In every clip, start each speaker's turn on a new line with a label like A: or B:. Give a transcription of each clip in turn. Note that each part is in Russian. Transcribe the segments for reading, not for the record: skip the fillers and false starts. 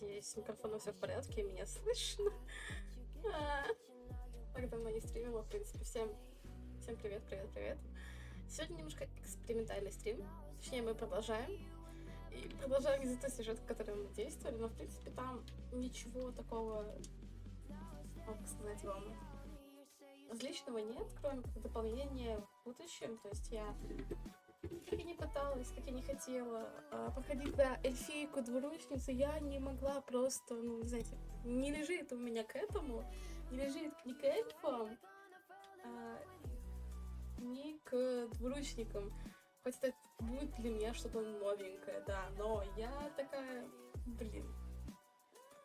A: Надеюсь, с микрофоном все в порядке, и меня слышно. Так давно не стримила, в принципе. Всем привет. Сегодня немножко экспериментальный стрим. Точнее, мы продолжаем. И продолжаем из-за того сюжета, в котором мы действовали. Но, в принципе, там ничего такого, как сказать вам, различного нет, кроме дополнения в будущем. То есть я как и не пыталась, как и не хотела проходить на эльфийку двуручницу, я не могла просто, ну, не знаете, не лежит у меня к этому, не лежит ни к эльфам, ни к двуручникам. Хоть это будет для меня что-то новенькое, да, но я такая, блин,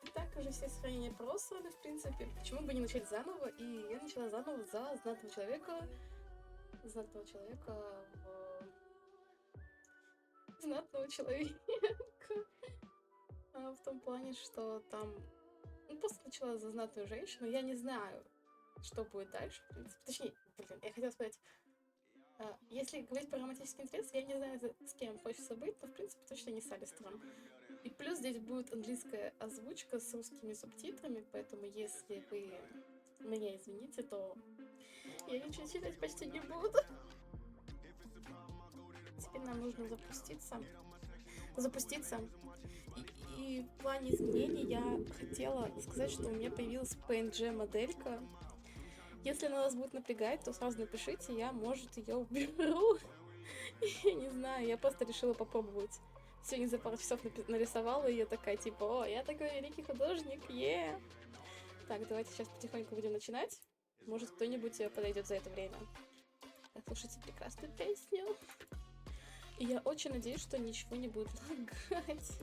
A: и так уже все сохранения просраны, в принципе, почему бы не начать заново, и я начала заново за знатного человека в том плане, что там, ну, просто начала за знатную женщину, я не знаю, что будет дальше, в принципе, точнее, блин, я хотела сказать, если говорить про романтический интерес, я не знаю, с кем хочется быть, но, в принципе, точно не с Алистером. И плюс здесь будет английская озвучка с русскими субтитрами, поэтому если вы меня извините, то я ничего читать почти не буду. Теперь нам нужно запуститься. И в плане изменений я хотела сказать, что у меня появилась PNG моделька. Если она вас будет напрягать, то сразу напишите, я, может, ее уберу. Я не знаю, я просто решила попробовать. Сегодня за пару часов нарисовала, и я такая, типа, о, я такой великий художник, Так, давайте сейчас потихоньку будем начинать. Может, кто-нибудь подойдет за это время. Слушайте прекрасную песню. И я очень надеюсь, что ничего не будет лагать.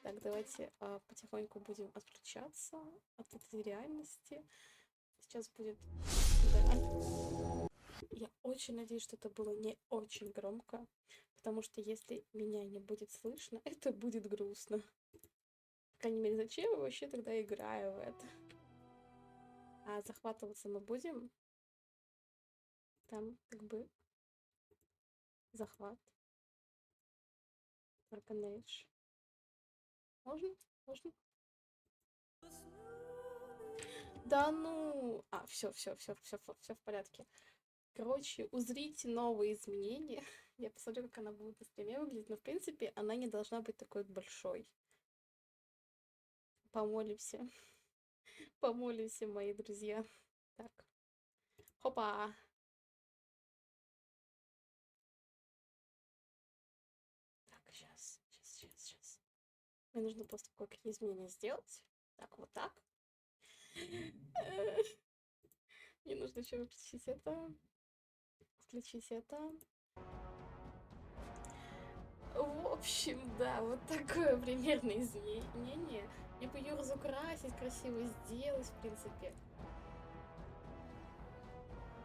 A: Так, давайте потихоньку будем отключаться от этой реальности. Сейчас будет... Да. Я очень надеюсь, что это было не очень громко, потому что если меня не будет слышно, это будет грустно. По крайней мере, зачем я вообще тогда играю в это? А захватываться мы будем. Там как бы захват. Dragonage. Можно? Да ну! Все в порядке. Короче, узрите новые изменения. Я посмотрю, как она будет на стриме выглядеть, но в принципе она не должна быть такой большой. Помолимся. Помолимся, мои друзья. Так. Хопа! Так, сейчас. Мне нужно просто кое-какие изменения сделать. Так, вот так. Мне нужно еще включить это. В общем, да, вот такое примерно изменение. Мне бы ее разукрасить, красиво сделать, в принципе.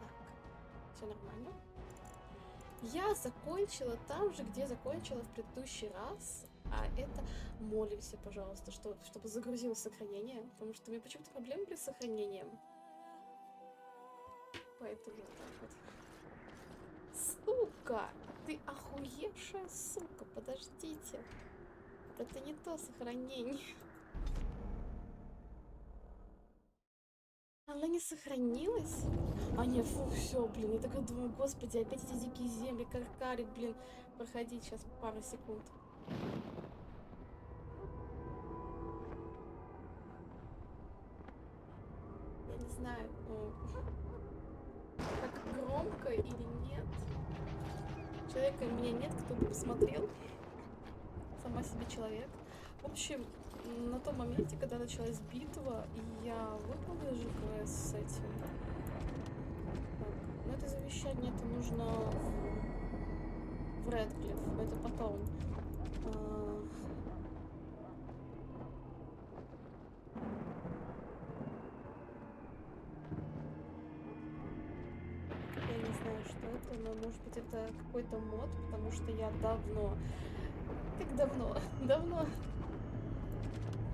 A: Так, все нормально. Я закончила там же, где закончила в предыдущий раз. А это молимся, пожалуйста, чтобы загрузилось сохранение. Потому что у меня почему-то проблемы были с сохранением. Поэтому так вот. Сука! Ты охуевшая сука! Подождите. Это не то сохранение. Она не сохранилась? Нет, фу, все, блин. Я такая думаю, господи, опять эти дикие земли, каркарик, блин. Проходить сейчас пару секунд. Я не знаю, как громко или нет. Человека у меня нет, кто бы посмотрел. Сама себе человек. В общем, на том моменте, когда началась битва, я выполнила же квест с этим. Так, но это завещание, это нужно в Редклифф, это потом. Я не знаю, что это, но может быть это какой-то мод, потому что я давно... Как давно?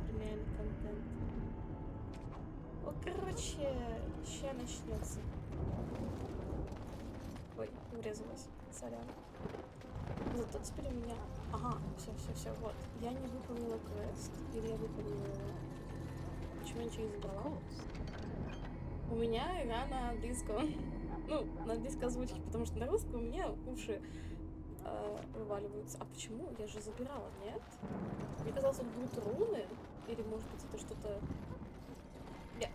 A: Премиальный контент. Короче, ща начнется. Ой, врезалась. Сорян. Зато теперь у меня... Ага, все, вот. Я не выполнила квест. текст? Или я выполнила его? Почему я ничего не забрала? У меня игра на английском. Ну, на английской озвучке, потому что на русском у меня уши вываливаются. А почему? Я же забирала, нет? Мне казалось, тут будут руны. Или, может быть, это что-то...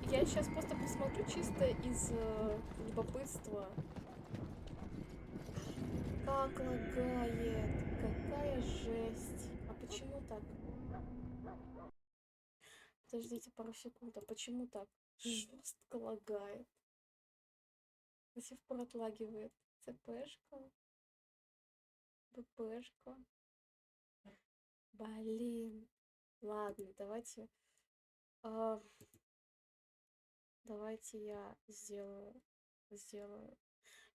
A: Я сейчас просто посмотрю чисто из любопытства. Как лагает. Какая жесть. А почему так? Подождите пару секунд. А почему так? Жестко лагает. До сих пор отлагивает. ЦПшка. БПшка. Блин. Ладно, давайте... давайте я сделаю.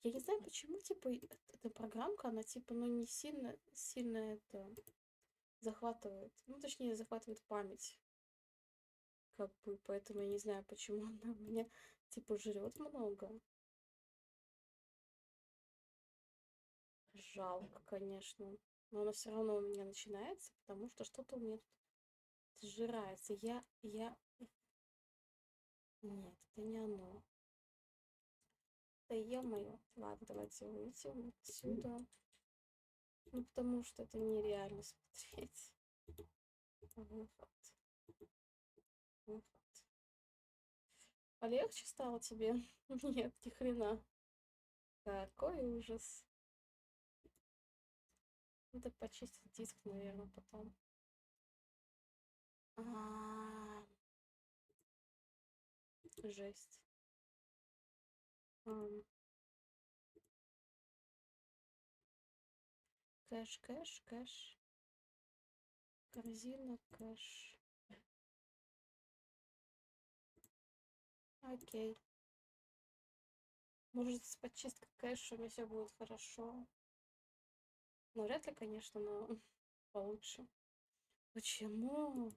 A: Я не знаю, почему, типа, эта программка, она, типа, ну, не сильно это захватывает. Ну, точнее, захватывает память. Как бы, поэтому я не знаю, почему она у меня, типа, жрет много. Жалко, конечно. Но она все равно у меня начинается, потому что что-то у меня тут сжирается. Нет, это не оно. Да ё-моё. Ладно, давайте выйдем отсюда. Ну, потому что это нереально смотреть. Вот. Полегче стало тебе? Нет, ни хрена. Какой ужас. Надо почистить диск, наверное, потом. Жесть. Кэш. Корзина, кэш. Окей. Может, с подчисткой кэша у меня все будет хорошо. Ну, вряд ли, конечно, но получше. Почему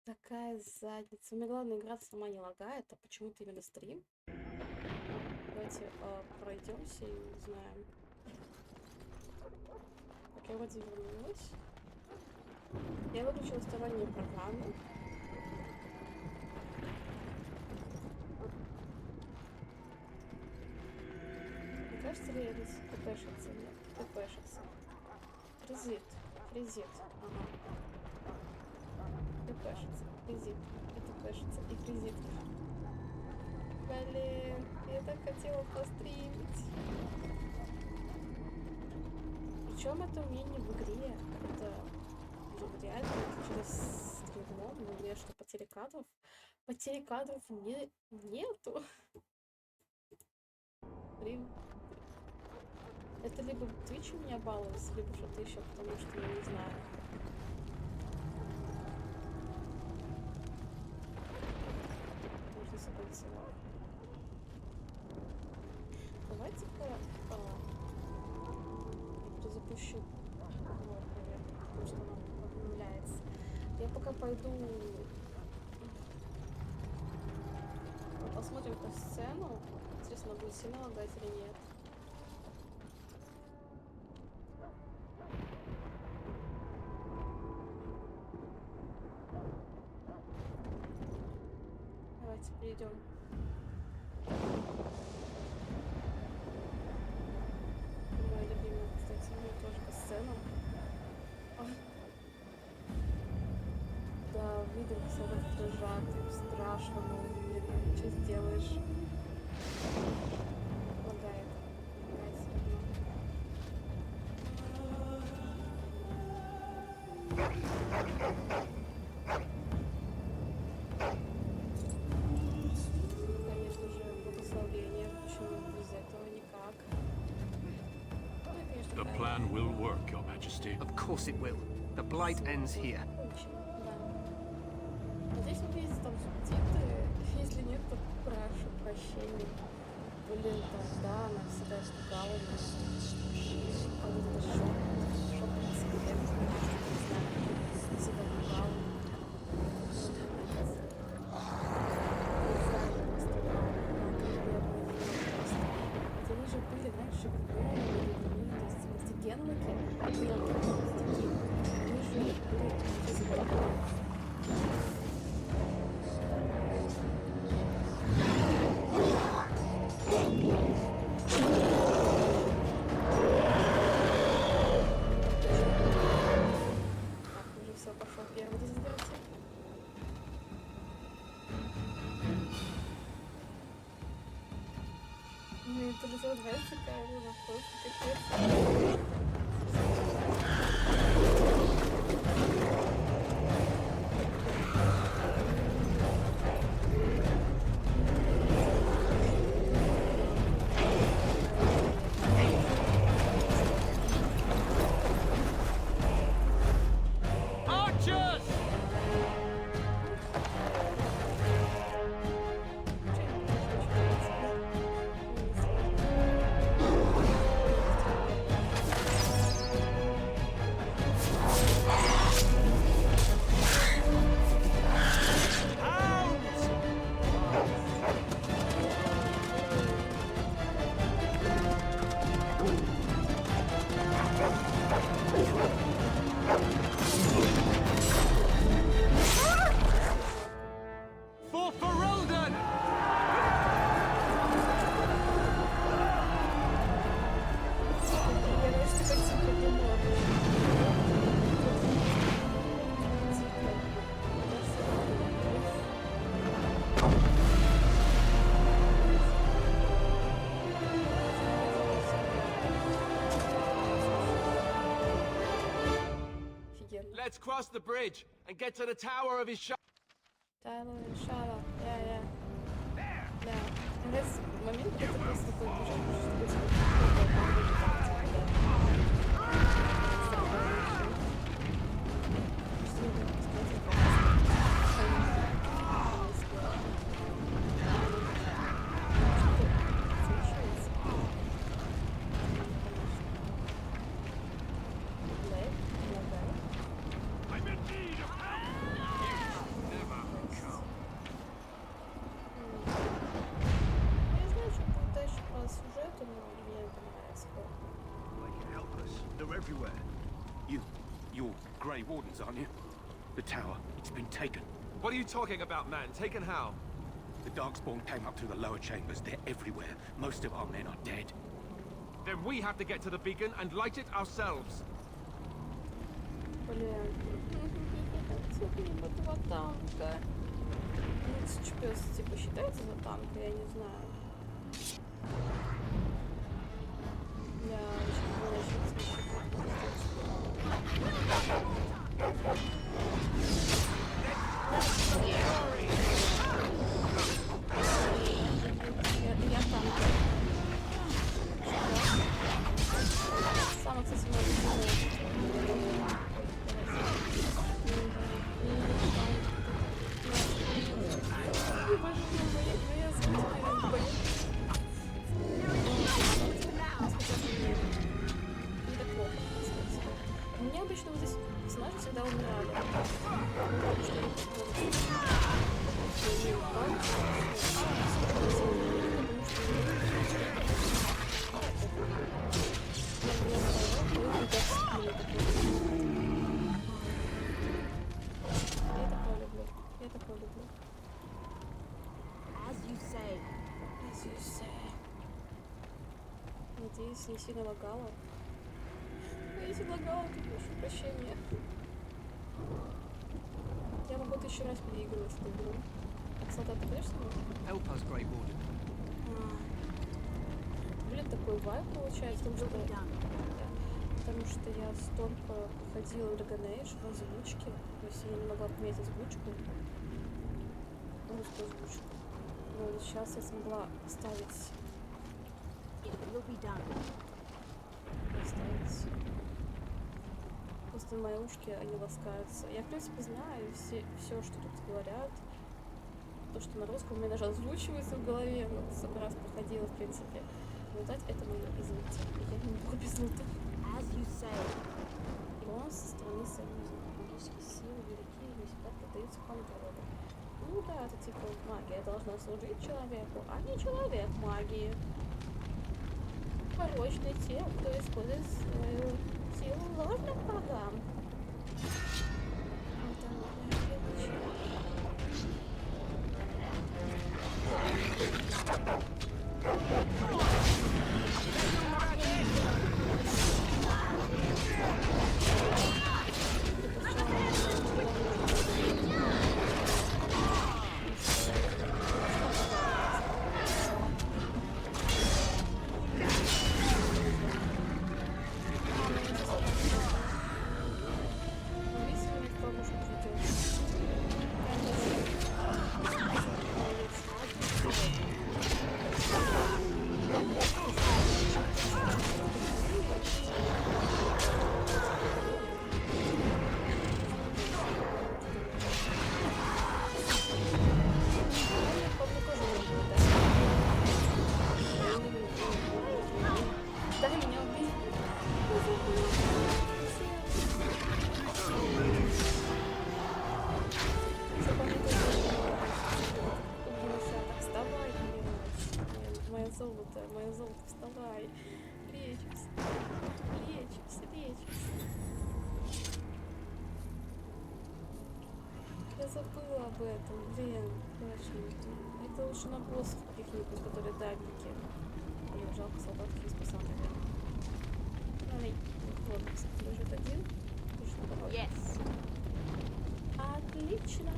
A: такая задница? У меня главная игра сама не лагает, а почему-то именно стрим. Давайте пройдемся и узнаем. Так, я вроде вернулась. Я выключила сторонние программы. Мне кажется ли это ТПшится? Нет, ТПшится. Фризит. Ага. ТПшится, фризит. И ТПшится, и фризит. Блин, я так хотела постримить. Причем это умение в игре. Это реально через стримов. Ну, мне что, потерекадров? Потерекадров нету. Блин. Это либо Twitch у меня балуется, либо что-то еще, потому что я не знаю. Можно собраться. Давайте-ка запущу вот, наверное, потому что она обновляется. Я пока пойду посмотрим по сцену. Интересно, она будет сильно лагать или нет. Давайте перейдем. Моя любимая, кстати, у меня тоже по сценам. Да, видно, все так дрожат, страшно, но что сделаешь? Лагает. Конечно же, благословение, почему без этого никак.
B: The plan will work, Your Majesty.
C: Of course it will. The blight ends here.
A: Надеюсь, вы видите там субтитры. Если нет, то прошу прощения. Блин, тогда она всегда испугала меня. А вот это шок скелет, не знаю, всегда пугала. Хотя вы же были раньше офигенные, вы же были Как первый дезодоранте. Мне это же нравится такая, ну, просто капец.
C: For Ferelden!
A: Я даже так типа думала. Офигенно.
C: Let's cross the bridge and get to the tower of his shop.
A: Тайло, шала, я. Да. Нравится момент, когда ты просто такой бежишь,
B: I'm in need of help.
A: Я знаю, что будет дальше по сюжету, но мне это нравится.
D: They can help us. They're everywhere.
E: You're Grey Wardens, aren't you? The tower, it's been taken.
C: What are you talking about, man? Taken how?
E: The Darkspawn came up through the lower chambers. They're everywhere. Most of our men are dead.
C: Then we have to get to the beacon and light it ourselves.
A: Блин. Этого танка. Ну, ЧПС типа считается за танка, я не знаю. Я я танк. Самый, кстати, мой любимый. Мне обычно вот здесь персонажи всегда умирали. Я такое люблю.
F: As you say.
A: Надеюсь, не сильно лагала. Если лагала, то прошу прощения. Я могу это еще раз переигрывать эту игру. Солдат, ты пойдешь со мной?
C: Help us, Grey Warden.
A: Блин, такой вайб получается, потому что я столько ходила в dragonageoriginal в озвучке, то есть я не могла поменять озвучку, русскую озвучку. Но вот сейчас я смогла ставить. Просто мои ушки, они ласкаются. Я, в принципе, знаю все, что тут говорят. То, что на русском у меня даже озвучивается в голове. Вот сколько раз проходила, в принципе. Лутать это мое, извините. Я не могу без лута. И он со стороны союза. Магические силы велики и не всегда поддаются контролю. Ну да, это типа магия должна служить человеку, а не человек магии. Порочны те, кто использует свою силу ложным богам. Это новая Давай. Лечимся. Лечимся. Я забыла об этом, блин, точно. Это лучше на боссов каких-нибудь, которые дальники. Мне жалко солдатки из пацана, наверное. Ай, вот, лежит один. Точно давай.
F: Yes.
A: Отлично.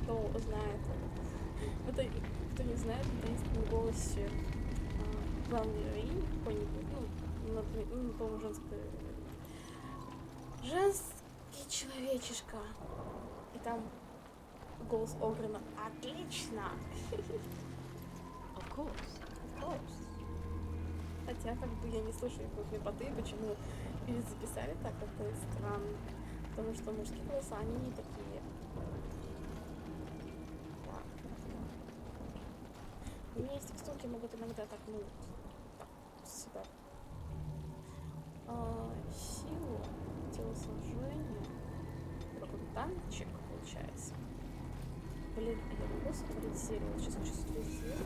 A: Кто знает. Это, кто не знает, это есть в голосе главной героини какой-нибудь, ну, по-моему, женский человечишка. И там голос Огрена. Отлично!
F: Of course.
A: Хотя, как бы, я не слушаю их лепоты, почему записали так, это странно. Потому что мужские голоса, они не такие. Так. У меня есть текстурки, могут иногда так, ну, так, сюда. Силу, телосложение. Такой танчик получается. Блин, а я могу сотворить серию? Вот сейчас хочу сотворить серию.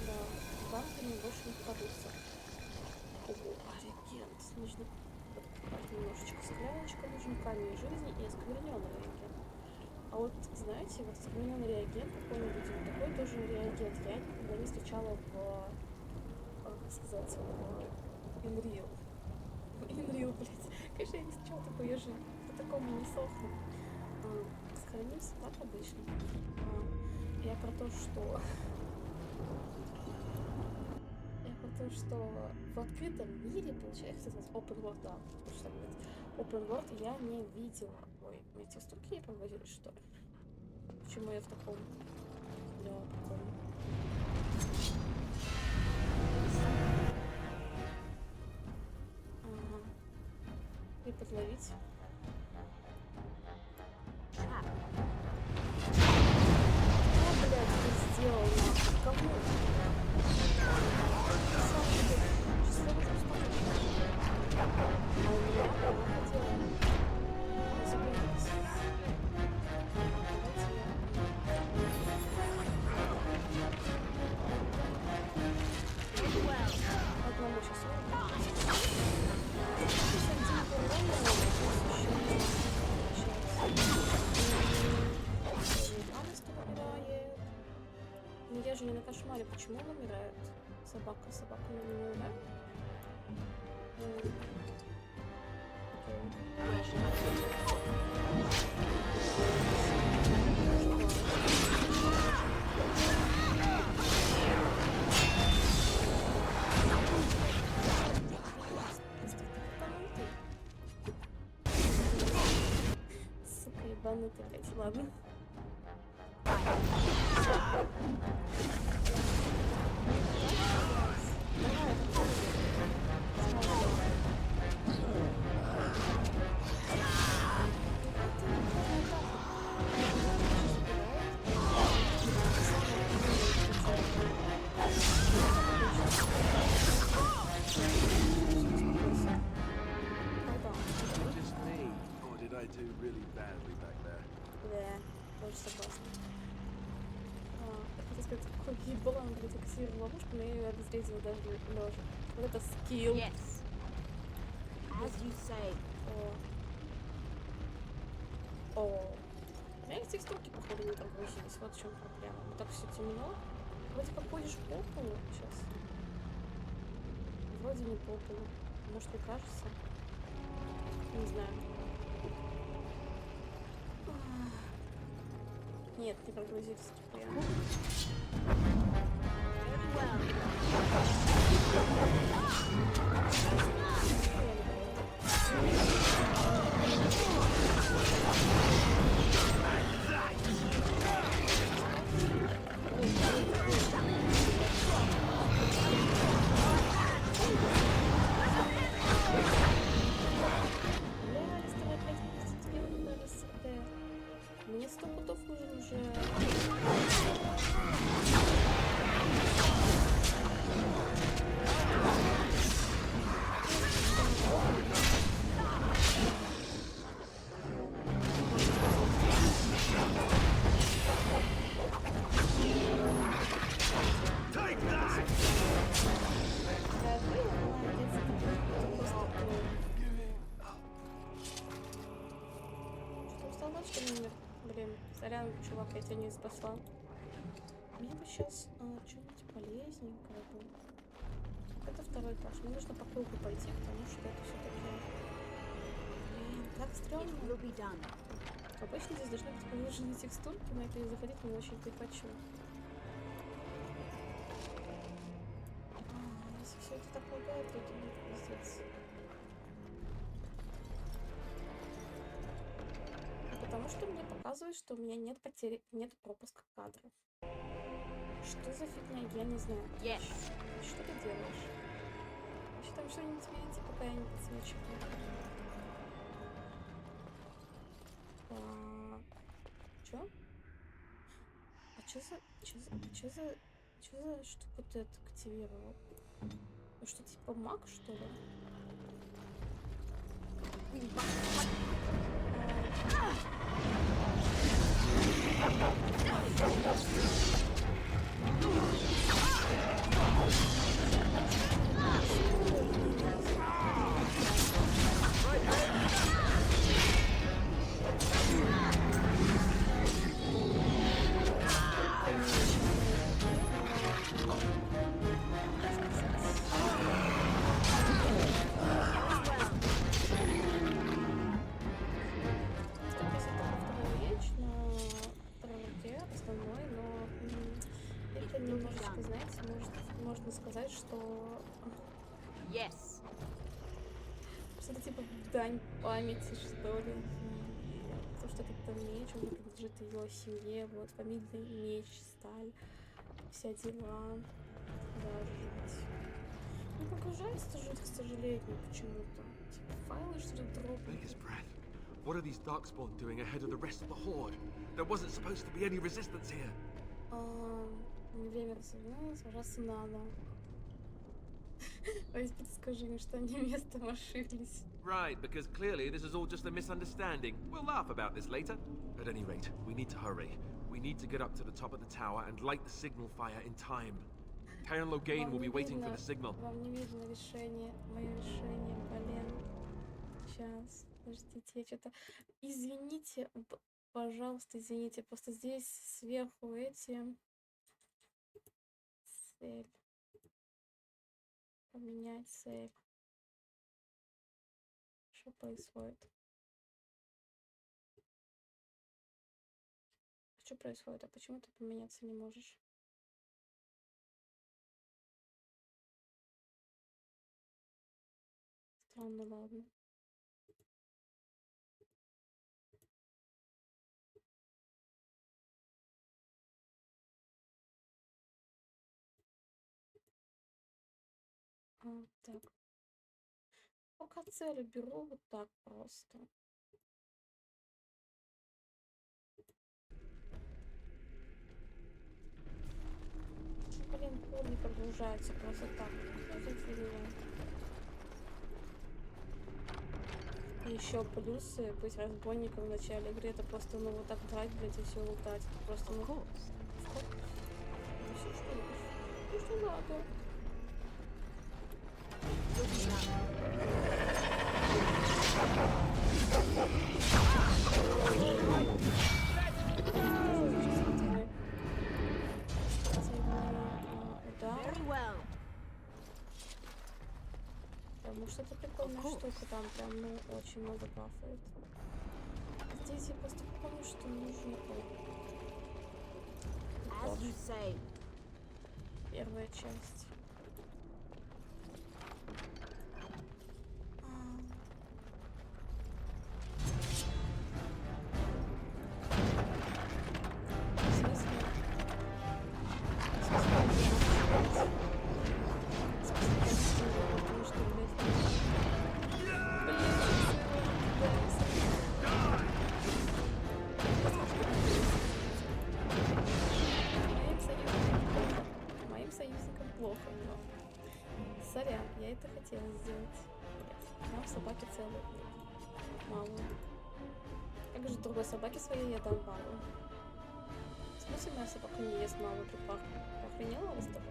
A: Да, банки мне больше не попадутся. Ого, реагент. Нужно подкупать немножечко скляночка, нужен камень жизни и оскверненный реагент. А вот, знаете, вот оскверненный реагент какой-нибудь, вот такой тоже реагент я никогда не встречала в, как сказать, в Unreal. Unreal, блядь. Конечно, я не встречала такой, я же по такому не сохну. Сохранимся так обычно. Я про то, что... в открытом мире, получается, open world, да, потому что open world я не видела. Ой, мои текстурки не проводились, что ли? Почему я в таком? Да, прикольно. Ага. И подловить. Что, блядь, ты сделал? Кому? Ну я же не на кошмаре, почему он умирает? Собака не умирает? Сука, ебанутый, блядь, ладно. Была, он, блядь, активировала ловушку, но я ее обезвредила даже лежа. Вот это скилл.
F: Yes. As you say.
A: О. У меня их текстурки, походу, не прогрузились. Вот в чем проблема. Вот так все темно. Вроде как ходишь по полу сейчас. Вроде не по полу. Может, мне кажется. Не знаю. Нет, не прогрузились. Мне 100 путов нужен уже. Блин, сорян, чувак, я тебя не спасла. Мне бы сейчас что-нибудь полезненькое было. Это второй этаж. Мне нужно по кругу пойти, потому что это все-таки... Блин, так стрёмно. Обычно здесь должны быть положены текстурки, но это и заходить не очень-то и хочу. Если все это так лагает, то это будет пиздец. Потому что мне показывает, что у меня нет потери, нет пропуска кадров. Что за фигня? Я не знаю.
F: Yes.
A: Что ты делаешь? Вообще там что-нибудь видите, пока я не подсвечиваю? Чё? А чё за штуку ты активировал? Ну что, типа маг, что ли? Немножечко, знаете, можно сказать, что
F: Yes.
A: что-то типа дань памяти, что ли. То, что это меч, он принадлежит ее семье, вот, фамильный меч, сталь, вся дела. Да, жуть. Не погружается жуть, к сожалению, почему-то. Типа файлы, что ли, дропают.
C: What are these darkspawn doing ahead of the rest of the horde? There wasn't supposed to be any resistance here.
A: Время сражаться надо. Ой, скажи мне, что они местом ошиблись.
C: Right, because clearly this is all just a misunderstanding. We'll laugh about this later. At any rate, we need to hurry. We need to get up to the top of the tower and light the signal fire in time. Karen Logain will be waiting for the signal.
A: Вам не видно решение, мое решение, блин. Сейчас, подождите, я что-то... Извините, пожалуйста, извините, просто здесь сверху эти... Цель. Поменять цель. Что происходит? Что происходит? А почему ты поменяться не можешь? Странно, ладно. Так. Пока цели беру вот так просто. Блин, пол не прогружается просто так. Что за фигня? И еще плюсы быть разбойником в начале игры, это просто, ну, вот так брать, блядь, и все лутать. Это просто, ну, ну, все, что надо. Потому что это прикольная штука, там прям, ну, очень много бафает. Здесь я просто помню, что нужно... Первая часть. Сорян, я это хотела сделать. Нет, нам собаки целые. Мало. Как же другой собаке своей я дам мало. В смысле, моя собака не ест мало припах? Охренела вас так?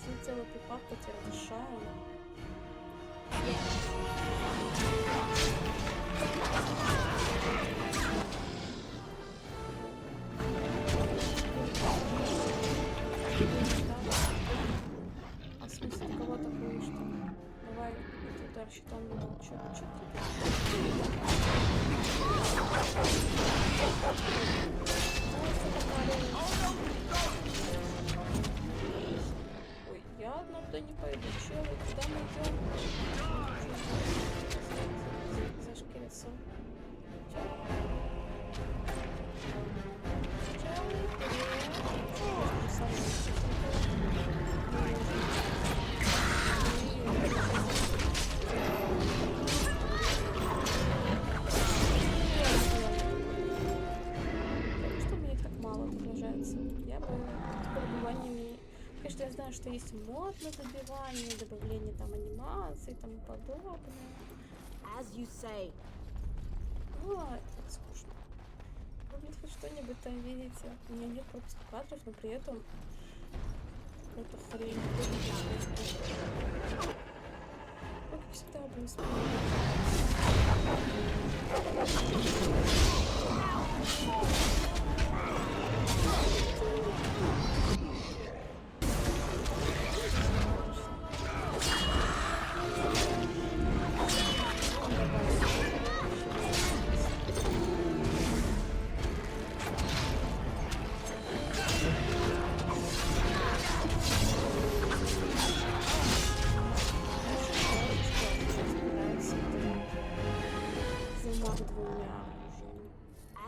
A: Взлетела припадка, тердышая. А в смысле, ты кого такой, что? Давай, это удар щитом не молчу. Чё ты? Ой, я одна туда не пойду. Чё вы, куда мы идем? Зашкириться. Что у меня их так мало отображается? Я бы добываниями... Конечно, я знаю, что есть мод на добивание, добавление там анимации и тому подобное.
F: As you say.
A: Ну, это скучно. Вы мне хоть что-нибудь там видите? У меня нет пропуска кадров, но при этом какая-то хрень. Ну, как всегда, будем смотреть.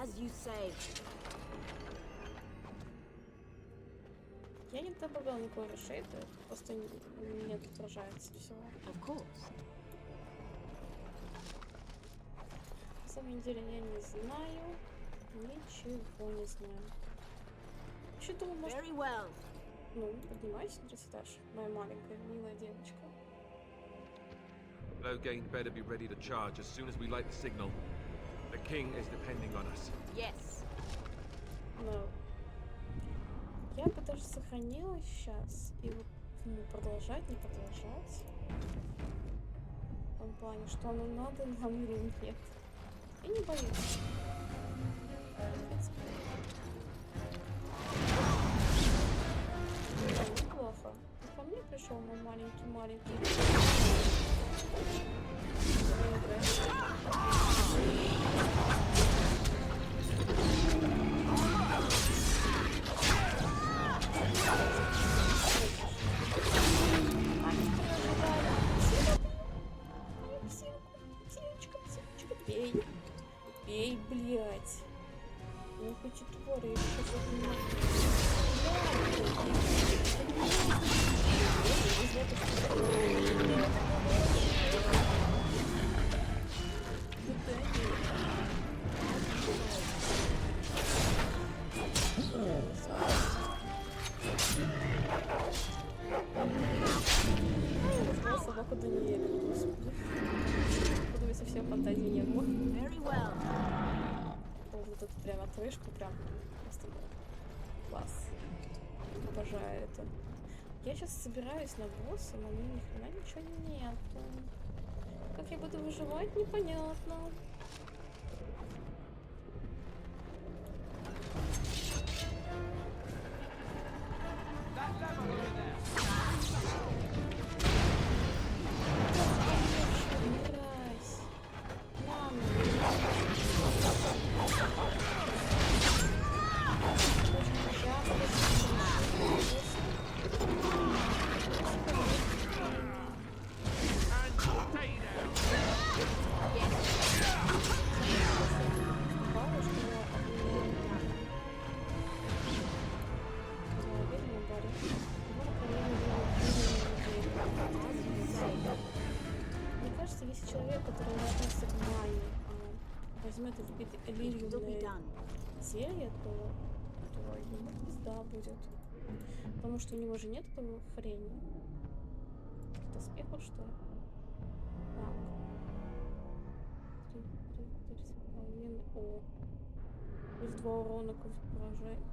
F: As you say.
A: Я не добавлял никакой решейт, просто не отображается всего.
F: Of course.
A: На самом деле я не знаю, ничего не знаю. Еще думаю, может...
F: Very well.
A: Ну, поднимайся на этаж, моя маленькая милая девочка.
C: Loghain better be ready to charge as soon as we light the signal. The king is depending on us.
F: Yes.
A: Но я бы даже сохранила сейчас и вот продолжать, не продолжать. В том плане, что оно надо нам или нет. И не боюсь. В принципе. Неплохо. Ко мне пришел мой маленький. Пей, блядь. Ну хоть и твори, я сейчас собаку Даниэля, господи. Походу, я совсем фантазии не было.
F: Very well.
A: О, вот это прям отрыжка, прям просто класс. Обожаю это. Я сейчас собираюсь на босса, но мне ни хрена ничего нету. Как я буду выживать, непонятно. Возьмет и впит лилиумное зелье, то ему пизда будет. Потому что у него же нет этого хрени. Доспехов, что ли? Так. 3,5. О. Плюс 2 урона к поражению.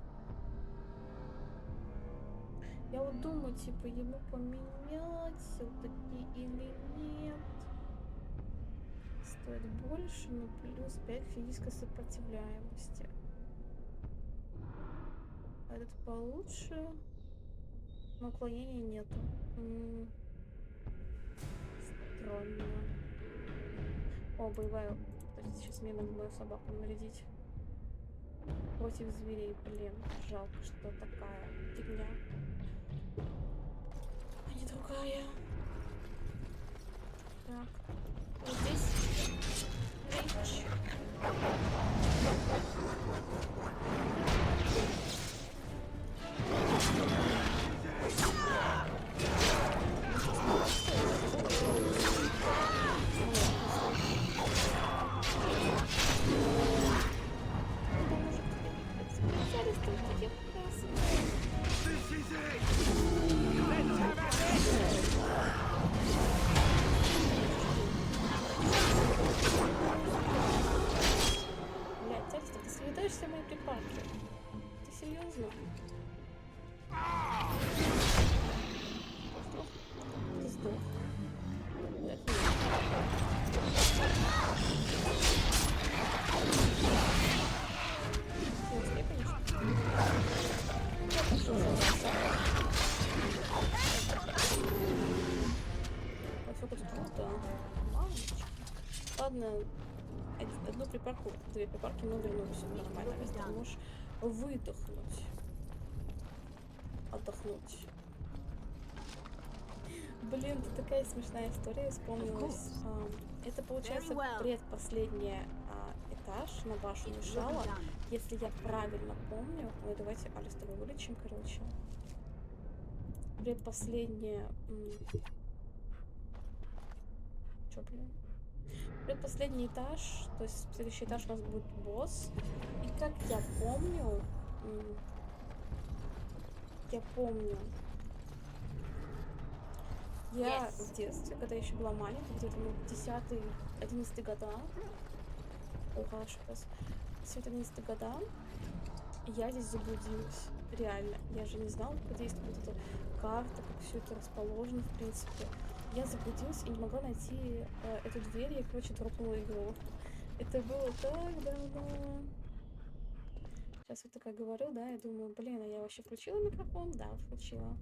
A: Я вот думаю, типа, ему поменять все-таки или нет. Стоит больше, но плюс 5 физической сопротивляемости. А этот получше, но уклонения нету. Странно. О, боевая. Подождите, сейчас мне надо мою собаку нарядить. Против зверей, блин. Жалко, что такая фигня. А не другая. Так. Вот здесь. Речь. Блядь, Текстер, ты съедаешься мои припарки. Ты серьезно? Ты сдох. Блядь, нет. Серьезно, конечно. Я пошел собраться. Поскольку тут круто. Мамочка. Ладно. Одну припарку, 2 припарки, много вернули, все нормально. Если ты можешь выдохнуть. Отдохнуть. Блин, это такая смешная история вспомнилась. Это получается предпоследний этаж на башню Шала. Если я правильно помню. Ой, давайте Алистера вылечим, короче. Предпоследняя. Чё, блин? Предпоследний этаж, то есть следующий этаж у нас будет босс. И как я помню, я в детстве, когда еще была маленькая, где-то 10-11 года, о, хорошо, 10-11 года, я здесь заблудилась, реально. Я же не знала, как действует эта карта, как все это расположено, в принципе. Я заблудилась и не могла найти эту дверь, я, короче, дропнула игру. Это было так давно. Сейчас вот такая говорю, да, я думаю, блин, а я вообще включила микрофон? Да, включила.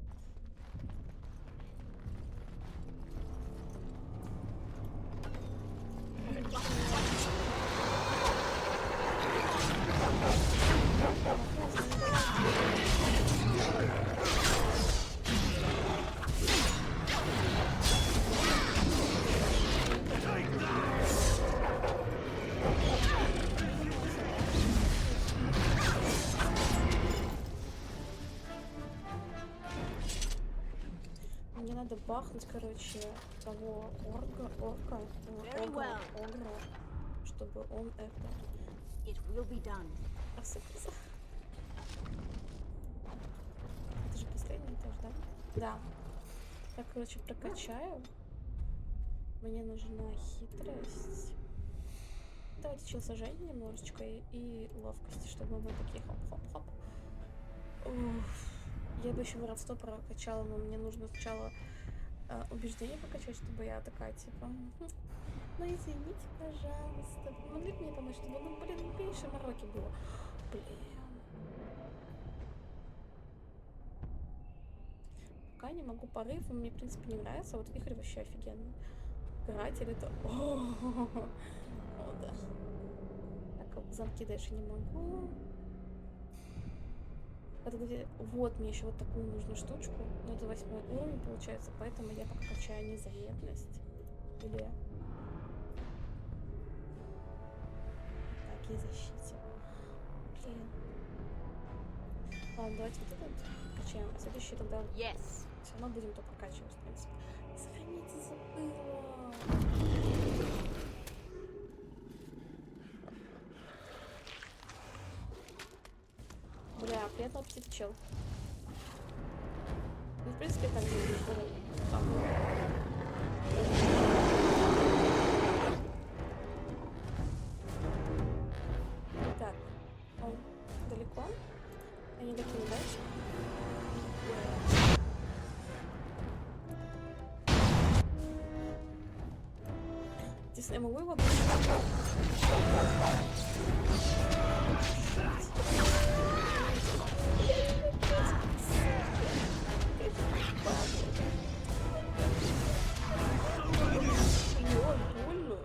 A: Мне надо бахнуть, короче, того орка, чтобы он это осыпался. Это же последний этаж, да? Да. Так, короче, прокачаю. Мне нужна хитрость. Давайте телосложение немножечко и ловкости, чтобы мы такие хоп-хоп-хоп. Я бы еще воровство прокачала, но мне нужно сначала убеждение прокачать, чтобы я такая, типа, ну извините, пожалуйста, могли бы мне помочь, чтобы, ну, блин, меньше мороки было. Блин. Пока не могу порыв, он мне, в принципе, не нравится, а вот вихрь вообще офигенно. Каратель это... О, да. Так, замки дальше не могу. Вот мне еще вот такую нужную штучку. Но это 8 уровень получается, поэтому я пока качаю незаметность. Или... Так, и защите. Блин. Ладно, давайте вот этот качаем, а следующий тогда... Все равно будем то прокачивать, в принципе. Сохраните, забыла. Бля, приятного аппетита, чел. Ну, в принципе, так же так, он далеко? Они далеко не дальше? Если я могу его... Больно.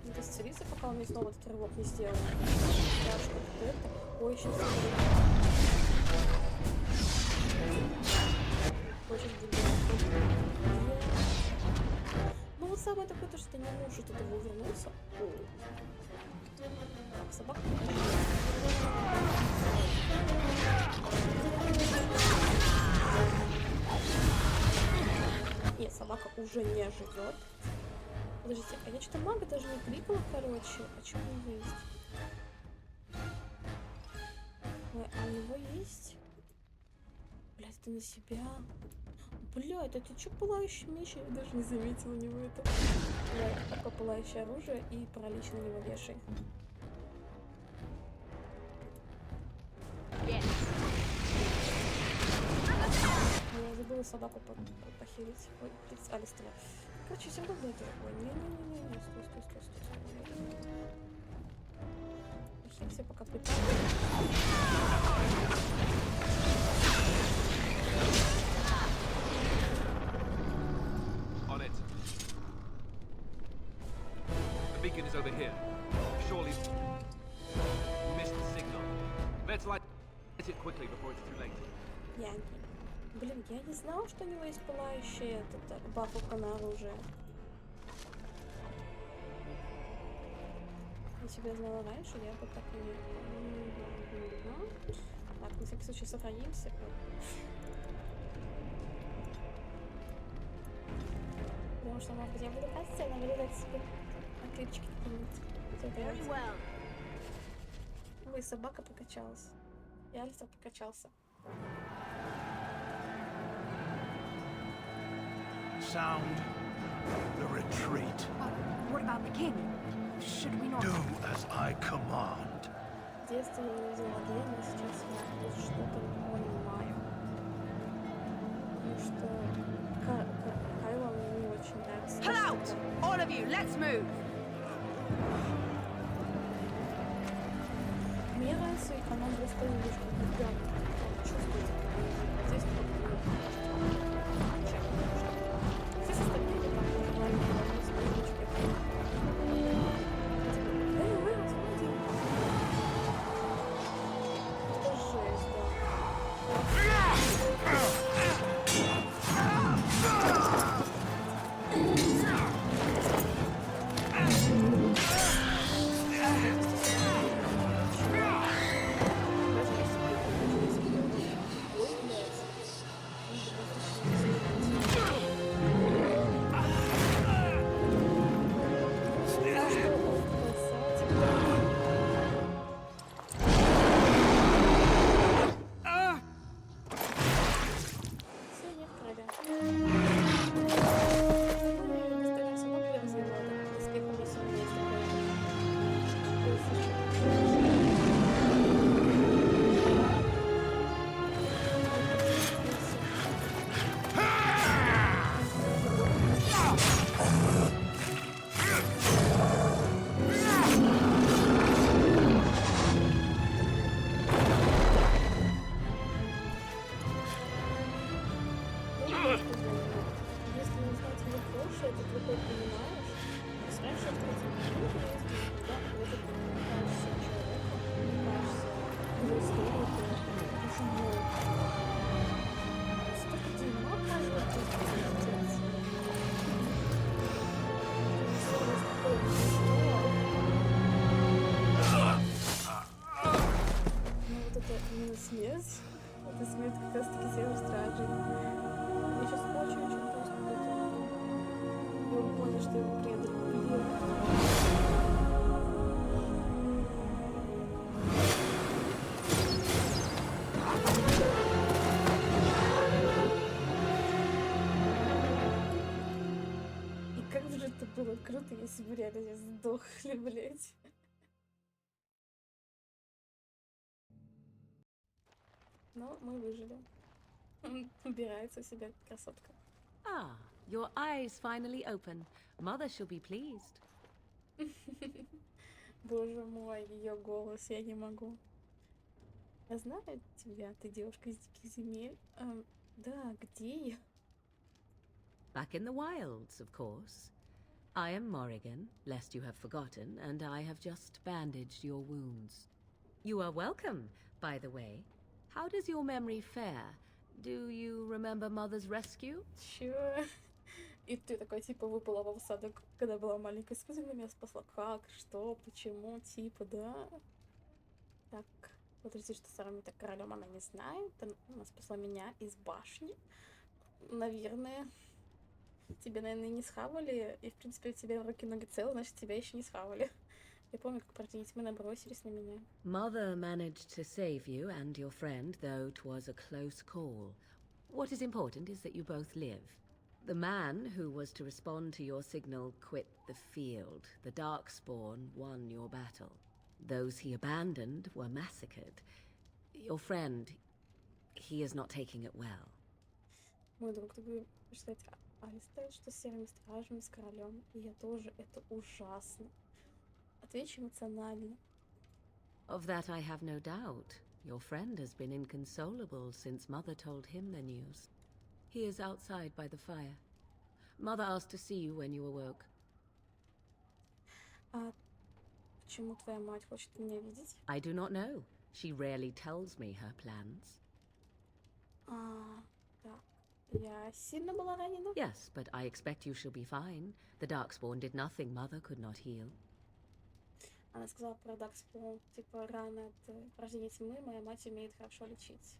A: Надо сцелиться, пока он мне снова этот рывок не сделал. Страшно. Ой, сейчас. Хочешь ну вот самое такое то, что не может этого увернуться. Так, собака. Нет, собака уже не живет. Подождите, а я что-то мага даже не кликала, короче. А что у него есть? Ой, а у него есть? Блядь, ты на себя. Блядь, это что пылающий меч? Я даже не заметила у него это. Давай, пока пылающее оружие и паралич на него вешай. Я забыла собаку похилить. Ой, Алистова. Короче, все равно это. Ой, не-не-не-не, стой. Похилься, пока пытаюсь.
C: The beacon is over here. Surely we missed the signal. Let's light it quickly before it's too late.
A: Блин, я не знала, что у него есть пылающий бафовка на оружие. Если бы я знала раньше, я бы так не... Так, на всякий случай сохранимся. Потому что, может быть, я буду постельно вылезать себе на клипчики какие-нибудь. Ой, собака прокачалась. И Алистер прокачался.
D: Sound the retreat.
F: What about the king? Should we not...
D: Do as I command.
A: В детстве я не видела Длину, сейчас я вот что-то понимаю. Потому что Кайла мне не очень нравится.
F: Pull out! All of you, let's move!
A: Мне нравится и канал «Девушка», когда чувствуете. Здесь все остальные там нормально, с привычкой. Это жесть, смерть. Это смерть как раз таки всех стражей. Я сейчас очень-очень просто какой-то... Я понял, что его предали. И как же это было круто, если бы реально здесь сдохли, блять. Но мы выжили. Убирается в себя красотка.
F: Ah,
G: your eyes finally open. Mother shall be pleased.
A: Боже мой, ее голос, я не могу. Я знаю тебя, ты девушка из диких земель. Да, где я?
G: Back in the wilds, of course. I am Morrigan, lest you have forgotten, and I have just bandaged your wounds. You are welcome, by the way. How does your memory fare? Do you remember Mother's rescue?
A: Чё? И ты такой, типа, выпала в осадок, когда была маленькая. Скажи, меня спасла. Как? Что? Почему? Типа, да? Так, подожди, что сравнить так королем она не знает. Она спасла меня из башни. Наверное. Тебя, наверное, не схавали. И, в принципе, у тебя руки-ноги целы, значит, тебя еще не схавали. Я помню, как прохождение тьмы набросились на меня.
G: Mother managed to save you and your friend, though 'twas a close call. What is important is that you both live. The man who was to respond to your signal quit the field. The Darkspawn won your battle. Those he abandoned were massacred. Your friend, he is not taking it well.
A: Мой друг, ты бы сказать, Алистер, что с серыми стражами, с королем. И я тоже. Это ужасно. Отвечу эмоционально.
G: Of that I have no doubt. Your friend has been inconsolable since Mother told him the news. He is outside by the fire. Mother asked to see you when you awoke.
A: А почему твоя мать хочет меня видеть?
G: I do not know. She rarely tells me her plans.
A: Так. Я сильно была ранена?
G: Yes, but I expect you shall be fine. The Darkspawn did nothing Mother could not heal.
A: Она сказала про Даркспон, типа, рано от рождения тьмы моя мать умеет хорошо лечить.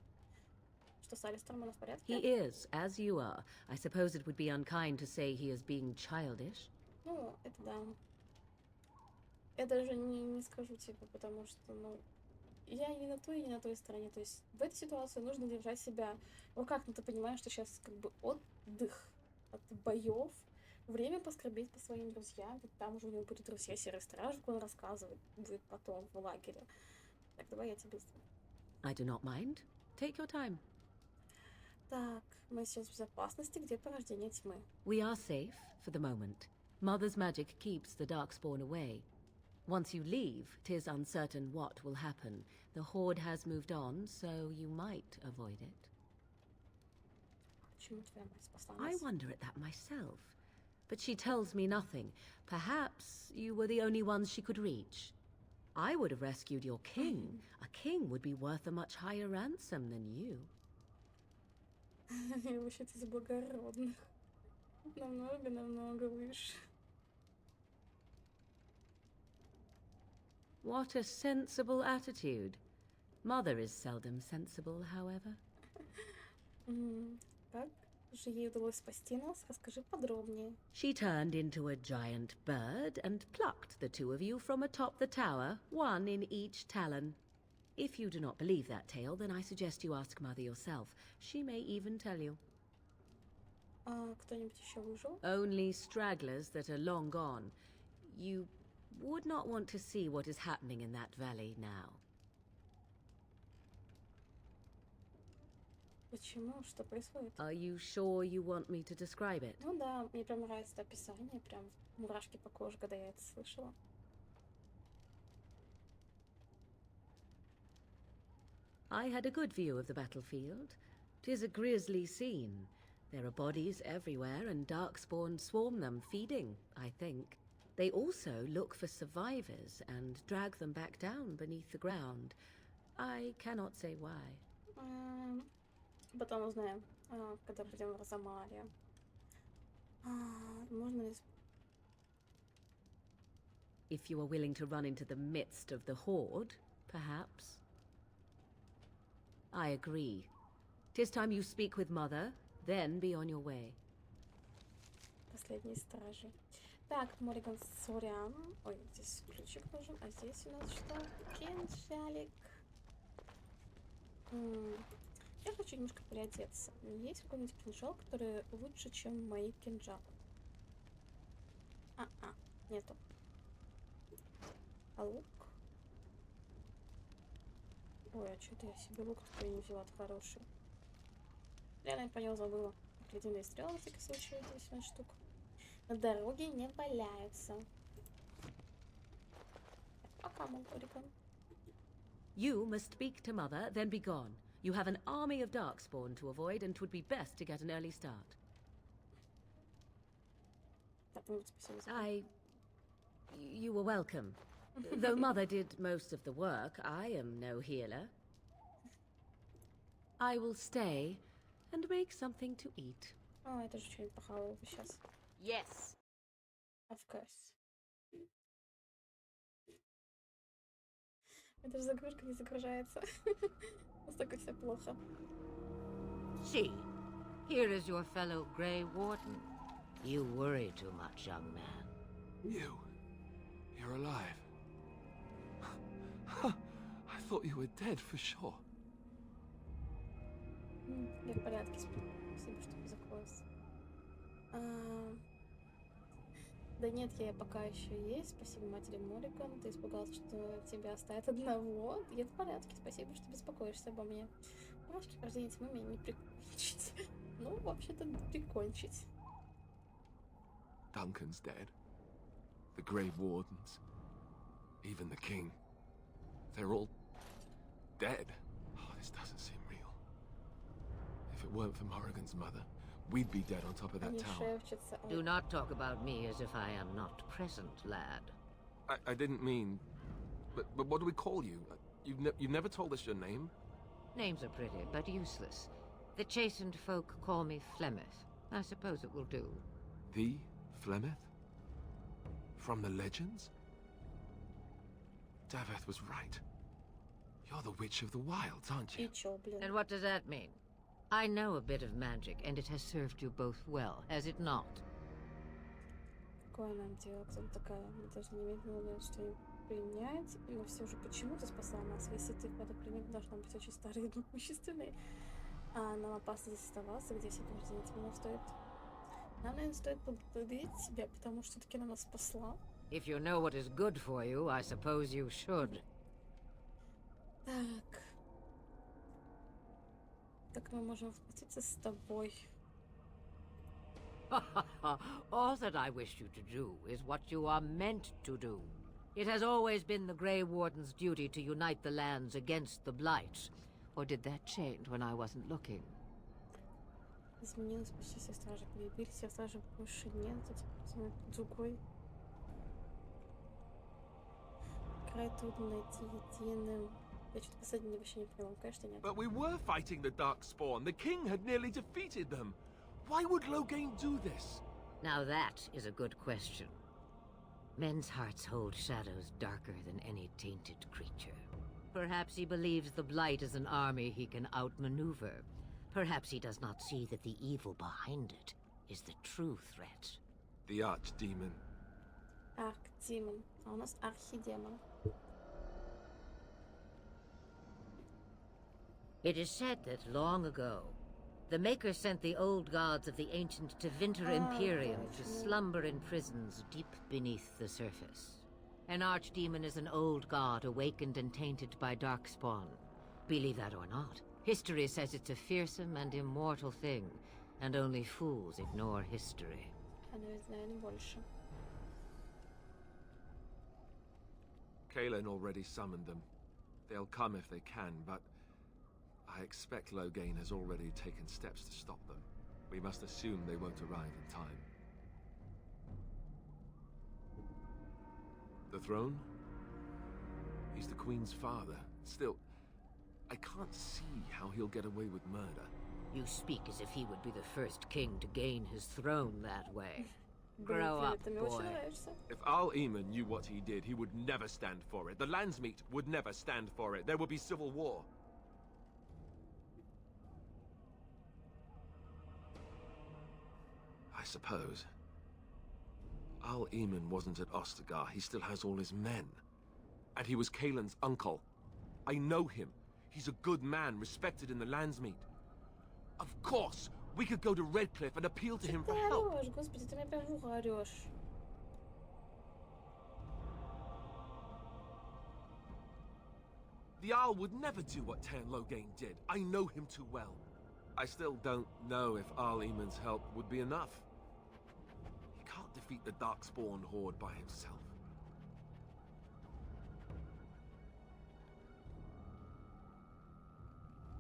A: Что с Алистером, она в порядке?
G: He is, as you are. I suppose it would be unkind to say he is being childish.
A: Ну, это да. Я даже не скажу, типа, потому что, ну, я не на той и не на той стороне. То есть в этой ситуации нужно держать себя в руках, но ты понимаешь, что сейчас как бы отдых от боев, время поскорбеть по своим друзьям, ведь там уже у него будут друзья серой стражи, как он рассказывает, будет потом в лагере. Так, давай я тебе...
G: I do not mind. Take your time.
A: Так, мы сейчас в безопасности, где порождение тьмы.
G: We are safe, for the moment. Mother's magic keeps the Darkspawn away. Once you leave, 'tis uncertain what will happen. The Horde has moved on, so you might avoid it.
A: Почему твоя мать спасла
G: I
A: нас?
G: wonder at that myself. But she tells me nothing. Perhaps you were the only ones she could reach. I would have rescued your king. A king would be worth a much higher ransom than you.
A: Я вообще-то из благородных. Намного выше.
G: What a sensible attitude. Mother is seldom sensible, however.
A: Как же ей удалось спасти нас? Расскажи подробнее.
G: She turned into a giant bird and plucked the two of you from atop the tower, one in each talon. If you do not believe that tale, then I suggest you ask Mother yourself. She may even tell you.
A: Кто-нибудь еще выжил?
G: Only stragglers that are long gone. You would not want to see what is happening in that valley now.
A: Почему? Что происходит?
G: Are you sure you want me to describe it?
A: Ну да, мне прям нравится это описание, прям мурашки по коже, когда я это слышала.
G: I had a good view of the battlefield. 'Tis a grisly scene. There are bodies everywhere, and Darkspawn swarm them, feeding, I think. They also look for survivors and drag them back down beneath the ground. I cannot say why.
A: Потом узнаем, когда будем в Розамаре. Можно ли...
G: If you are willing to run into the midst of the Horde, perhaps. I agree. 'Tis time you speak with Mother, then be on your way.
A: Последние стражи. Так, Морриган, сорян. Ой, здесь ключик нужен, а здесь у нас что? Кинжалик. Я хочу немножко переодеться. Есть какой-нибудь кинжал, который лучше, чем мои кинжалы? Нету. А лук? Ой, а что-то я себе лук такой не взяла, хороший. Реально, я по нему забыла. ледяные стрелы на всякий случай, это 18 штук. На дороге не валяются. Пока, мой Ориган.
G: You must speak to Mother, then be gone. You have an army of darkspawn to avoid, and 'twould be best to get an early start.
A: Так, ну, спасибо.
G: You were welcome. Though Mother did most of the work, I am no healer. I will stay and make something to eat.
A: О, я тоже что-нибудь похавала бы сейчас.
F: Yes.
A: Of course. Это же загрузка не загружается. Настолько все плохо.
H: See, here is your fellow Grey Warden. You worry too much, young man.
C: You're alive. I thought you were dead for sure.
A: Я в порядке, спасибо, что беспокоился. Да нет, я пока еще есть. Спасибо матери Мориган. Ты испугался, что тебя оставят одного. Я в порядке, спасибо, что беспокоишься обо мне. Можешь прохождение тьмы меня не прикончить. Ну, вообще-то прикончить.
C: Duncan's dead. The Grey Wardens. Even the King. They're all dead. Oh, this doesn't seem real. If it weren't for Morrigan's mother, we'd be dead on top of that
A: Они
C: tower.
A: шепчутся.
H: Do not talk about me as if I am not present, lad.
C: I didn't mean... But what do we call you? You've never told us your name?
H: Names are pretty, but useless. The chastened folk call me Flemeth. I suppose it will do.
C: The Flemeth? From the legends? Daveth was right. You're the Witch of the Wilds, aren't you?
A: И чё, блин?
H: And what does that mean? I know a bit of magic, and it has served you both well, has it not?
A: Какое нам дело? Кто такая? Мы даже не имеем что принять. Но все же почему-то спасла нас. Если ты в это принять, должна быть очень старой и могущественной. А нам опасно здесь оставаться, где все порождение тьмы. Нам стоит... Нам, наверное, стоит поблагодарить себя, потому что таки она нас спасла.
H: If you know what is good for you, I suppose you should.
A: Так. Как мы можем встретиться с тобой?
H: All that I wish you to do is what you are meant to do. It has always been the Grey Warden's duty to unite the lands against the Blight. Or did that change when I wasn't looking?
A: Изменилось почти все стражи появились, все стражи больше нет, это другой. Край трудно найти единым. Я что-то последнее вообще не поняла, конечно нет.
C: But we were fighting the Darkspawn. The King had nearly defeated them. Why would Loghain do this?
H: Now that is a good question. Men's hearts hold shadows darker than any tainted creature. Perhaps he believes the Blight is an army he can outmaneuver. Perhaps he does not see that the evil behind it is the true threat.
C: The Archdemon.
A: Архдемон. А у нас архидемон.
H: It is said that long ago, the Maker sent the old gods of the ancient Tevinter Imperium to slumber in prisons deep beneath the surface. An archdemon is an old god awakened and tainted by darkspawn. Believe that or not, history says it's a fearsome and immortal thing, and only fools ignore history.
A: Она ведь знает больше.
C: Kaelin already summoned them. They'll come if they can, but I expect Loghain has already taken steps to stop them. We must assume they won't arrive in time. The throne? He's the Queen's father. Still, I can't see how he'll get away with murder.
H: You speak as if he would be the first king to gain his throne that way. Grow up,
A: Ты мне очень
H: boy.
A: нравишься.
C: If Al-Eamon knew what he did, he would never stand for it. The Landsmeet would never stand for it. There would be civil war. I suppose. Al-Eamon wasn't at Ostagar. He still has all his men. And he was Kaelin's uncle. I know him. He's a good man, respected in the Landsmeet. Of course, we could go to Redcliffe and appeal to him
A: Ты
C: for help.
A: орешь, господи, ты меня прям в ухо орешь.
C: The Jarl would never do what Loghain did. I know him too well. I still don't know if Arleman's help would be enough. He can't defeat the Darkspawn horde by himself.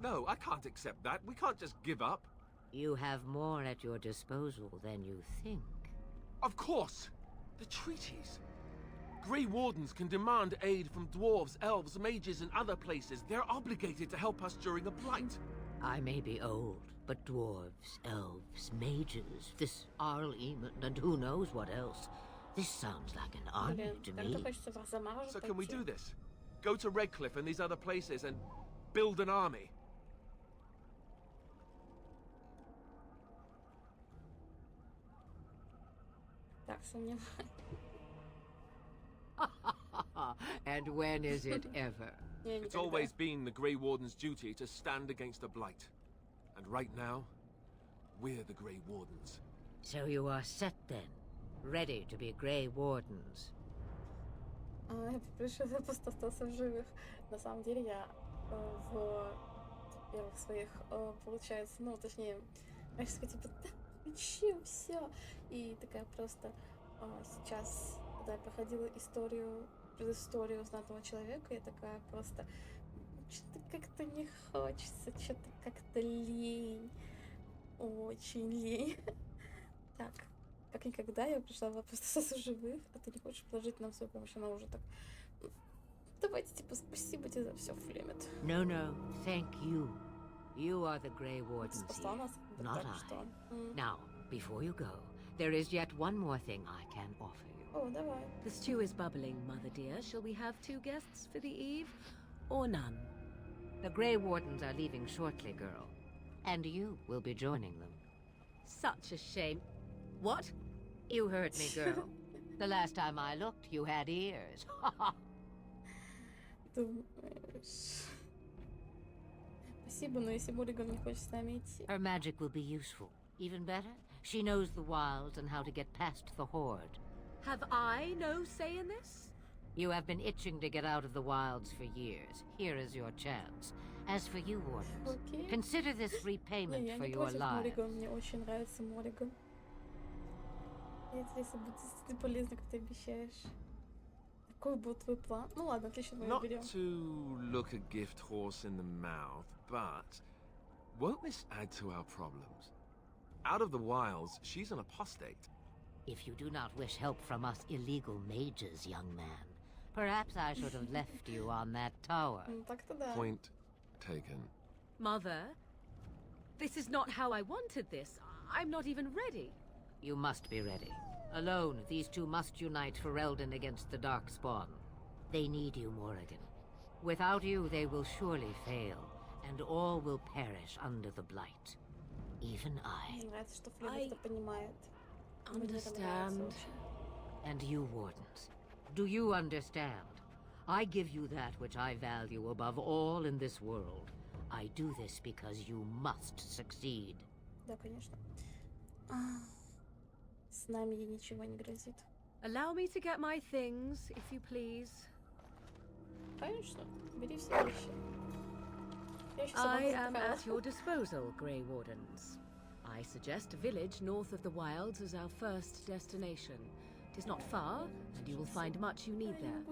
C: No, I can't accept that. We can't just give up.
H: You have more at your disposal than you think.
C: Of course! The treaties. Grey Wardens can demand aid from dwarves, elves, mages, and other places. They're obligated to help us during a blight.
H: I may be old, but dwarves, elves, mages, this Arleman, and who knows what else. This sounds like an army
A: Блин,
H: to
A: как-то
H: me.
A: хочется в Арзамас
C: So can we
A: пойти.
C: do this? Go to Redcliffe and these other places and build an army?
A: Так, сомневаюсь.
H: And when is it ever?
A: Не,
C: It's
A: никогда.
C: always been the Grey Warden's duty to stand against the blight. And right now, we're the Grey Wardens.
H: So you are set then, ready to be Grey Wardens.
A: Я попросила, я просто остался в живых. На самом деле я в первых своих, получается, ну, точнее, я сейчас типа, да, включил все. И такая просто сейчас, когда я проходила историю, предысторию знатного человека, я такая просто, что-то как-то не хочется, что-то как-то лень. Очень лень. Так. Как никогда я пришла в просто со живых, а ты не хочешь положить нам свою помощь, она уже так. Давайте, типа, спасибо тебе за все, Флемет.
H: No, no, thank you. You are the Grey Wardens
A: Спасла
H: here,
A: нас,
H: not
A: так
H: I.
A: что.
H: Now, before you go, there is yet one more thing I can offer you.
A: О, давай.
G: The stew is bubbling, mother dear. Shall we have 2 guests for the eve? Or none?
H: The Grey Wardens are leaving shortly, girl. And you will be joining them.
G: Such a shame. What?
H: You heard me, girl. The last time I looked, you had ears.
A: Думаешь. Спасибо, но если Морриган не хочет с нами идти.
H: Her magic will be useful. Even better, she knows the wilds and how to get past the horde.
G: Have I no say in this?
H: You have been itching to get out of the wilds for years. Here is your chance. As for you, Wardens,
A: Окей.
H: consider this
A: Не,
H: repayment
A: я
H: for
A: не
H: your
A: против
H: lives.
A: Морриган, мне очень нравится Морриган. Если будет действительно полезно, как ты обещаешь. Какой был твой план? Ну ладно, отлично, мы его
C: Not
A: берем.
C: to look a gift horse in the mouth, but won't this add to our problems? Out of the wilds, she's an apostate.
H: If you do not wish help from us illegal mages, young man, perhaps I should have left you on that tower.
A: Ну так-то да.
C: Point taken.
G: Mother, this is not how I wanted this. I'm not even ready.
H: You must be ready. Alone, these two must unite Ferelden against the Darkspawn. They need you, Morrigan. Without you, they will surely fail, and all will perish under the blight. Even I.
A: Мне нравится, что Флемет это понимает. Мне это нравится
G: Understand.
A: очень.
H: And you, Wardens, do you understand? I give you that which I value above all in this world. I do this because you must succeed.
A: Да, конечно. С нами ей ничего не грозит.
G: Allow me to get my things, if you please.
A: Конечно, бери все вещи. Я еще
G: I
A: сама
G: am
A: поискала.
G: at your disposal, Grey Wardens. I suggest a village north of the wilds as our first destination. It is not far, and you will find much you need there.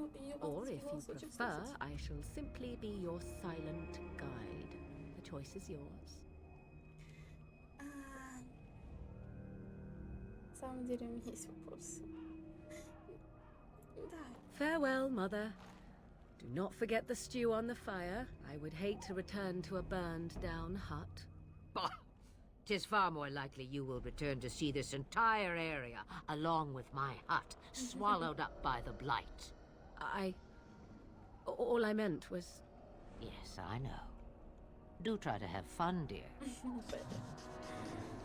G: Or, if you prefer, I shall simply be your silent guide. The choice is yours.
A: На самом деле у меня есть вопрос. Да.
G: Farewell, Mother. Do not forget the stew on the fire. I would hate to return to a burned-down hut.
H: Bah! 'Tis far more likely you will return to see this entire area, along with my hut, swallowed up by the blight.
G: All I meant was...
H: Yes, I know. Do try to have fun, dear.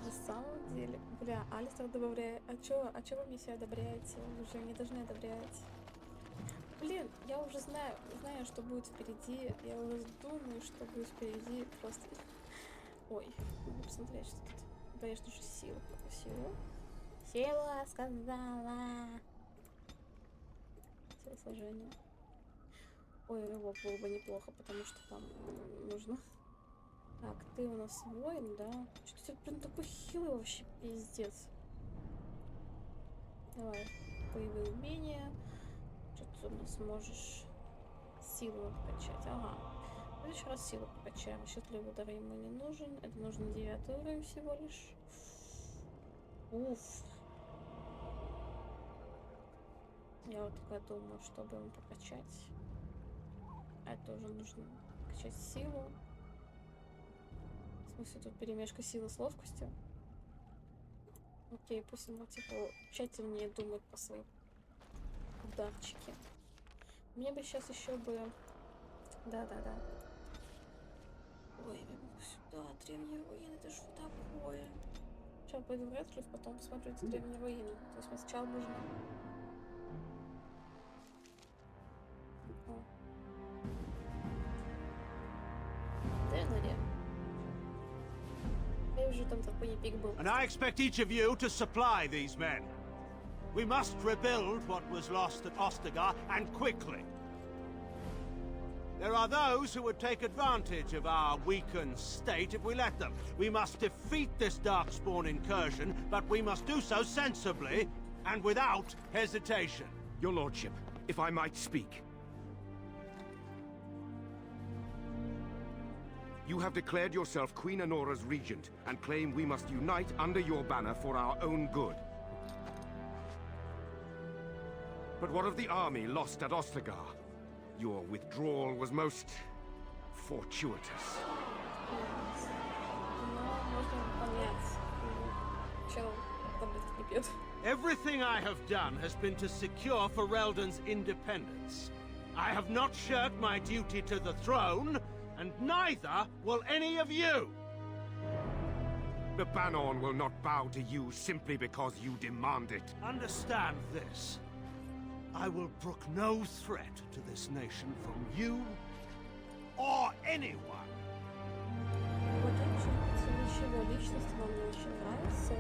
A: На самом деле, бля, Алистер добавляет. А чё вы мне все одобряете? Вы же не должны одобрять. Блин, я уже знаю, что будет впереди. Я уже думаю, что будет впереди. Просто... Ой, надо посмотреть, что тут. Конечно же, сила. Сила сказала. Телосложение. Ой, его было бы неплохо, потому что там нужно Так, ты у нас воин, да? Что-то прям такой хилый вообще, пиздец. Давай, боевые умения. Что ты у нас можешь? Силу прокачать, ага. В следующий раз силу прокачаем. Счастливый удар ему не нужен. Это нужно 9 уровень всего лишь. Уф. Я вот такая думаю, чтобы ему прокачать. Это уже нужно качать силу. В смысле, тут перемешка силы с ловкостью. Окей, пусть он типа тщательнее думает по своим ударчики. Мне бы сейчас еще бы... Да-да-да. Ой, я могу сюда. Древние руины, это что такое? Сейчас пойду в Редклифф, потом посмотрю эти древние руины. То есть мне сначала нужно... О. Древние. Я уже там такой пик был.
D: And I expect each of you to supply these men. We must rebuild what was lost at Ostagar, and quickly. There are those who would take advantage of our weakened state if we let them. We must defeat this Darkspawn incursion, but we must do so sensibly and without hesitation.
E: Your lordship, if I might speak. You have declared yourself Queen Honora's regent and claim we must unite under your banner for our own good. But what of the army lost at Ostagar? Your withdrawal was most fortuitous.
D: Everything I have done has been to secure Ferelden's independence. I have not shirked my duty to the throne, and neither will any of you!
E: The Banon will not bow to you simply because you demand it.
D: Understand this. I will brook no threat to this nation from you or anyone.
A: Вот ничего, личность нам не очень нравится.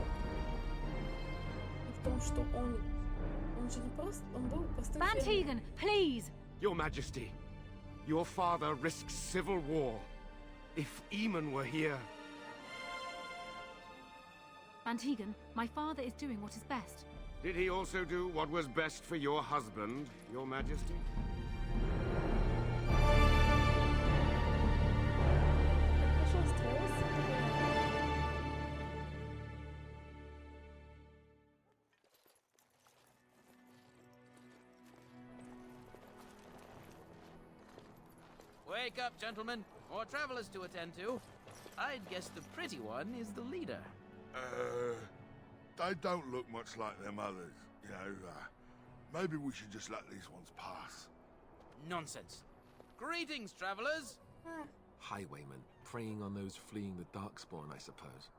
A: И в том, что он же не просто, он был простым
F: Bantegan, please!
E: Your Majesty, your father risks civil war. If Eamon were here...
F: Bantegan, my father is doing what is best.
E: Did he also do what was best for your husband, your Majesty?
I: Wake up, gentlemen. More travelers to attend to. I'd guess the pretty one is the leader.
B: They don't look much like them others, you know. Maybe we should just let these ones pass.
I: Nonsense. Greetings, travelers.
C: Highwaymen, preying on those fleeing the Darkspawn, I suppose.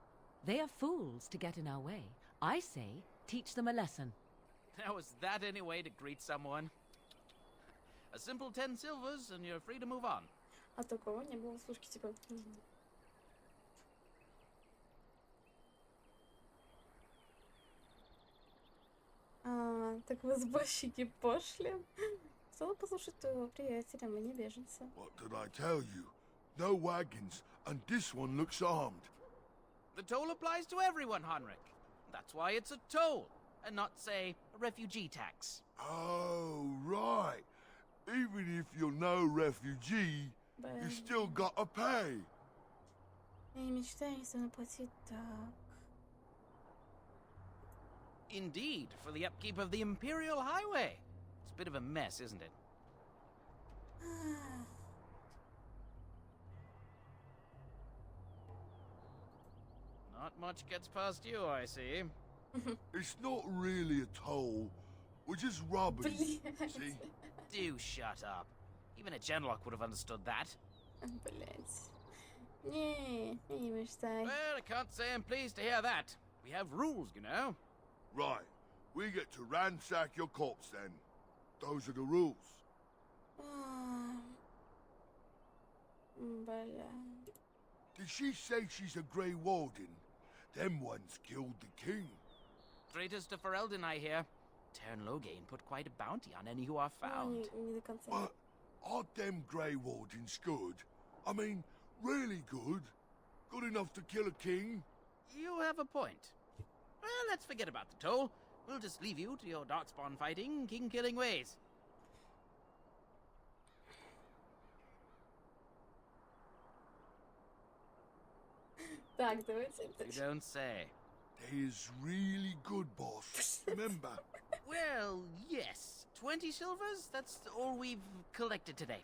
G: They are fools to get in our way. I say, teach them a lesson.
I: Now, is that any way to greet someone? A simple 10 silvers and you're free to move on.
A: А такого не было, слушайте, типа... Так вы сборщики пошли. Стало послушать твоего приятеля, мы не беженцы.
B: What did I tell you? No wagons, and this one looks armed.
I: The toll applies to everyone, Henrik. That's why it's a toll, and not, say, a refugee tax.
B: Oh, right. Even if you're no refugee, you still gotta pay.
A: Я не мечтаю, если наплатить так.
I: Indeed, for the upkeep of the Imperial Highway. It's a bit of a mess, isn't it? Not much gets past you, I see.
B: It's not really a toll. We're just robbing.
A: Блядь.
B: See?
I: Do shut up. Even a genlock would have understood that.
A: Блядь. Не мечтай.
I: Well, I can't say I'm pleased to hear that. We have rules, you know.
B: Right. We get to ransack your corpse then. Those are the rules.
A: Бля.
B: Did she say she's a Grey Warden? Them ones killed the king.
I: Traitors to Ferelden, I hear. Tern Loghain put quite a bounty on any who are found.
A: Не до конца.
B: But are them Grey Wardens good? I mean, really good? Good enough to kill a king?
I: You have a point. Well, let's forget about the toll. We'll just leave you to your darkspawn fighting, king killing ways.
A: Так, давайте.
I: You don't say.
B: They is really good, boss. Remember?
I: Well, yes. 20 silvers? That's all we've collected today.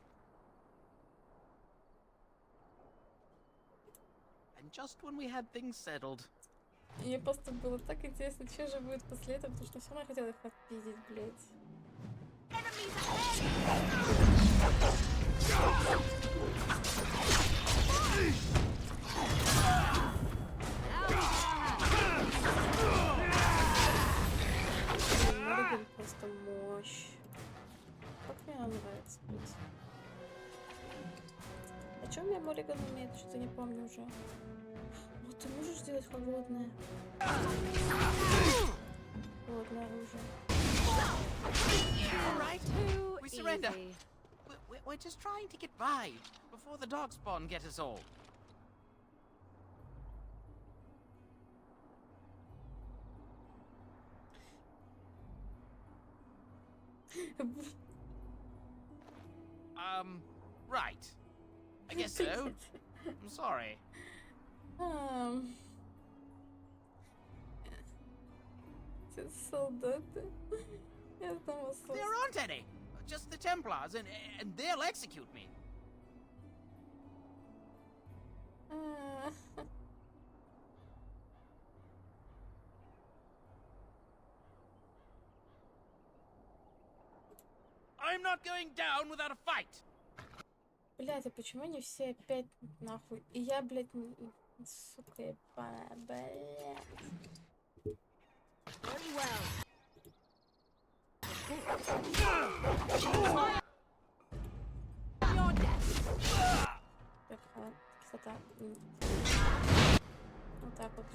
I: And just when we had things settled.
A: Мне просто было так интересно, что же будет после этого, потому что все равно я хотела их отпиздить, блядь. Мориган просто мощь. Как мне она нравится, блядь. А что у меня Мориган умеет? Что-то не помню уже. Вот ты можешь сделать холодное? Холодное оружие.
I: All right, we surrender. We're just trying to get by before the darkspawn get us all. Right. I guess so. I'm sorry.
A: Эти солдаты. Я там
I: There aren't any. Just the Templars, and they'll execute me. I'm not going down without a fight.
A: Блядь, а почему они все опять нахуй? И я, блядь, сука, ебаная, блядь.
H: Very well.
A: Какая кислота. Вот так вот.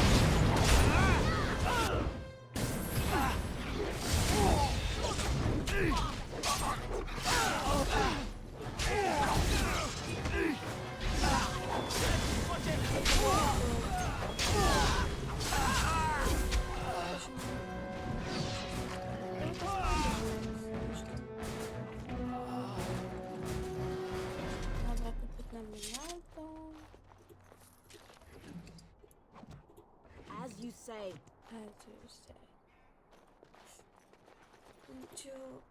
H: As you say.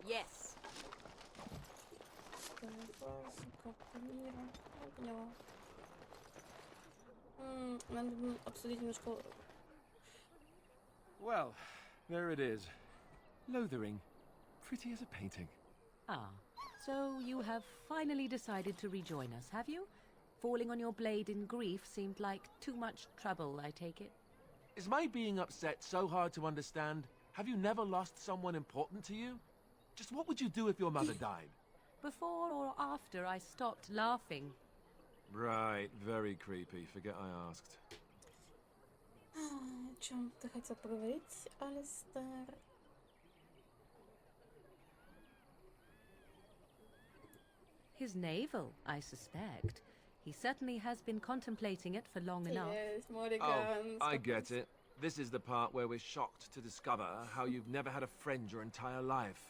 H: Yes.
A: Надо обсудить немножко.
C: Well, there it is. Lothering. Pretty as a painting.
G: Ah, so you have finally decided to rejoin us, have you? Falling on your blade in grief seemed like too much trouble, I take it.
C: Is my being upset so hard to understand? Have you never lost someone important to you? Just what would you do if your mother died?
G: Before or after I stopped laughing?
C: Right, very creepy. Forget I asked.
A: О чем ты хотел поговорить, Алистер?
G: His navel, I suspect. He certainly has been contemplating it for long enough.
A: Yes,
C: Oh, I get it. This is the part where we're shocked to discover how you've never had a friend your entire life.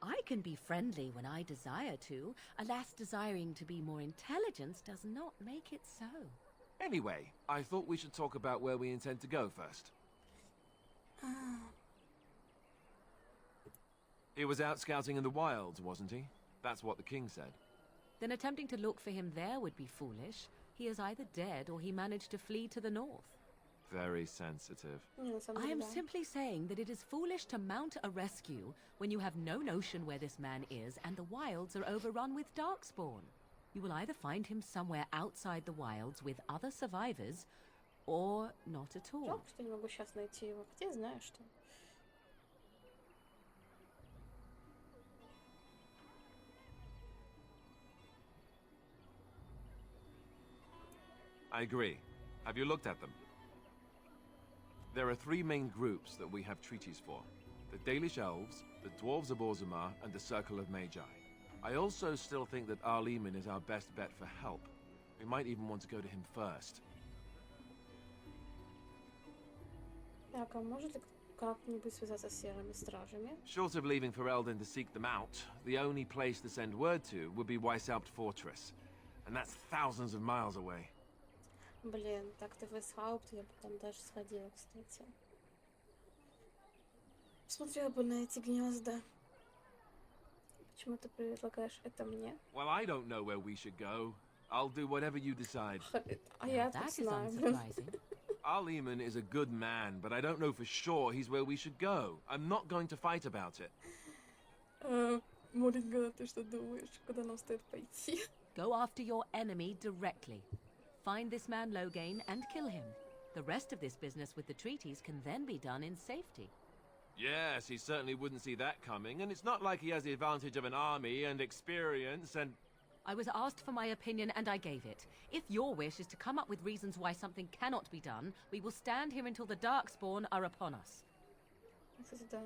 G: I can be friendly when I desire to. Alas, desiring to be more intelligent does not make it so.
C: Anyway, I thought we should talk about where we intend to go first. He was out scouting in the wilds, wasn't he? That's what the king said.
G: Then attempting to look for him there would be foolish. He is either dead or he managed to flee to the north.
C: Very sensitive.
G: I am simply saying that it is foolish to mount a rescue when you have no notion where this man is and the wilds are overrun with darkspawn. You will either find him somewhere outside the wilds with other survivors, or not at all.
A: Жалко, что не могу сейчас найти его. Хотя знаю, что.
C: I agree. Have you looked at them? There are three main groups that we have treaties for. The Dalish Elves, the Dwarves of Orzammar, and the Circle of Magi. I also still think that Arliman is our best bet for help. We might even want to go to him first.
A: Так, а может ли как-нибудь связаться с серыми стражами?
C: Short of leaving Ferelden to seek them out, the only place to send word to would be Weishaupt Fortress. And that's thousands of miles away.
A: Блин, так-то в Weishaupt я бы там даже сходила, кстати. Смотрела бы на эти гнезда. Почему ты предлагаешь это мне?
C: Well, I don't know where we should go. I'll do whatever you decide.
A: А я так
G: That is
A: знаю, блин.
G: unsurprising.
C: Al-Eman is a good man, but I don't know for sure he's where we should go. I'm not going to fight about it.
A: Моринга, ты что думаешь, куда нам стоит пойти?
G: Go after your enemy directly. Find this man Loghain and kill him. The rest of this business with the treaties can then be done in safety.
C: Yes, he certainly wouldn't see that coming, and it's not like he has the advantage of an army and experience and...
G: I was asked for my opinion and I gave it. If your wish is to come up with reasons why something cannot be done, we will stand here until the Darkspawn are upon us.
A: Кстати, да.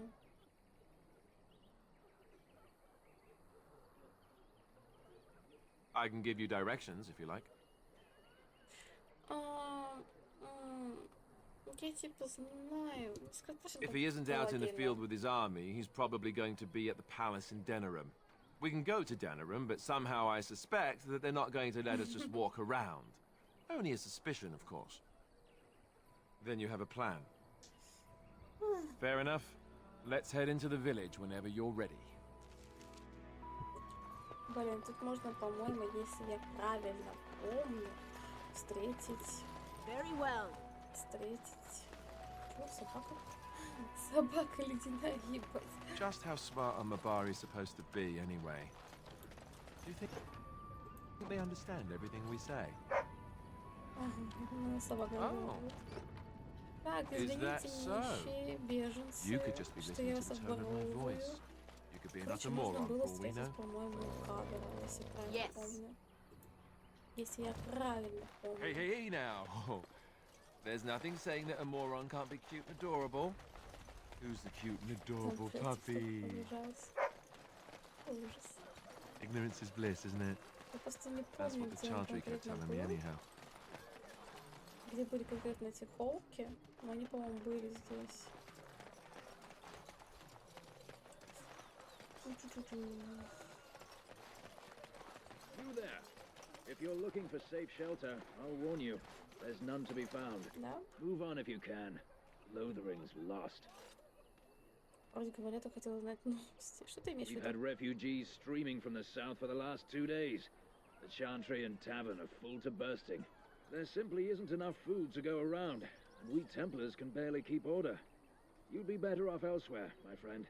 C: I can give you directions, if you like.
A: Я типа знаю.
C: If he isn't out in the field with his army, he's probably going to be at the palace in Denerim. We can go to Denerim, but somehow I suspect that they're not going to let us just walk around. Only a suspicion, of course. Then you have a plan. Fair enough. Let's head into the village whenever you're ready.
A: Блин, тут можно, по-моему, если я правильно помню, встретить...
J: Very well.
A: Встретить... Чего, собака? Собака ледяная, ебать.
C: Just how smart are Mabari supposed to be, anyway? Do you think they understand everything we say?
A: Собака.
C: Oh.
A: Так,
C: Is that
A: извините,
C: so?
A: нищие беженцы,
C: You could just be
A: что я
C: listening
A: вас
C: to the tone of my
A: обворовываю.
C: voice. You could be an
A: Короче,
C: utter
A: можно
C: moron,
A: было
C: for all we know.
A: встретить, по-моему, Кадра, если правильно
J: Yes.
A: помню. Если я правильно помню.
C: Hey, hey, hey now! There's nothing saying that a moron can't be cute and adorable. Who's the cute and adorable puppy?
A: Ужас.
C: Ignorance is bliss, isn't it?
A: Я просто не
C: That's
A: помню,
C: what the
A: где он
C: Chantry kept
A: конкретно
C: telling me
A: был,
C: anyhow.
A: где были конкретно эти холки, но они, по-моему, были здесь.
K: You there. If you're looking for safe shelter, I'll warn you. There's none to be found.
A: Да?
K: Move on if you can. Lothering's lost.
A: Вроде говорят, я хотела знать новости. Что ты имеешь в
K: We've
A: виду?
K: had refugees streaming from the south for the last 2 days. The Chantry and Tavern are full to bursting. There simply isn't enough food to go around, and we Templars can barely keep order. You'd be better off elsewhere, my friend.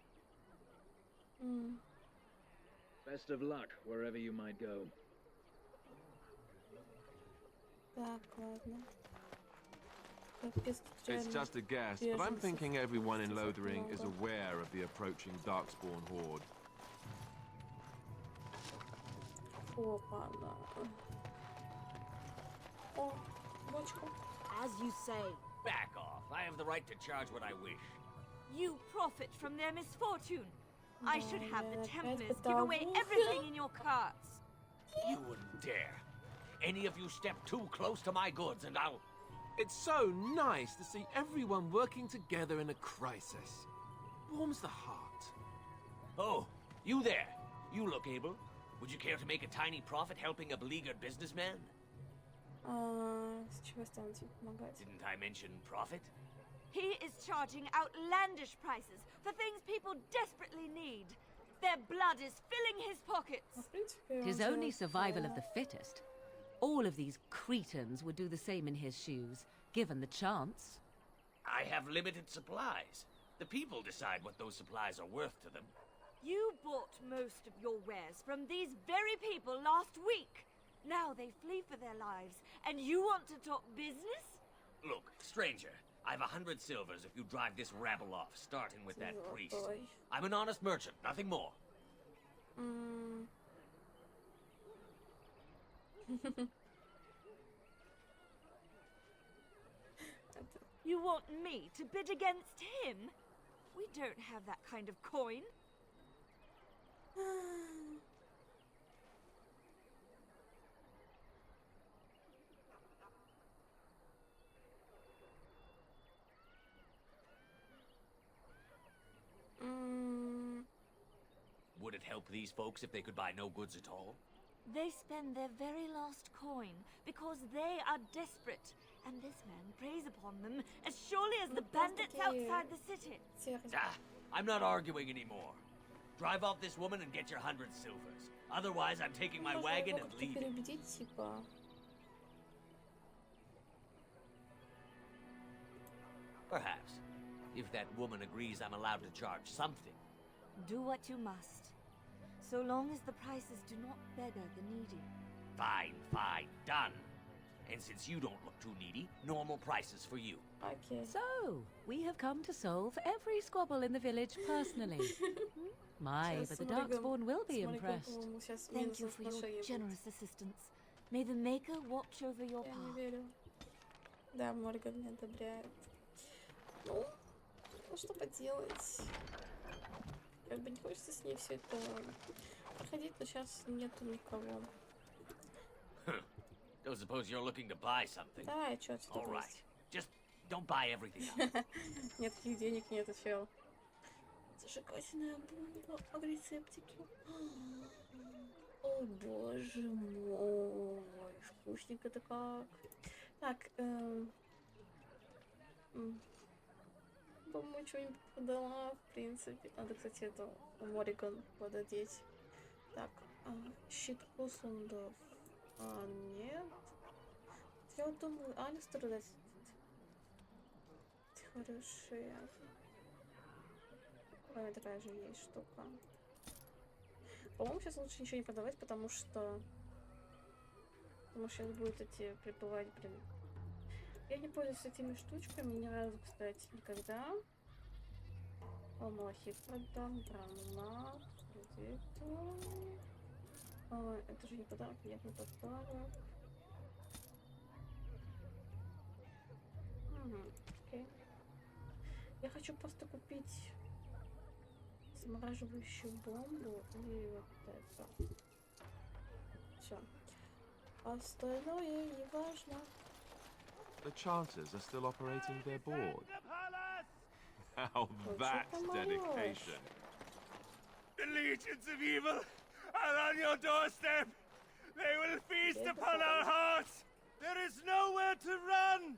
K: Best of luck wherever you might go.
A: Так, ладно.
C: It's just a guess, but I'm thinking everyone in Lothering is aware of the approaching Darkspawn horde.
A: Опа-на. О, бочка.
J: As you say,
L: Back off. I have the right to charge what I wish.
J: you profit from their misfortune. I should have the
A: Опять
J: Templars give away
A: бытовуха.
J: everything in your carts.
L: You wouldn't dare. Any of you step too close to my goods and I'll...
C: It's so nice to see everyone working together in a crisis. Warms the heart.
L: Oh, you there. You look able. Would you care to make a tiny profit helping a beleaguered businessman?
A: С чего станете помогать?
L: Didn't I mention profit?
J: He is charging outlandish prices for things people desperately need. Their blood is filling his pockets.
A: В принципе,
G: Tis
A: он
G: only
A: же,
G: survival of the fittest. All of these cretins would do the same in his shoes, given the chance.
L: I have limited supplies. The people decide what those supplies are worth to them.
J: You bought most of your wares from these very people last week. Now they flee for their lives, and you want to talk business?
L: Look, stranger, I've 100 silvers if you drive this rabble off, starting with that priest.
A: Золотой.
L: I'm an honest merchant, nothing more.
J: You want me to bid against him? We don't have that kind of coin.
L: it help these folks if they could buy no goods at all?
J: They spend their very last coin because they are desperate, and this man preys upon them as surely as the bandits outside the city.
L: Ah, I'm not arguing anymore. Drive off this woman and get your 100 silvers. Otherwise, I'm taking my wagon and leaving. Perhaps. If that woman agrees I'm allowed to charge something.
J: Do what you must, so long as the prices do not beggar the needy.
L: Fine, fine, done. And since you don't look too needy, normal prices for you.
A: Okay.
G: So, we have come to solve every squabble in the village personally. My, but the Darkspawn will be impressed.
J: Thank you for your generous assistance. May the Maker watch over your path.
A: Да, Морган не одобряет. Ну, что поделать? Как бы не хочется с ней все это проходить, но сейчас нету никого.
L: Don't suppose you're looking to buy something.
A: Да, и чё
L: All right. Just don't buy everything.
A: Нет, таких денег нет, чел. Зажигательная бомба в рецептике. О, боже мой, вкусненько-то как. Так, по-моему, что-нибудь подала, в принципе. Надо, кстати, это Мориган пододеть. Так, щит посундов. Нет. Я вот думаю, Алистер дать. Хорошие. Такая же есть штука. По-моему, сейчас лучше ничего не продавать, потому что сейчас будут эти прибывать, блин. Я не пользуюсь этими штучками ни разу, кстати, никогда. Малахит продам, гранат, где-то. Это же не подарок, нет, не подарок. Окей. Я хочу просто купить замораживающую бомбу и вот это. Все. Остальное не важно.
C: The chanters are still operating their board. Now that's dedication.
E: The legions of evil are on your doorstep. They will feast upon our hearts. There is nowhere to run.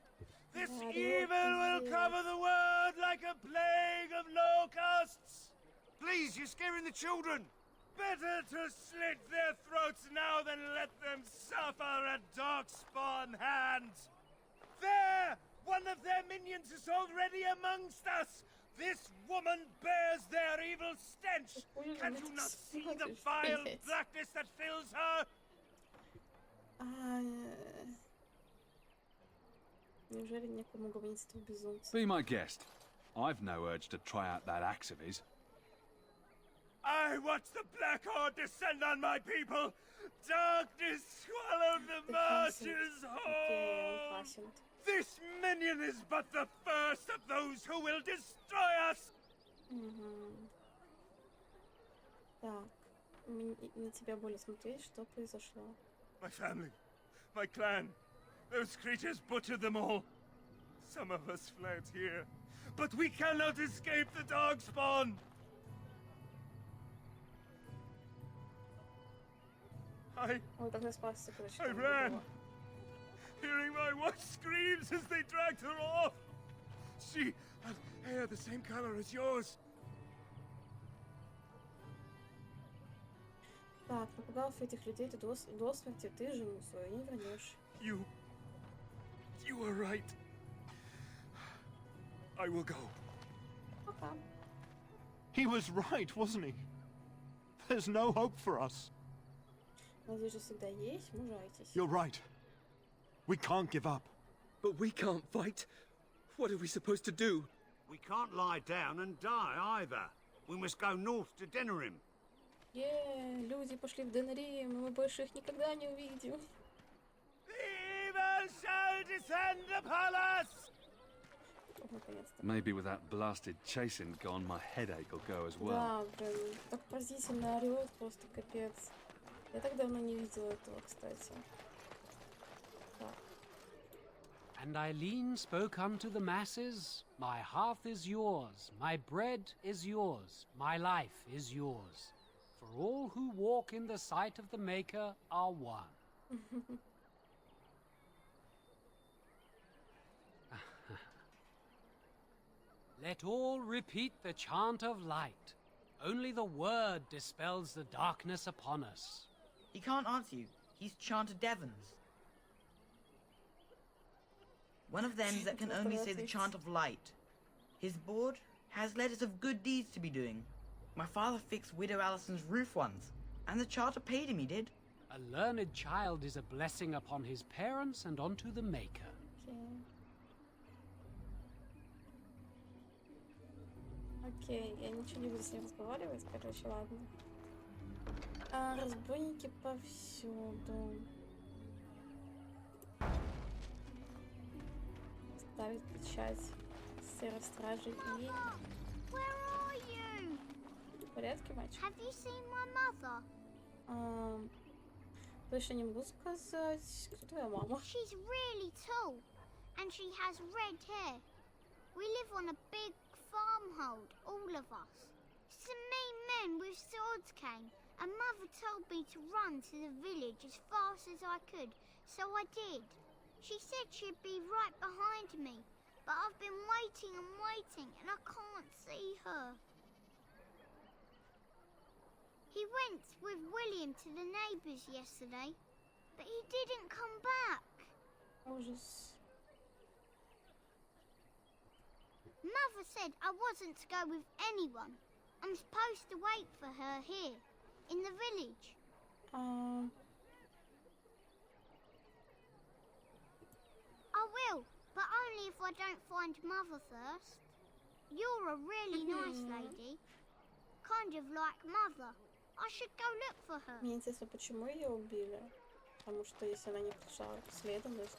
E: This evil will cover the world like a plague of locusts.
D: Please, you're scaring the children.
E: Better to slit their throats now than let them suffer at Darkspawn hands. There! One of their minions is already amongst us! This woman bears their evil stench! Can you not see the vile blackness that fills her?
A: Неужели некому говорить с этого безумцем?
M: Be my guest. I've no urge to try out that axe of his.
E: I watched the Black Horde descend on my people! Darkness swallowed the marshes whole! This minion is but the first of those who will destroy us!
A: Так, на тебя более смотреть, что произошло.
E: My family, my clan, those creatures butchered them all. Some of us fled here, but we cannot escape the Darkspawn! I ran, hearing my wife screams as they dragged her off. She had hair the same color as yours.
A: Так, напугав этих людей ты до смерти, ты жену свою не вернешь.
E: You were right. I will go.
A: Пока.
D: He was right, wasn't he? There's no hope for us.
A: Надежда всегда есть, мужайтесь.
D: You're right. We can't give up.
N: But we can't fight. What are we supposed to do?
D: We can't lie down and die either. We must go north to Denerim.
A: Люди пошли в Денерим, и мы больше их никогда не увидим.
E: Evil shall descend upon us!
M: Maybe with that blasted chasing gone, my headache will go as well.
A: Да, блин, так поразительно орёт, просто капец. Я так давно не видела этого, кстати.
O: And Eileen spoke unto the masses, my hearth is yours, my bread is yours, my life is yours. for all who walk in the sight of the Maker are one. Let all repeat the chant of light. Only the word dispels the darkness upon us.
P: He can't answer you. He's chanted Devons. One of them that can only say the chant of light. His board has letters of good deeds to be doing. My father fixed Widow Allison's roof once, and the charter paid him, he did.
O: A learned child is a blessing upon his parents and onto the Maker.
A: Окей, я ничего не буду с ним разговаривать, короче, ладно. Разбойники повсюду. Ставить печать серых стражей и...
Q: Where are you?
A: В порядке, мальчик?
Q: Have you seen my mother?
A: Больше не могу сказать. Кто твоя мама?
Q: She's really tall, and she has red hair. We live on a big farmhold, all of us. Some mean men with swords came, and Mother told me to run to the village as fast as I could, so I did. She said she'd be right behind me, but I've been waiting and waiting, and I can't see her. He went with William to the neighbours yesterday, but he didn't come back.
A: Ужас.
Q: Mother said I wasn't to go with anyone. I'm supposed to wait for her here, in the village. I will, but only if I don't find Mother first. You're a really nice lady. Kind of like Mother. I should go look for her.
A: Мне интересно, почему ее убили? Потому что если она не пришла следом, значит,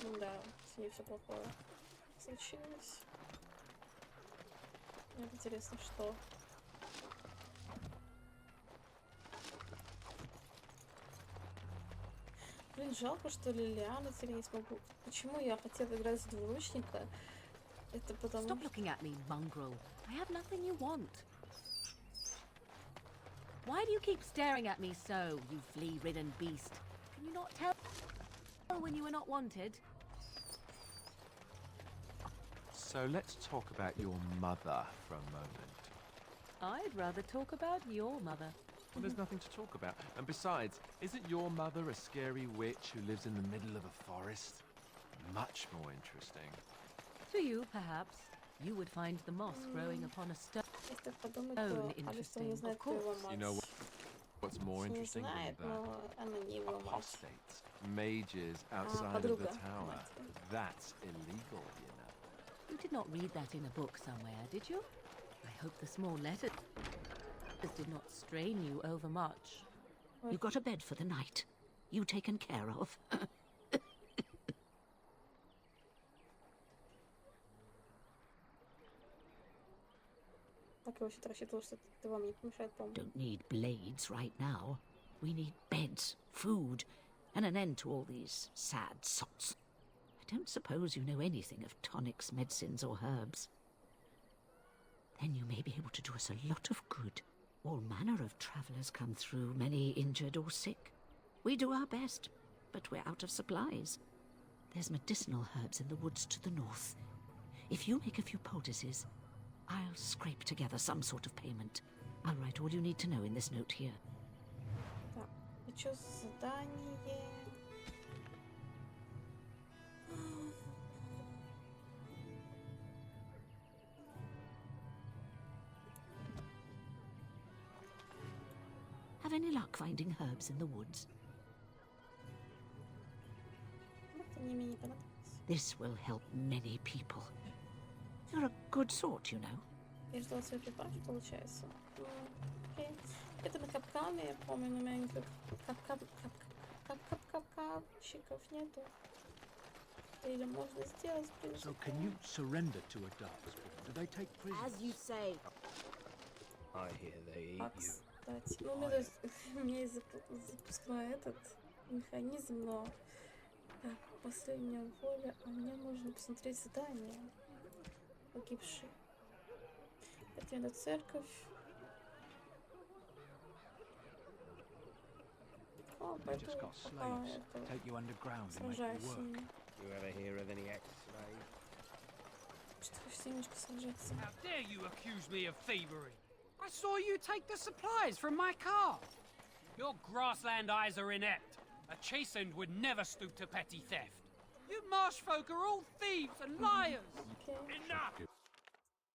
A: ну да, с ней все плохое случилось. Мне интересно, что. Блин, жалко, что Лилиана теперь не смогу. Почему я хотела играть с двуручника? Это потому
G: Stop looking at me, mongrel. I have nothing you want. Why do you keep staring at me so, you flea-ridden beast? Can you not tell when you were not wanted?
C: So let's talk about your mother for a moment.
G: I'd rather talk about your mother.
C: Well, there's nothing to talk about. And besides, isn't your mother a scary witch who lives in the middle of a forest? Much more interesting.
G: To you, perhaps. You would find the moss growing upon a stone interesting, of course.
C: You know what's more interesting than that? Apostates, mages outside of the tower. That's illegal, you know.
G: You did not read that in a book somewhere, did you? I hope the small letters did not strain you overmuch.
H: You got a bed for the night. You taken care of. Don't need blades right now. We need beds, food, and an end to all these sad sots. I don't suppose you know anything of tonics, medicines, or herbs. Then you may be able to do us a lot of good. All manner of travellers come through, many injured or sick. We do our best, but we're out of supplies. There's medicinal herbs in the woods to the north. If you make a few poultices, I'll scrape together some sort of payment. I'll write all you need to know in this note here.
A: Так, хочу задание.
H: Have any luck finding herbs in the woods? This will help many people. You're a good sort, you know.
A: Я ждала свой экипаж, получается. Окей. Это на капканы, я помню, но у меня никаких капканчиков нету. Или можно сделать, в принципе.
N: So can you surrender to a darkspawn? Do they take prisoners?
J: As you say.
N: I hear they eat you.
A: Кстати, ну, у меня есть запускной этот механизм, но так, последняя воля, а мне нужно посмотреть задание. Погибший. Это на церковь. О, пойду пока сражаюсь с ними. Что хочешь немножко сражаться?
O: How dare you accuse me of thievery? I saw you take the supplies from my car. Your grassland eyes are inept. A chastened would never stoop to petty theft. You marsh folk are all thieves and liars.
I: Enough!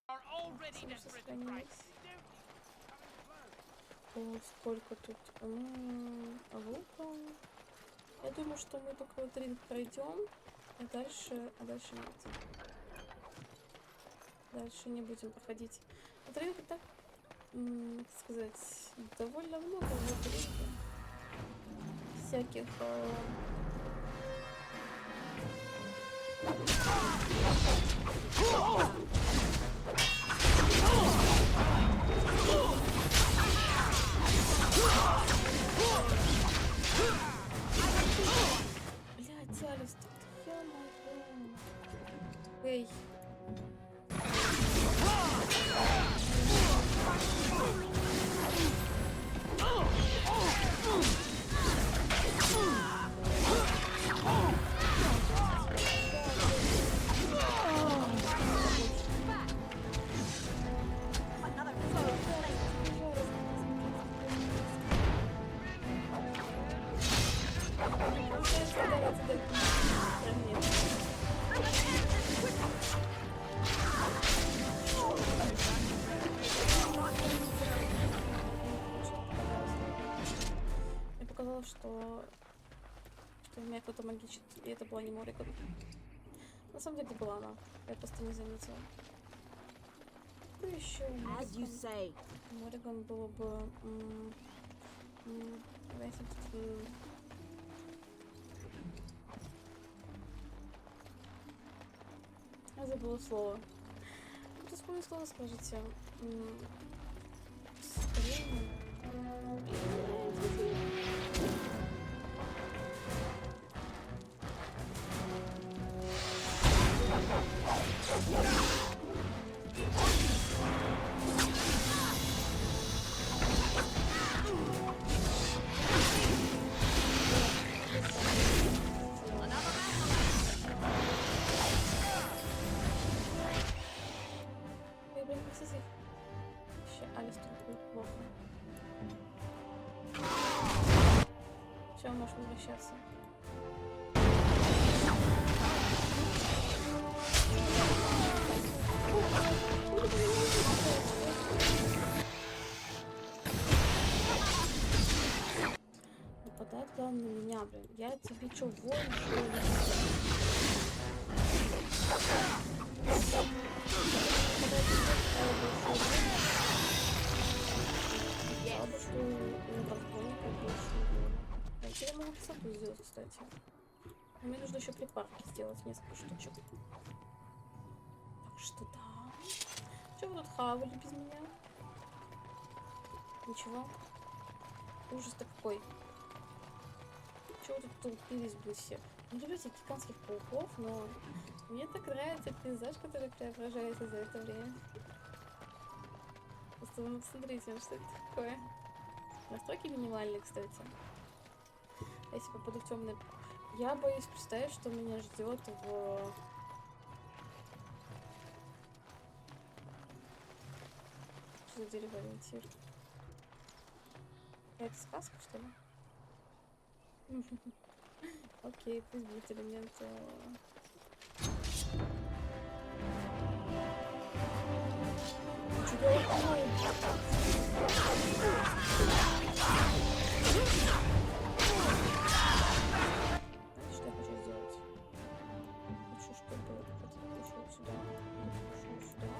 I: Are already desperate to price.
A: О, сколько тут лука. Я думаю, что мы только вот ринг пройдем, а дальше нет. Дальше не будем проходить. Вот ринга так, как сказать, довольно много вот ринга. Всяких блядь, Алис, ты ё-моё. Эй. Мне показалось, что меня кто-то магичит, и это была не Мориган. На самом деле была она, я просто не заметила. Что еще? Мориган было бы... Я забыла слово. Кто вспомнил слово, скажите. Все, можешь возвращаться. Нападает главное на меня, блин. Я тебе чё, воин, что ли? Слабо, что у разбойника больше не было. А теперь я могу красоту сделать, кстати. Но мне нужно еще припарки сделать, несколько штучек. Так что да. Что вы тут хавали без меня? Ничего. Ужас-то какой. Чего вы тут толпились, блин, все? Не люблю этих гигантских пауков, но мне так нравится пейзаж, который преображается за это время. Просто вы посмотрите, что это такое. Настройки минимальные, кстати. Если попаду в темный... Я боюсь представить, что меня ждет в... Что за дерево ориентир? Это сказка, что ли? Окей, пусть будет элемент... Знаете, что я хочу сделать? Хочу, чтобы это ушел сюда, это ушел сюда,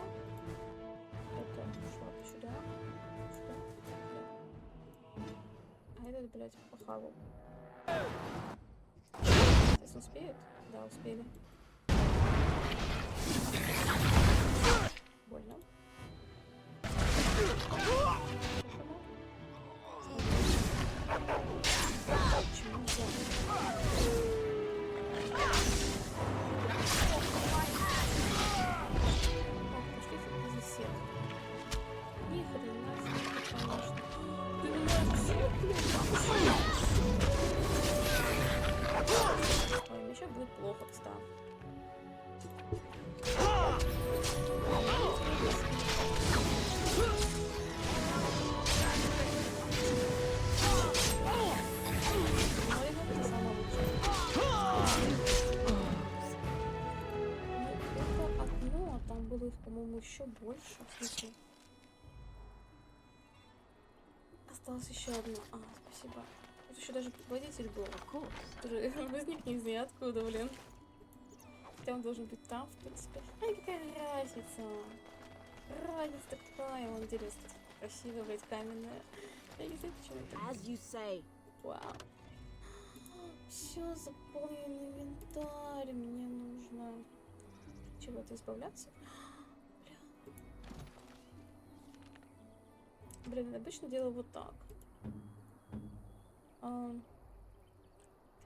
A: это ушло сюда, сюда, а этот, блядь, похавал. Здесь успеет? Да, успели. Больно. Почему так, пошлите на засед. Ни хрена себе, конечно. Ты меня все, блин, Starbucks, да. Там было их, по-моему, еще больше. Слушай. Осталось еще одно. Спасибо. Тут еще даже водитель был. Который возник не из ниоткуда, блин. Хотя он должен быть там, в принципе. Ай, какая разница. Разница такая. Вон дерево, кстати, красивое, блядь, каменное. Я не знаю, почему это. As you say. Вау. Все, заполнен инвентарь. Мне нужно чего-то избавляться. Блин, обычно делаю вот так. У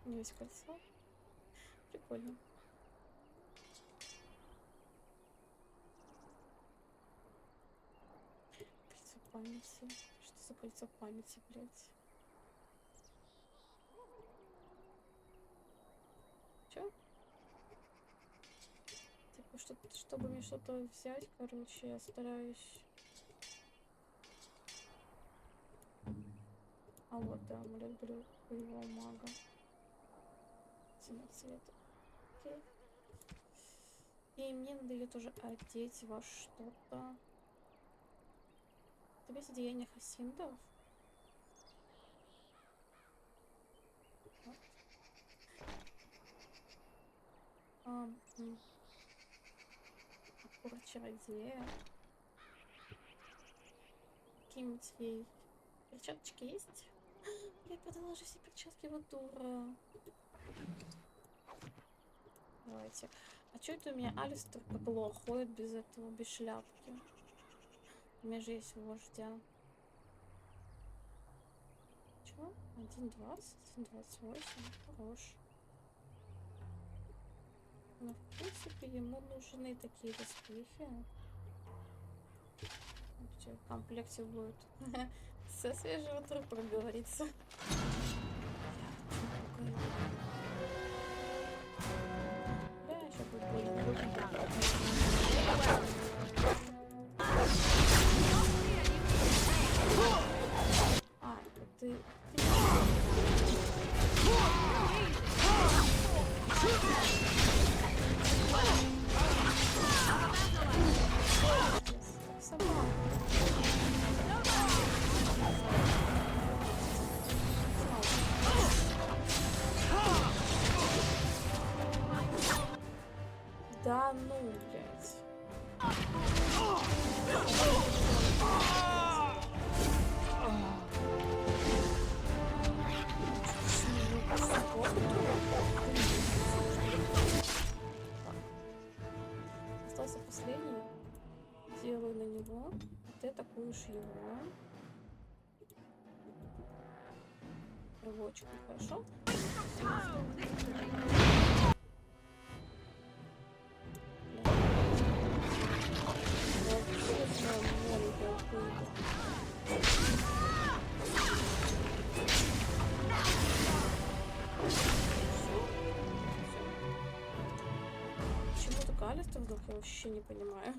A: него есть кольцо. Прикольно. Кольцо памяти. Что за кольцо памяти, блядь? Чё? Типа, чтобы мне что-то взять, короче, я стараюсь... А вот, да, амулет боевого мага. Цвета. Окей. И мне надо ее тоже одеть во что-то. У тебя есть одеяние хасиндов? Опора чародея. Какие-нибудь ей перчаточки есть? Я продала же все перчатки, вот дура. Давайте. А что это у меня Алистер как лох ходит без этого, без шляпки? У меня же есть вождя. Чё? 1.20? 1.28? Хорош. Но в принципе ему нужны такие доспехи. В комплекте будет. Со свежего трупа, как говорится. Да, еще будет больно. Это ты... Да ну, блядь. Остался последний. Делаю на него. Ты атакуешь его. Рывочек, хорошо? Почему только Алистер вдруг, я вообще не понимаю.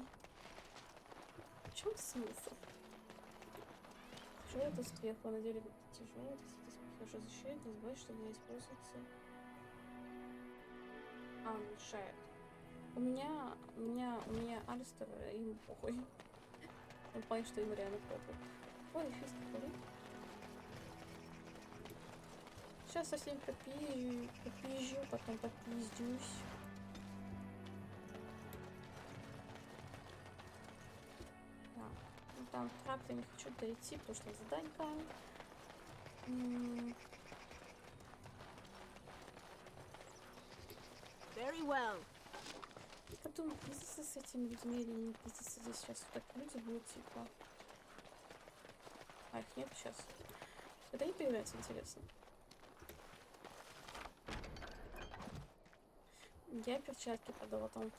A: В чем смысл? Тяжелый доспех, на деле тяжелый доспех, хорошо защищает, не забывай, что не используется. Мешает. У меня Алистер, ему похуй. Он понял, что ему реально похуй. Ой, фист такой. Сейчас совсем попизжу, потом попиздюсь. Да. Ну, там в тракт я не хочу дойти, потому что заданька.
J: Very well.
A: Я думаю, пиздиться с этими людьми или не пиздиться здесь сейчас. Так люди будут типа... А их нет сейчас. Это не появляется, интересно. Я перчатки продала там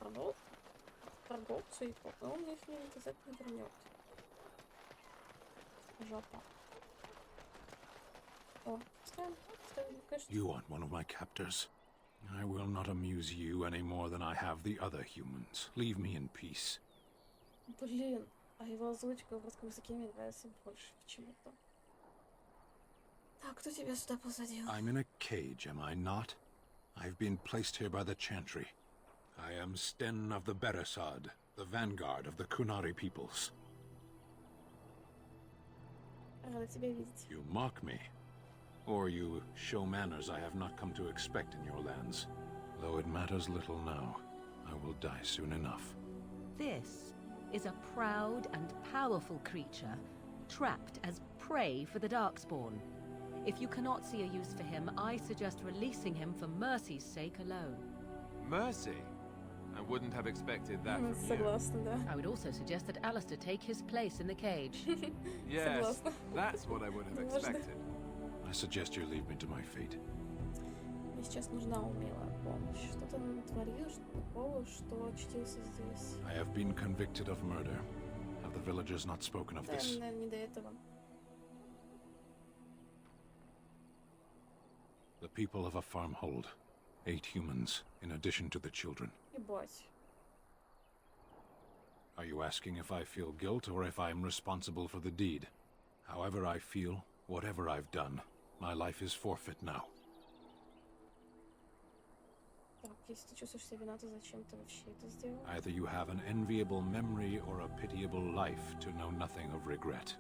A: торговцу, и он мне их не обязательно вернет. Жопа. О, ставим, конечно.
E: You want one of my captors?
R: I will not amuse you any more than I have the other humans. Leave me in peace.
A: Блин, а его озвучка в русском языке мне нравится больше почему-то. Так, кто тебя сюда посадил?
R: I'm in a cage, am I not? I've been placed here by the Chantry. I am Sten of the Beresad, the vanguard of the Kunari peoples.
A: Рада тебя видеть.
R: You mock me, or you show manners I have not come to expect in your lands. Though it matters little now, I will die soon enough.
G: This is a proud and powerful creature, trapped as prey for the Darkspawn. If you cannot see a use for him, I suggest releasing him for mercy's sake alone.
C: Mercy? I wouldn't have expected that from
A: Согласна, да.
G: I would also suggest that Alistair take his place in the cage.
C: Yes, that's what I would have expected.
R: I suggest you leave me to my fate.
A: Мне сейчас нужна умелая помощь. Что-то натворил, что такого, что очутился здесь.
R: I have been convicted of murder. Have the villagers not spoken of this?
A: Да, не до этого.
R: The people of a farmhold. 8 humans, in addition to the children.
A: Ебать.
R: Are you asking if I feel guilt or if I am responsible for the deed? However I feel, whatever I've done, my life is forfeit now.
A: Так, если ты чувствуешь себя виновата, зачем ты вообще это сделал?
R: Either you have an enviable memory or a pitiable life to know nothing of regret.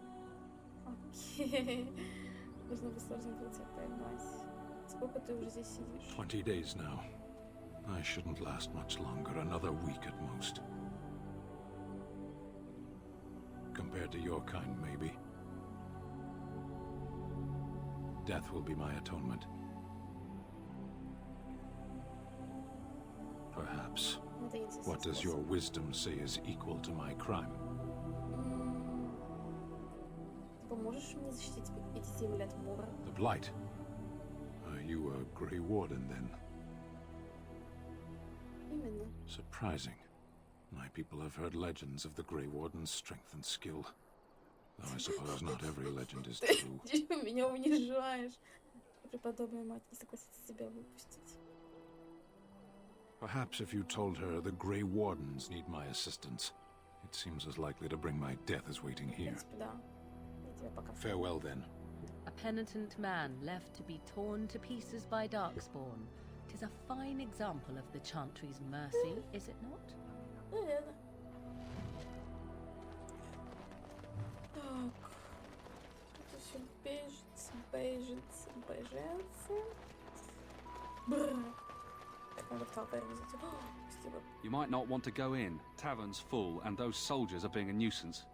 A: Окей. Должно быть сложно было тебя поймать. Сколько ты уже здесь сидишь?
R: 20 days now. I shouldn't last much longer, another week at most. Compared to your kind, maybe. Death will be my atonement. Perhaps. What does your wisdom say is equal to my crime?
A: Ты поможешь мне защитить эти земли от мора?
R: The Blight? Are you a Grey Warden, then?
A: Именно.
R: Surprising. My people have heard legends of the Grey Warden's strength and skill. Though I suppose not every legend is true.
A: Ты меня унижаешь. Преподобная мать не согласится тебя выпустить.
R: Perhaps if you told her the Grey Wardens need my assistance, it seems as likely to bring my death as waiting here. Farewell, then.
G: A penitent man left to be torn to pieces by Darkspawn. 'Tis a fine example of the Chantry's mercy, is it not?
A: Наверное. Так. Это все беженцы. Бррр. Так, надо в толпе резать. Спасибо.
M: You might not want to go in. Tavern's full, and those soldiers are being a nuisance.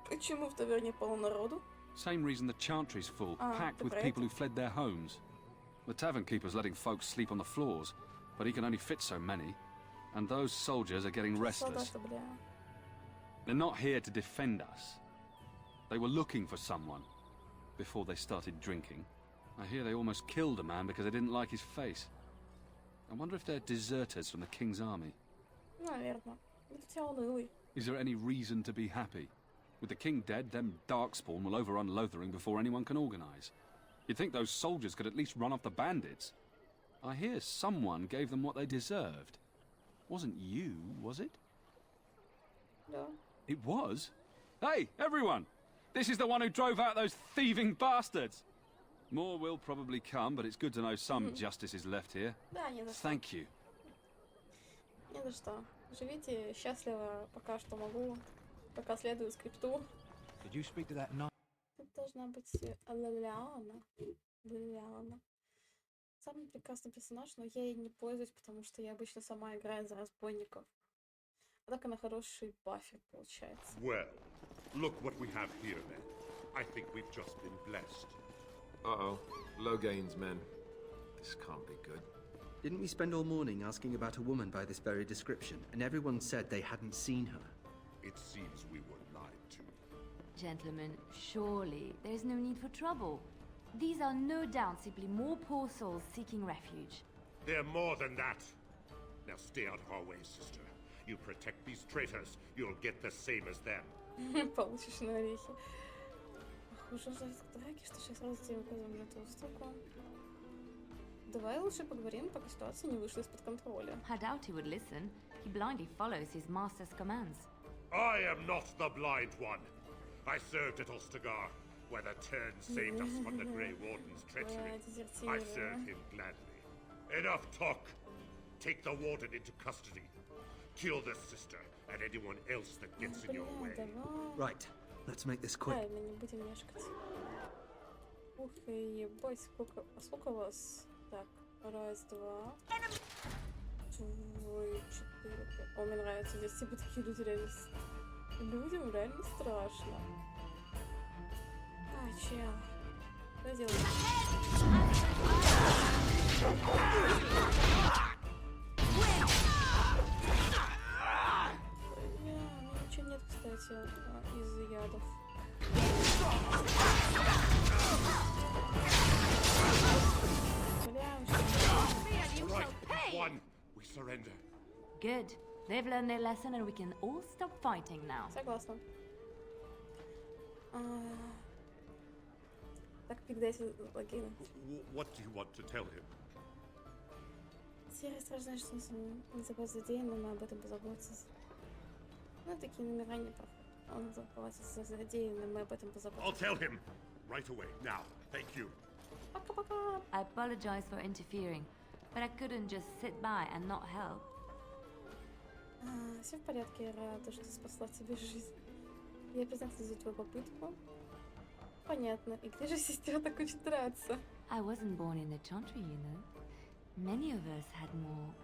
A: Почему в таверне полно народу?
M: Same reason the Chantry's full, packed with people who fled their homes. The tavern keeper's letting folks sleep on the floors, but he can only fit so many. And those soldiers are getting restless. They're not here to defend us. They were looking for someone before they started drinking. I hear they almost killed a man because they didn't like his face. I wonder if they're deserters from the king's army.
A: Наверное. Это тебя унылый.
M: Is there any reason to be happy? With the king dead, them Darkspawn will overrun Lothering before anyone can organize. You'd think those soldiers could at least run off the bandits. I hear someone gave them what they deserved. Wasn't you, was it?
A: No.
M: It was? Hey, everyone! This is the one who drove out those thieving bastards! More will probably come, but it's good to know some justice is left here.
A: Да, не за что.
M: Thank you.
A: Не за что. Живите счастливо, пока что могу. Пока следую скрипту.
D: Did you speak to that nun?
A: Тут должна быть Лилиана. Самый прекрасный персонаж, но я ей не пользуюсь, потому что я обычно сама играю за разбойников. Однако на хороший бафер получается.
S: Well, look what we have here then. I think we've just been blessed.
C: Uh-oh. Logain's men. This can't be good.
N: Didn't we spend all morning asking about a woman by this very description, and everyone said they hadn't seen her?
S: It seems we were lied to.
J: Gentlemen, surely there is no need for trouble. These are no doubt simply more poor souls seeking refuge.
S: They're more than that. Now stay out of our way, sister. You protect these traitors, you'll get the same as them.
A: Получишь на орехи. Похоже, за драки, что сейчас сразу тебе указываем на эту штуку. Давай лучше поговорим, пока ситуация не вышла из-под контроля.
T: I doubt he would listen. He blindly follows his master's commands.
S: I am not the blind one. I served at Ostagar, where the Turn saved us from the Grey Warden's treachery. I serve him gladly. Enough talk. Take the Warden into custody. Kill the sister and anyone else that gets in your way.
N: Right, let's make this quick.
A: Правильно, не будем мешкать. Ух, ебать, сколько вас? Так, раз, два. Ой, 4, 5. О, мне нравится, здесь типа такие люди реально... Людям реально страшно. А, чел. Что делаешь? У меня ничего нет, кстати, из ядов.
S: One, we surrender.
T: Good. They've learned their lesson and we can all stop fighting now.
A: Согласна. Так, передайте логин.
S: What do you want to tell him?
A: Серый стражный, что не заплатит за день, но мы об этом позаботимся. Ну, такие номера не проходят. Он заплатит за день, но мы об этом позаботимся.
S: I'll tell him right away. Now, thank you.
A: Пока-пока.
T: I apologize for interfering, but I couldn't just sit by and not help.
A: Все в порядке, я рада, что спасла тебе жизнь. Я признательна за твою попытку. Понятно. И где же сестра так хочет драться?
T: I wasn't born in the Chantry, you know. Many of us had more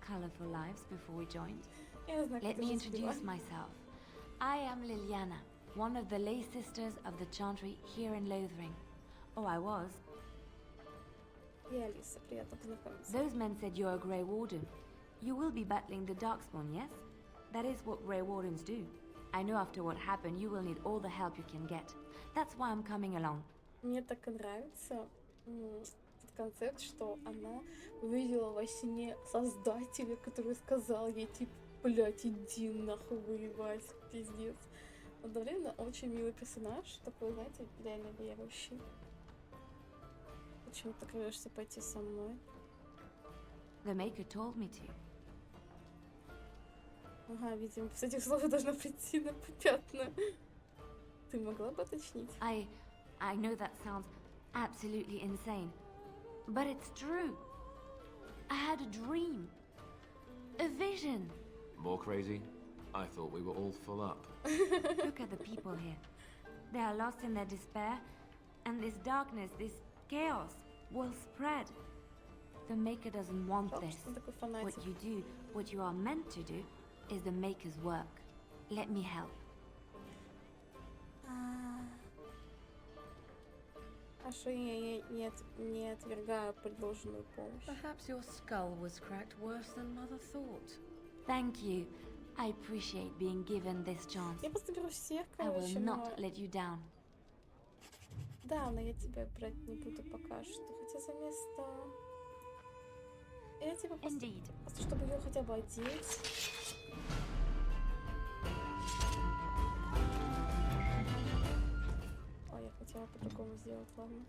T: colorful lives before we joined. Let me introduce myself. I am Liliana, one of the lay sisters of the Chantry here in Lothering. Oh, I was.
A: Я Алиса, приятно познакомиться.
T: Those men said you're a Grey Warden. You will be battling the Darkspawn, yes? That is what Grey Wardens do. I know after what happened, you will need all the help you can get. That's why I'm coming along.
A: Мне так нравится этот концепт, что она увидела во сне создателя, который сказал ей, типа, блять, иди нахуй воевать, пиздец. Одновременно очень милый персонаж, такой, знаете, реально верующий. Почему ты рвешься пойти со мной?
T: The Maker told me to.
A: Ага, видимо, с этих слов я должна прийти на пятна. Ты могла бы уточнить?
T: I know that sounds absolutely insane, but it's true. I had a dream. A vision.
C: More crazy? I thought we were all full up.
T: Look at the people here. They are lost in their despair, and this darkness, this chaos will spread. The Maker doesn't want this. What you do, what you are meant to do, is the Maker's work. Let me help.
A: А что я не отвергаю предложенную помощь?
G: Perhaps your skull was cracked worse than Mother thought.
T: Thank you. I appreciate being given this chance.
A: Я просто беру всех,
T: I will
A: короче,
T: not let you down.
A: Да, но я тебя брать не буду пока что. Хотя за место... Я тебя просто чтобы ее хотя бы одеть. Ой, я хотела по-другому сделать, ладно.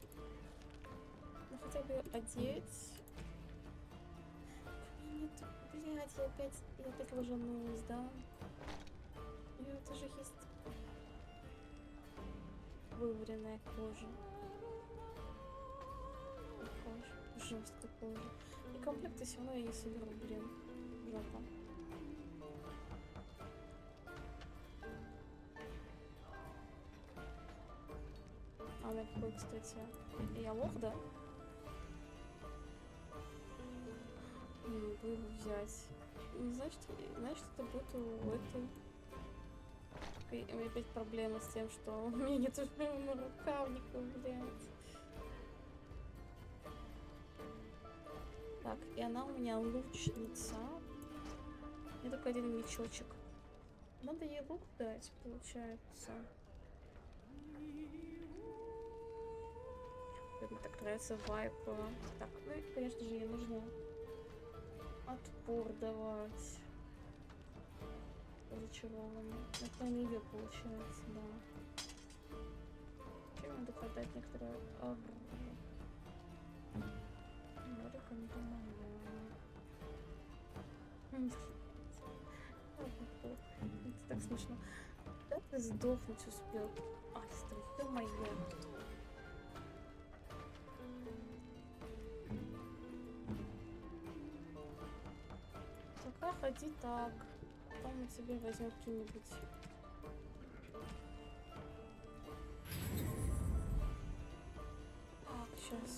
A: Ну хотя бы одеть. Нет, блядь, я опять ложанулась, да? У нее тоже есть вываренная кожа. Жесткая кожа. И комплекты все равно я не соберу, блин. Жопа. А она какой, кстати? Я лох, да? Буду взять. Значит, это будет у этой. И у меня опять проблема с тем, что у меня нет рукавника, блядь. Так, и она у меня лучница. У меня только один мечочек. Надо ей лук дать, получается. Мне так нравится вайп. Так, ну и, конечно же, ей нужно отпор давать. Разочарованно. Это не ее получается, да. Чем надо хватать некоторые... Это так смешно. Когда ты сдохнуть успел? Астра, ё-моё. Пока ходи так. Потом мы тебе возьмем какие-нибудь. Так, сейчас,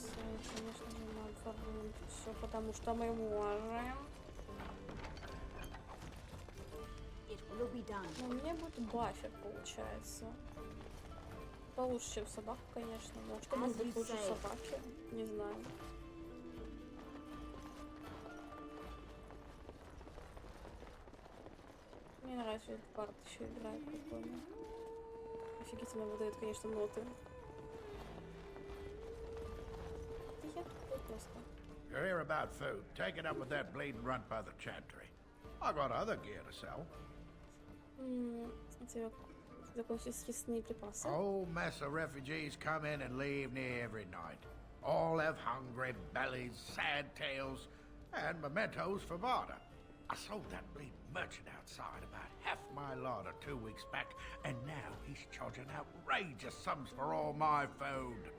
A: конечно же, нам оформим все, потому что мы можем. Но мне будет бафер, получается. Получше, чем собака, конечно. Но что может быть лучше собаки? Не знаю. Мне нравится, этот парт еще играет прикольно. Офигительно выдает, конечно, ноты. Это я тупой просто.
U: You're here about food. Take it up with that bleeding runt by the chantry. I got other gear to sell.
A: У тебя закончились съестные припасы.
U: Whole mess of refugees come in and leave near every night. All have hungry bellies, sad tales, and mementos for barter. I sold that bleeding merchant outside about half my larder 2 weeks back, and now he's charging outrageous sums for all my food.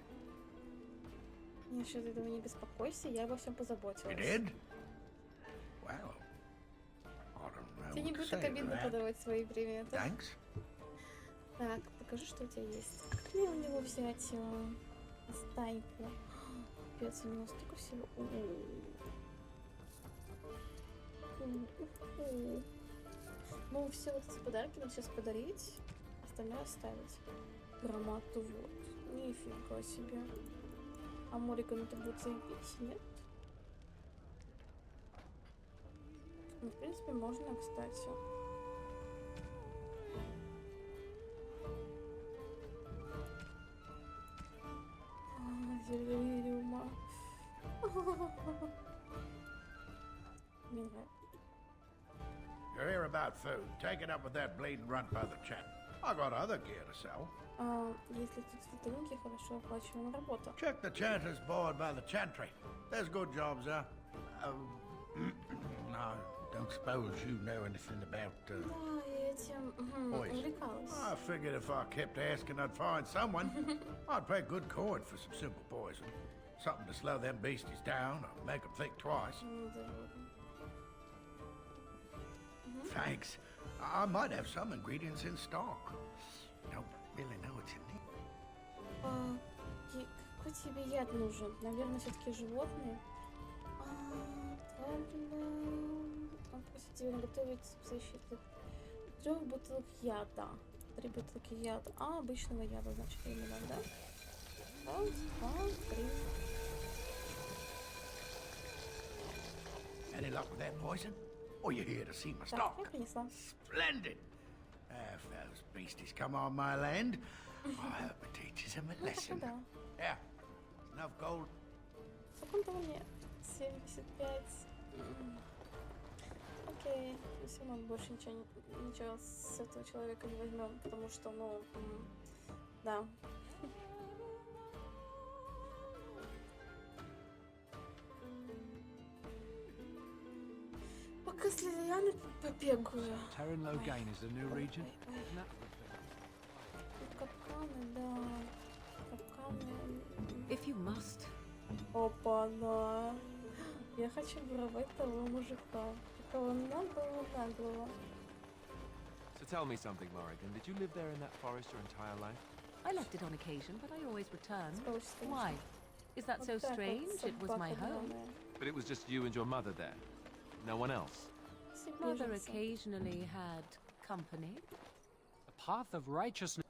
A: Насчет этого не беспокойся, я обо всем позаботилась.
U: You did? Well, I don't know.
A: Тебе не будет так обидно подавать свои приметы.
U: Thanks.
A: Так, покажи, что у тебя есть. Как мне у него взять стайку? Капец, у него столько всего. Ну, все вот эти подарки нам сейчас подарить, остальное оставить. Громаду вот. Нифига себе. А Мориган это будет заебись, нет? Ну, в принципе, можно, кстати. Делириума. Мне нравится.
U: You're here about food. Take it up with that bleeding runt by the chant. I got other gear to sell.
A: Если тут цветовики, хорошо оплачиваемая работа.
U: Check the chanter's board by the chantry. There's good jobs there. No, don't suppose you know anything about
A: Да, я этим увлекалась.
U: I figured if I kept asking, I'd find someone. I'd pay good coin for some simple poison. Something to slow them beasties down or make them think twice. Thanks. I might have some ingredients in stock. Don't really know what you need.
A: Какой тебе яд нужен? Наверное, все-таки животные. Он просит тебя наготовить защиту 3 бутылок яда. 3 бутылки яда. Обычного яда, значит, именно, да? Раз, 2, 3.
U: Any luck with that poison? Or you here to see my stock? Splendid! If those beasties come on my land, I hope it teaches them a lesson. Yeah, enough gold.
A: Сколько мне? 75. Окей, все равно больше ничего с этого человека не возьмем, потому что, ну, да. Пока слияны побегаю. Капканы, да. Капканы.
G: If you must.
A: Опа-на. Я хочу воровать того мужика. Такого наглого.
C: So tell me something, Morrigan. Did you live there in that forest your entire life?
G: I left it on occasion, but I always returned. Why? Is that so strange? It was my home.
C: But it was just you and your mother there? No one else?
G: Mother occasionally had company.
O: The path of righteousness.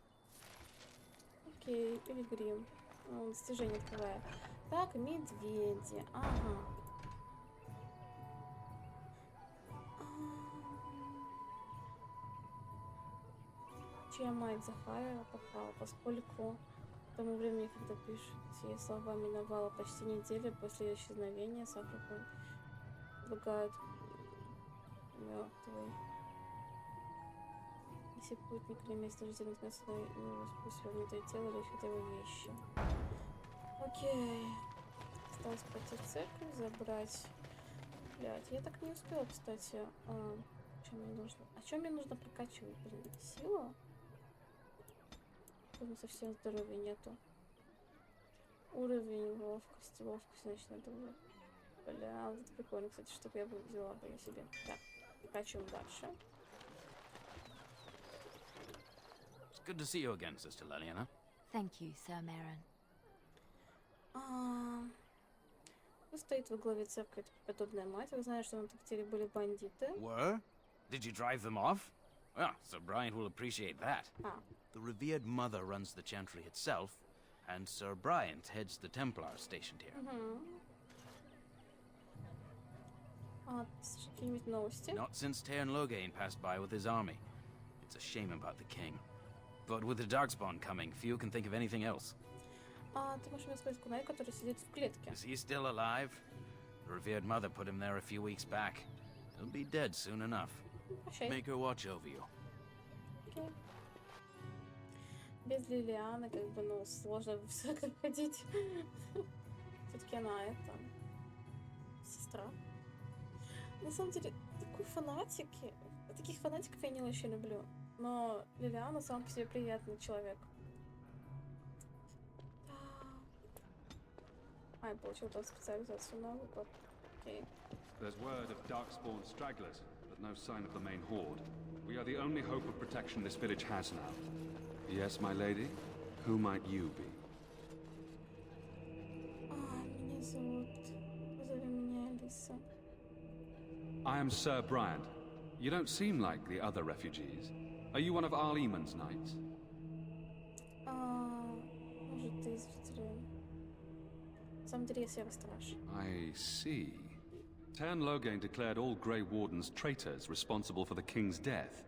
A: Окей, пилигрим. Достижение открываю. Так, медведи. Ага. Чья мать Захарова попала, поскольку к тому времени, когда пишет эти слова, миновала почти неделя после исчезновения, Сахарова предлагают мертвый. Если путник или место жительных мест спустя вмятое тело или хотя бы вещи. Окей. Осталось пойти в церковь, забрать. Блядь, я так не успела, кстати. Что мне нужно? А что мне нужно прокачивать? Блин, сила? Совсем здоровья нету. Уровень ловкости. Ловкость, значит, надо было. Бля, вот это прикольно, кстати, чтобы я бы взяла бы я себе. Так, прокачиваем дальше.
I: It's good to see you again, Sister Leliana.
J: Thank you, Sir Maron.
A: Стоит во главе церкви подобная мать. Вы знаете, что на Тактире были бандиты.
I: Were? Did you drive them off? Well, Sir Bryant will appreciate that. The revered mother runs the chantry itself, and Sir Bryant heads the Templars stationed here.
A: Какие-нибудь новости?
I: Not since Tairn Loghain passed by with his army. It's a shame about the king. But with the Darkspawn coming, few can think of anything else.
A: Ты можешь мне сказать кунай, который сидит в клетке?
I: Is he still alive? The revered mother put him there a few weeks back. He'll be dead soon enough. Make her watch over you.
A: Okay. Без Лилианы, как бы, ну, сложно все как ходить. Все-таки она это сестра. На самом деле, таких фанатиков я не очень люблю. Но Лилиана сам по себе приятный человек. Я получил там специализацию на вот. Окей.
M: There's word of darkspawn stragglers, but no sign of the main horde. We are the only hope of protection this village has now. Yes, my lady? Who might you be?
A: Меня зовут... Зови меня Алиса.
M: I am Sir Bryant. You don't seem like the other refugees. Are you one of Arl Eamon's knights?
A: Может, ты из Ветеран. На самом деле, я серый страж.
M: I see. Tairn Loghain declared all Grey Wardens traitors responsible for the king's death.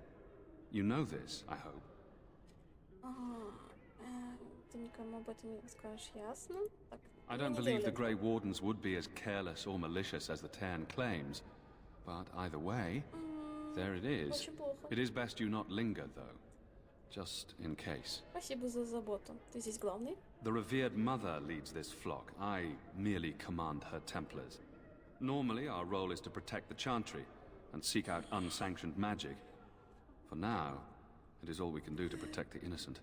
M: You know this, I hope.
A: Ты никому об этом не расскажешь, ясно? Так,
M: I don't believe the Grey Wardens would be as careless or malicious as the Tairn claims. But either way, there it is. It is best you not linger, though. Just in case.
A: Спасибо за заботу. Ты здесь главный?
M: The revered mother leads this flock. I merely command her Templars. Normally, our role is to protect the Chantry and seek out unsanctioned magic. For now, it is all we can do to protect the innocent.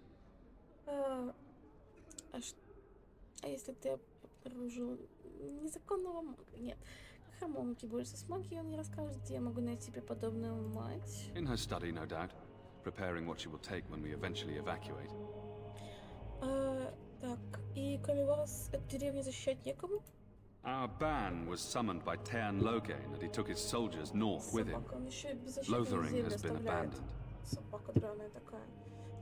A: А если ты обнаружил незаконного мага? Нет. Хромонки борются с магией, он не расскажет, где я могу найти преподобную мать.
M: In her study, no doubt. Preparing what she will take when we eventually evacuate.
A: Так, и кроме вас, эту деревню защищать некому?
M: Our ban was summoned by Tairn Loghain, and he took his soldiers north with him. Lothering has been abandoned.
A: Собака драная такая.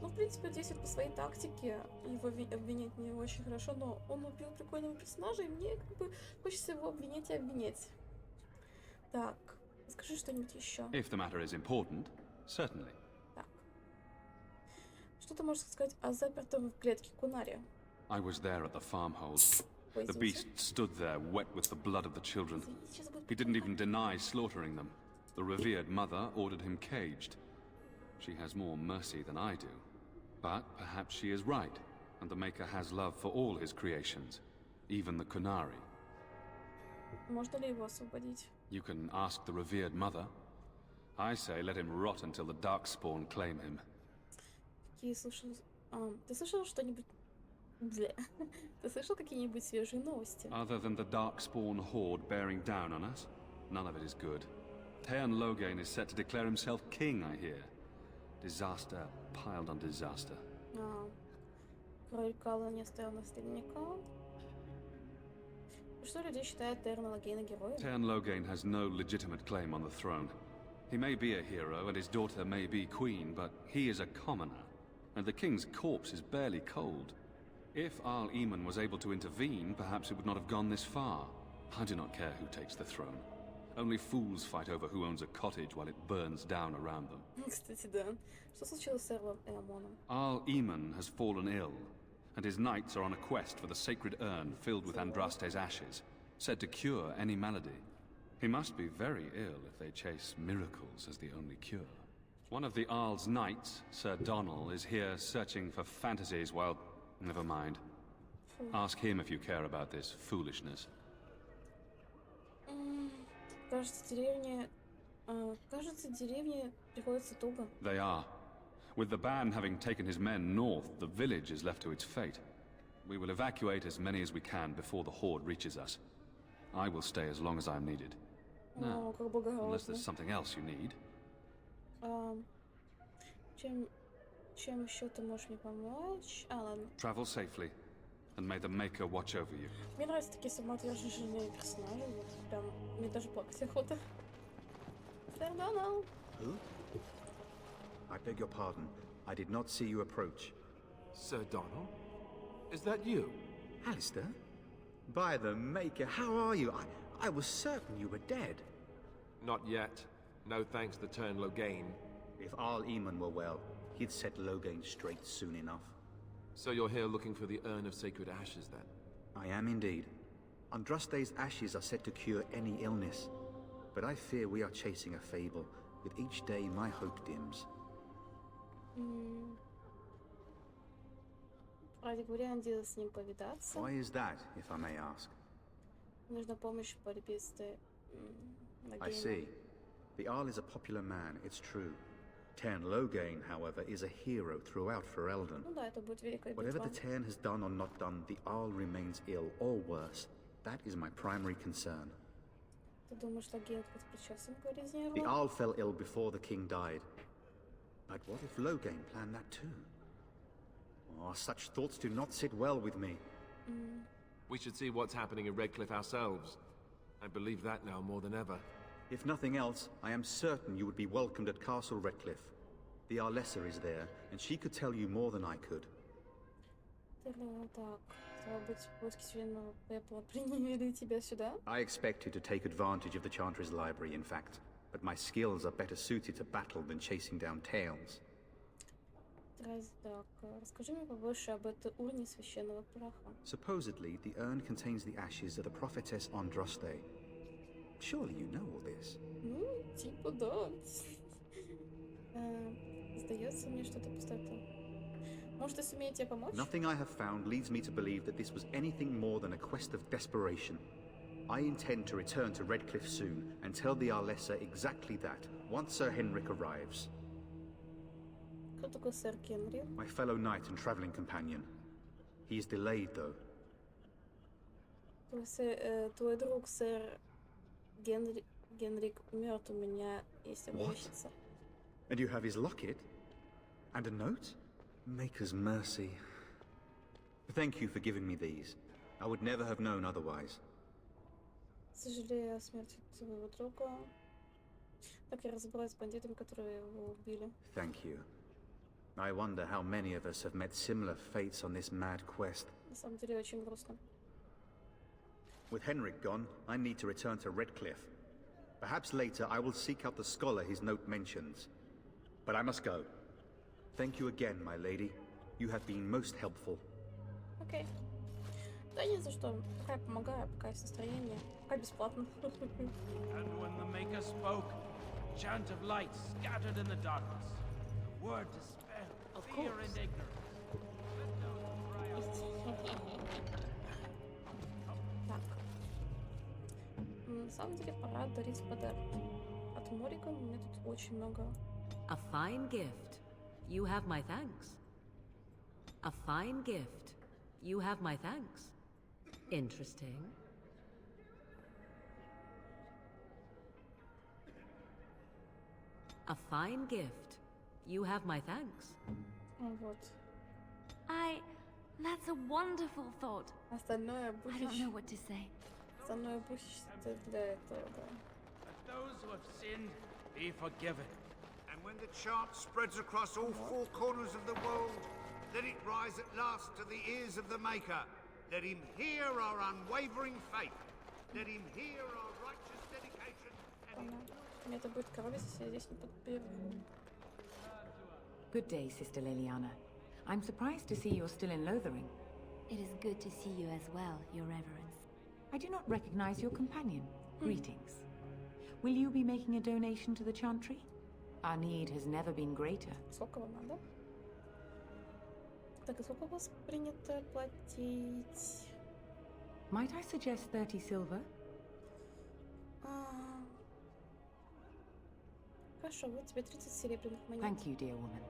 A: Ну, в принципе, здесь вот по своей тактике его обвинять не очень хорошо, но он убил прикольного персонажа, и мне как бы хочется его обвинять и обвинять. Так, скажи что-нибудь еще.
M: If the matter is important, certainly.
A: Так. Что ты можешь сказать о запертом в клетке кунаре?
M: I was there at the farmhouse. The beast stood there, wet with the blood of the children. He didn't even deny slaughtering them. The revered mother ordered him caged. She has more mercy than I do. But perhaps she is right, and the Maker has love for all his creations, even the Kunari.
A: Можно ли его освободить?
M: You can ask the revered mother. I say let him rot until the Darkspawn claim him.
A: Ты слышал что-нибудь? Ты слышал какие-нибудь свежие новости?
M: Other than the Darkspawn horde bearing down on us, none of it is good. Tairn Loghain is set to declare himself king, I hear. Disaster piled on disaster.
A: Король Калла не оставил наследника. Что люди считают Таирна Логейна героем?
M: Tairn Loghain has no legitimate claim on the throne. He may be a hero and his daughter may be queen, but he is a commoner, and the king's corpse is barely cold. If Arl Eamon was able to intervene, perhaps it would not have gone this far. I do not care who takes the throne. Only fools fight over who owns a cottage while it burns down around them.
A: Кстати, да. Что случилось с Эрлом Эамоном?
M: Arl Eamon has fallen ill, and his knights are on a quest for the sacred urn filled with Andraste's ashes, said to cure any malady. He must be very ill if they chase miracles as the only cure. One of the Arl's knights, Sir Donnell, is here searching for fantasies while... Never mind. Ask him if you care about this foolishness.
A: Кажется, деревне приходится туго.
M: They are. With the ban having taken his men north, the village is left to its fate. We will evacuate as many as we can before the horde reaches us. I will stay as long as I am needed. Now, unless there's something else you need.
A: Чем еще ты можешь мне помочь? Ладно.
M: Travel safely, and may the Maker watch over you.
A: Мне нравятся такие самоотверженные персонажи. Вот прям, мне даже плакать охота. Ферелден.
F: Who? I beg your pardon. I did not see you approach.
C: Sir Donald? Is that you?
F: Alistair? By the Maker, how are you? I was certain you were dead.
C: Not yet. No thanks to turn Loghain.
F: If Arl Eamon were well, he'd set Loghain straight soon enough.
C: So you're here looking for the urn of sacred ashes, then?
F: I am indeed. Andraste's ashes are said to cure any illness. But I fear we are chasing a fable. With each day, my hope dims.
A: Ради говоря, надо с ним повидаться.
F: Why is that, if I may ask?
A: Нужна помощь в борьбе с
F: I see. The Arl is a popular man, it's true. Tairn Loghain, however, is a hero throughout Ferelden.
A: Ну да, это будет великая битва.
F: Whatever the Tairn has done or not done, the Arl remains ill, or worse. That is my primary concern.
A: Ты думаешь, Логhain будет причастен к резне
F: The Arl fell ill before the king died. But what if Loghain planned that too? Oh, such thoughts do not sit well with me.
C: We should see what's happening in Redcliffe ourselves. I believe that now more than ever.
F: If nothing else, I am certain you would be welcomed at Castle Redcliffe. The Arlessa is there, and she could tell you more than I could. I expected to take advantage of the Chantry's library, in fact. But my skills are better suited to battle than chasing down tales.
A: Расскажи мне побольше об этой урне священного праха.
F: Supposedly, the urn contains the ashes of the prophetess Andraste. Surely you know all this.
A: Ну, типа да. Сдается мне, что это пустота. Может, ты сумеете помочь?
F: Nothing I have found leads me to believe that this was anything more than a quest of desperation. I intend to return to Redcliffe soon and tell the Arlessa exactly that, once Sir Henrik arrives.
A: Кто такой сэр Генри?
F: My fellow knight and travelling companion. He is delayed, though.
A: Твой друг сэр Генрик мертв, у меня есть обещица.
F: And you have his locket? And a note? Maker's mercy. Thank you for giving me these. I would never have known otherwise.
A: Сожалею о смерти своего друга. Так я разобралась с бандитами, которые его убили.
F: Thank you. I wonder how many of us have met similar fates on this mad quest.
A: На самом деле очень грустно.
F: With Henrik gone, I need to return to Redcliffe. Perhaps later I will seek out the scholar his note mentions. But I must go. Thank you again, my lady. You have been most helpful.
A: Окей. Да не за что. Пока я помогаю, пока есть настроение. Пока бесплатно.
D: And when the Maker spoke, a chant of light scattered in the darkness. A word dispelled fear and ignorance.
A: Так. На самом деле пора дарить подарки. От Мориган у меня тут очень много.
G: A fine gift. You have my thanks. A fine gift. You have my thanks. Interesting. A fine gift. You have my thanks.
A: Вот.
J: That's a wonderful thought.
A: Остальное
J: I don't know what to say.
A: Остальное будешь для этого, да.
D: Let those who have sinned be forgiven.
E: And when the chant spreads across all four corners of the world, let it rise at last to the ears of the Maker. Let him hear our unwavering faith. Let him hear our righteous dedication.
A: Мне это будет коровить, если я здесь не подберу.
V: Good day, Sister Liliana. I'm surprised to see you're still in Lothering.
J: It is good to see you as well, Your Reverence.
V: I do not recognize your companion. Greetings. Will you be making a donation to the Chantry? Our need has never been greater.
A: Сколько вам надо? Так, сколько вас принято платить?
V: Might I suggest 30 silver?
A: Хорошо, вот тебе 30 серебряных монет.
V: Thank you, dear woman.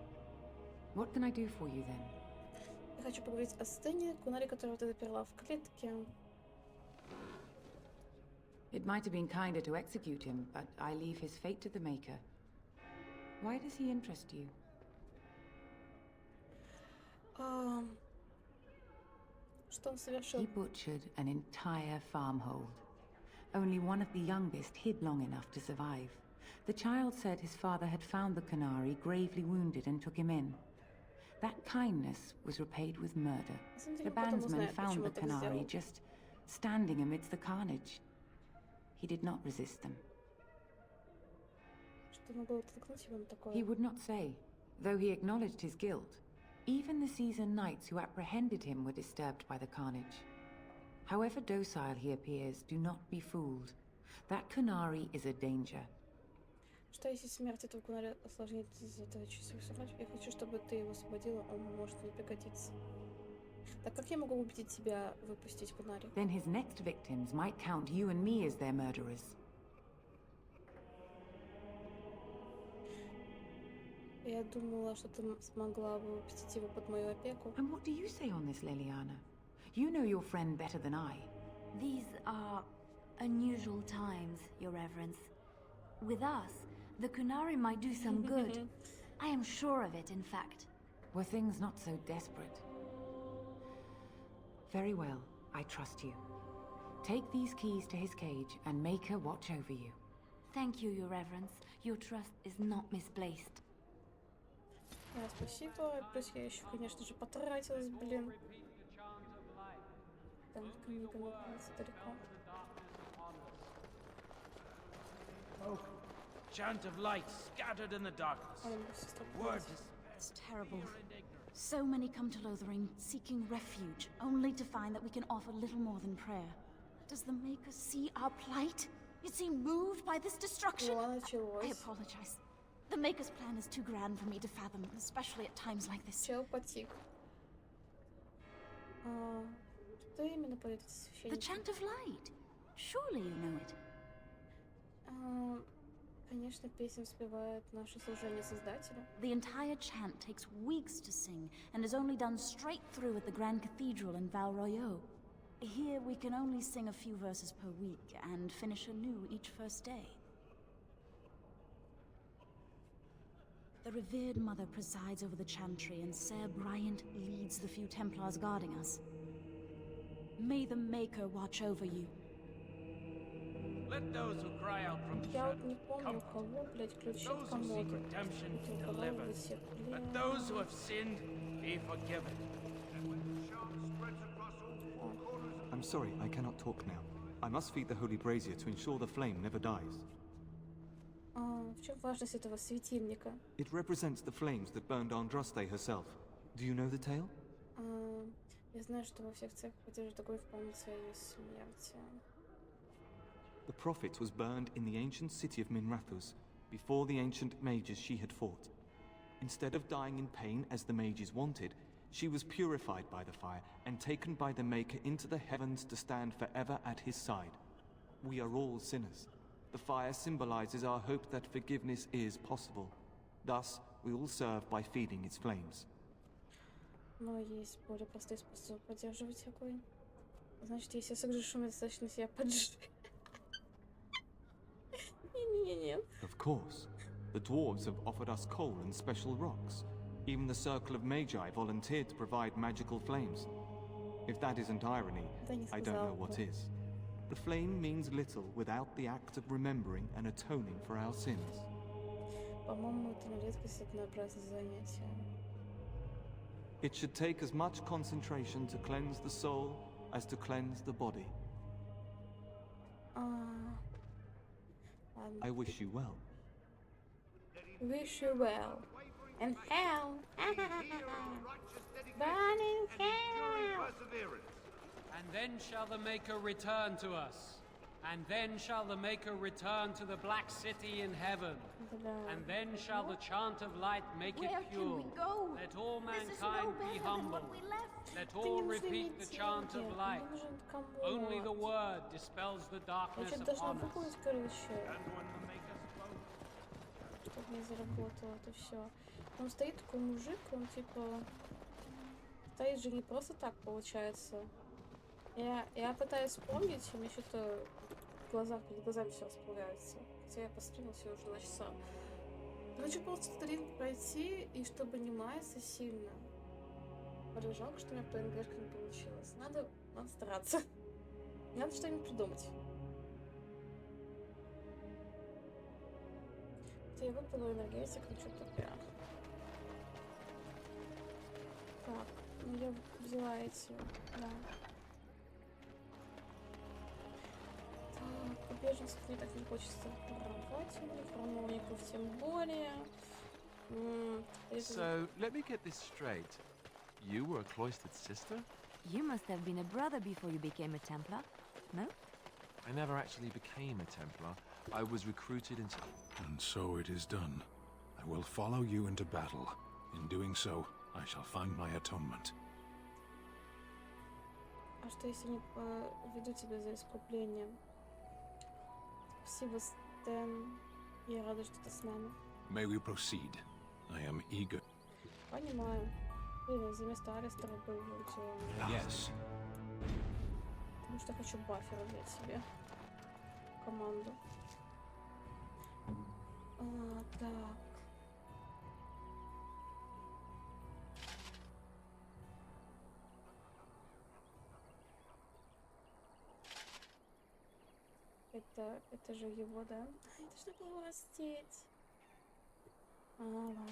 V: What can I do for you then?
A: Я хочу поговорить о сцене, кунаре, которого ты заперла в клетке.
V: It might have been kinder to execute him, but I leave his fate to the Maker. Why does he interest you?
A: Что он совершил?
V: He butchered an entire farmhold. Only one of the youngest hid long enough to survive. The child said his father had found the canary gravely wounded and took him in. That kindness was repaid with murder. The bandsman found the canary just standing amidst the carnage. He did not resist them. He would not say, though he acknowledged his guilt. Even the seasoned knights who apprehended him were disturbed by the carnage. However docile he appears, do not be fooled. That canary is a danger.
A: Что если смерть этого кунаря осложнит из этого часовой собрать? Я хочу, чтобы ты его освободила, он может не пригодиться. Так как я могу убедить тебя выпустить кунари?
V: Then his next victims might count you and me as their murderers.
A: Я думала, что ты смогла бы выпустить его под мою опеку.
V: And what do you say on this, Liliana? You know your friend better than I.
J: These are unusual times, Your Reverence. With us, the Kunari might do some good. I am sure of it, in fact.
V: Were things not so desperate? Very well, I trust you. Take these keys to his cage and make her watch over you.
J: Thank you, Your Reverence. Your trust is not misplaced.
A: Спасибо. Плюс я еще, конечно же, потратилась, блин. Там книга находится далеко.
I: Chant of light scattered in the darkness. Word is...
B: It's terrible. So many come to Lothering seeking refuge, only to find that we can offer little more than prayer. Does the Maker see our plight? Is he moved by this destruction? I apologize. The Maker's plan is too grand for me to fathom, especially at times like this.
A: The
B: chant of light. Surely you know it.
A: Конечно, песня воспевает наше служение Создателю.
B: The entire chant takes weeks to sing and is only done straight through at the Grand Cathedral in Val Royeaux. Here we can only sing a few verses per week and finish anew each first day. The revered mother presides over the chantry and Sir Bryant leads the few Templars guarding us. May the Maker watch over you.
I: Let those who cry out from shadows come. Those who seek redemption be delivered. Let those who have sinned be forgiven.
K: I'm sorry, I cannot talk now. I must feed the holy brazier to ensure the flame never dies.
A: В чем важность этого светильника?
K: It represents the flames that burned Andraste herself. Do you know the tale?
A: Я знаю, что во всех церквях поддерживают огонь в память о ее смерти.
K: The prophet was burned in the ancient city of Minrathous, before the ancient mages she had fought. Instead of dying in pain as the mages wanted, she was purified by the fire and taken by the Maker into the heavens to stand forever at his side. We are all sinners. The fire symbolizes our hope that forgiveness is possible. Thus, we all serve by feeding its flames.
A: Но есть более простые способы поддерживать огонь. Значит, если я согрешу, мне достаточно себя поджечь.
K: Of course. The dwarves have offered us coal and special rocks. Even the Circle of Magi volunteered to provide magical flames. If that isn't irony, I don't know what is. The flame means little without the act of remembering and atoning for our sins.
A: По-моему, это на редкость однообразное занятие.
K: It should take as much concentration to cleanse the soul as to cleanse the body. I wish you well.
A: Wish you well. And hell. Burning hell.
O: And then shall the Maker return to us. And then shall the Maker return to the Black City in heaven. And then shall the chant of light make it pure.
B: Where can we go?
O: Let all mankind be humble. Let all repeat the chant of light. Only the word dispels the darkness upon us. And when the Maker spoke...
A: энергии заработал, это все. Там стоит такой мужик, он типа стоит же не просто так получается. Я пытаюсь вспомнить, у меня что-то перед глазами все расплывается. Хотя я постримила всего уже 2 часа. Хочу просто стрим пройти, и чтобы не маяться сильно. Блин, жалко, что у меня по НГшке не получилось. Надо стараться. Надо что-нибудь придумать. Хотя я выпала энергетик, ну что-то прям. Так, ну я взяла эти, да. Так, беженцев мне так не хочется воровать у них, храмовников тем более.
C: So, let me get this straight. You were a cloistered sister?
J: You must have been a brother before you became a Templar, no?
C: I never actually became a Templar. I was recruited into...
R: And so it is done. I will follow you into battle. In doing so, I shall find my atonement.
A: А что если не веду тебя за искуплением? Спасибо, Стэн. Я рада, что ты с нами.
R: May we proceed? I am eager.
A: Понимаю. Блин, за место Алистера был
R: Yes.
A: Потому что хочу бафера взять себе. Команду. Так. Это же его, да? Это ж надо было растеть. Ладно.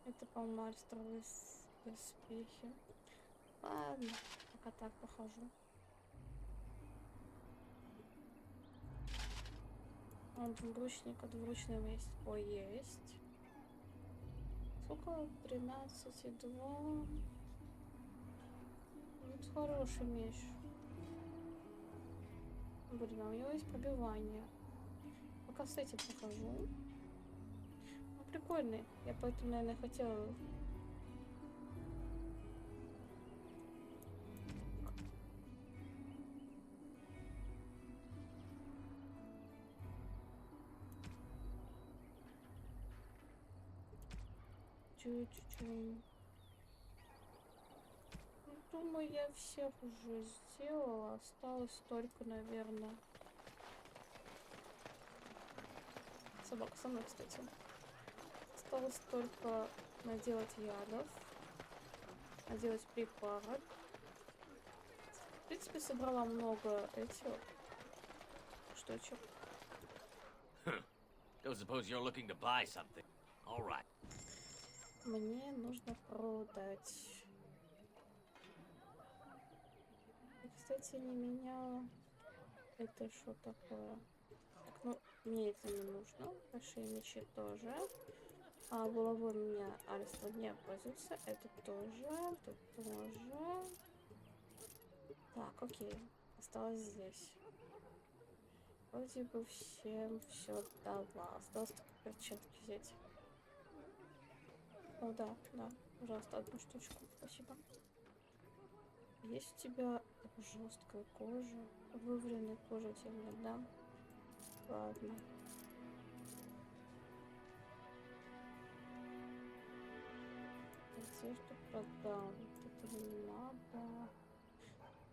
A: Это, по-моему, альстровые доспехи. Ладно, пока так похожу. Двуручного есть. Ой, есть. Сколько? 13,2. Вот хороший меч. Блин, а у него есть пробивание. Пока с этим похожу. Ну, прикольный. Я поэтому, наверное, хотела... Чуть-чуть. Думаю, я всех уже сделала. Осталось только, наверное... Собака со мной, кстати. Осталось только наделать ядов. Наделать припарок. В принципе, собрала много этих штучек.
L: Don't suppose you're looking to buy something. All right.
A: Мне нужно продать. И, кстати, не меняла. Это что такое? Так, ну, мне это не нужно. Большие мечи тоже. А булавой у меня Алистер не пользуется. Это тоже. Это тоже. Так, окей. Осталось здесь. Вроде бы всем все дала. Осталось только перчатки взять. О, да, пожалуйста, одну штучку, спасибо. Есть у тебя жесткая кожа, вываренная кожа тебе, да? Ладно. Одежду продам, это не надо.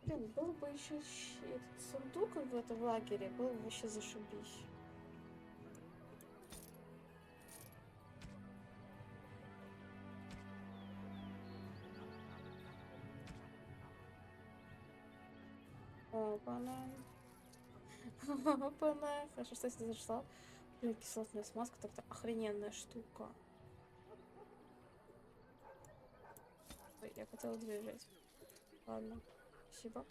A: Блин, был бы еще этот сундук в этом лагере, был бы вообще зашибись. Опа-на. Опа-на. Хорошо, что я сюда зашла. Блин, кислотная смазка, так-то охрененная штука. Ой, я хотела две взять. Ладно, спасибо.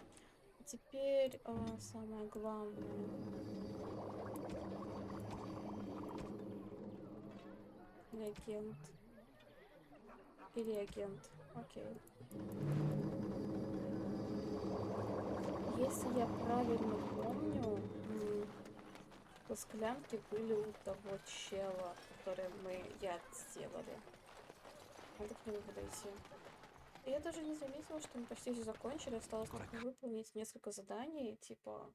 A: А теперь самое главное. Реагент. И реагент. Окей. Если я правильно помню, то склянки были у того чела, который мы яд сделали. Надо к нему подойти. Я даже не заметила, что мы почти все закончили. Осталось только выполнить несколько заданий, типа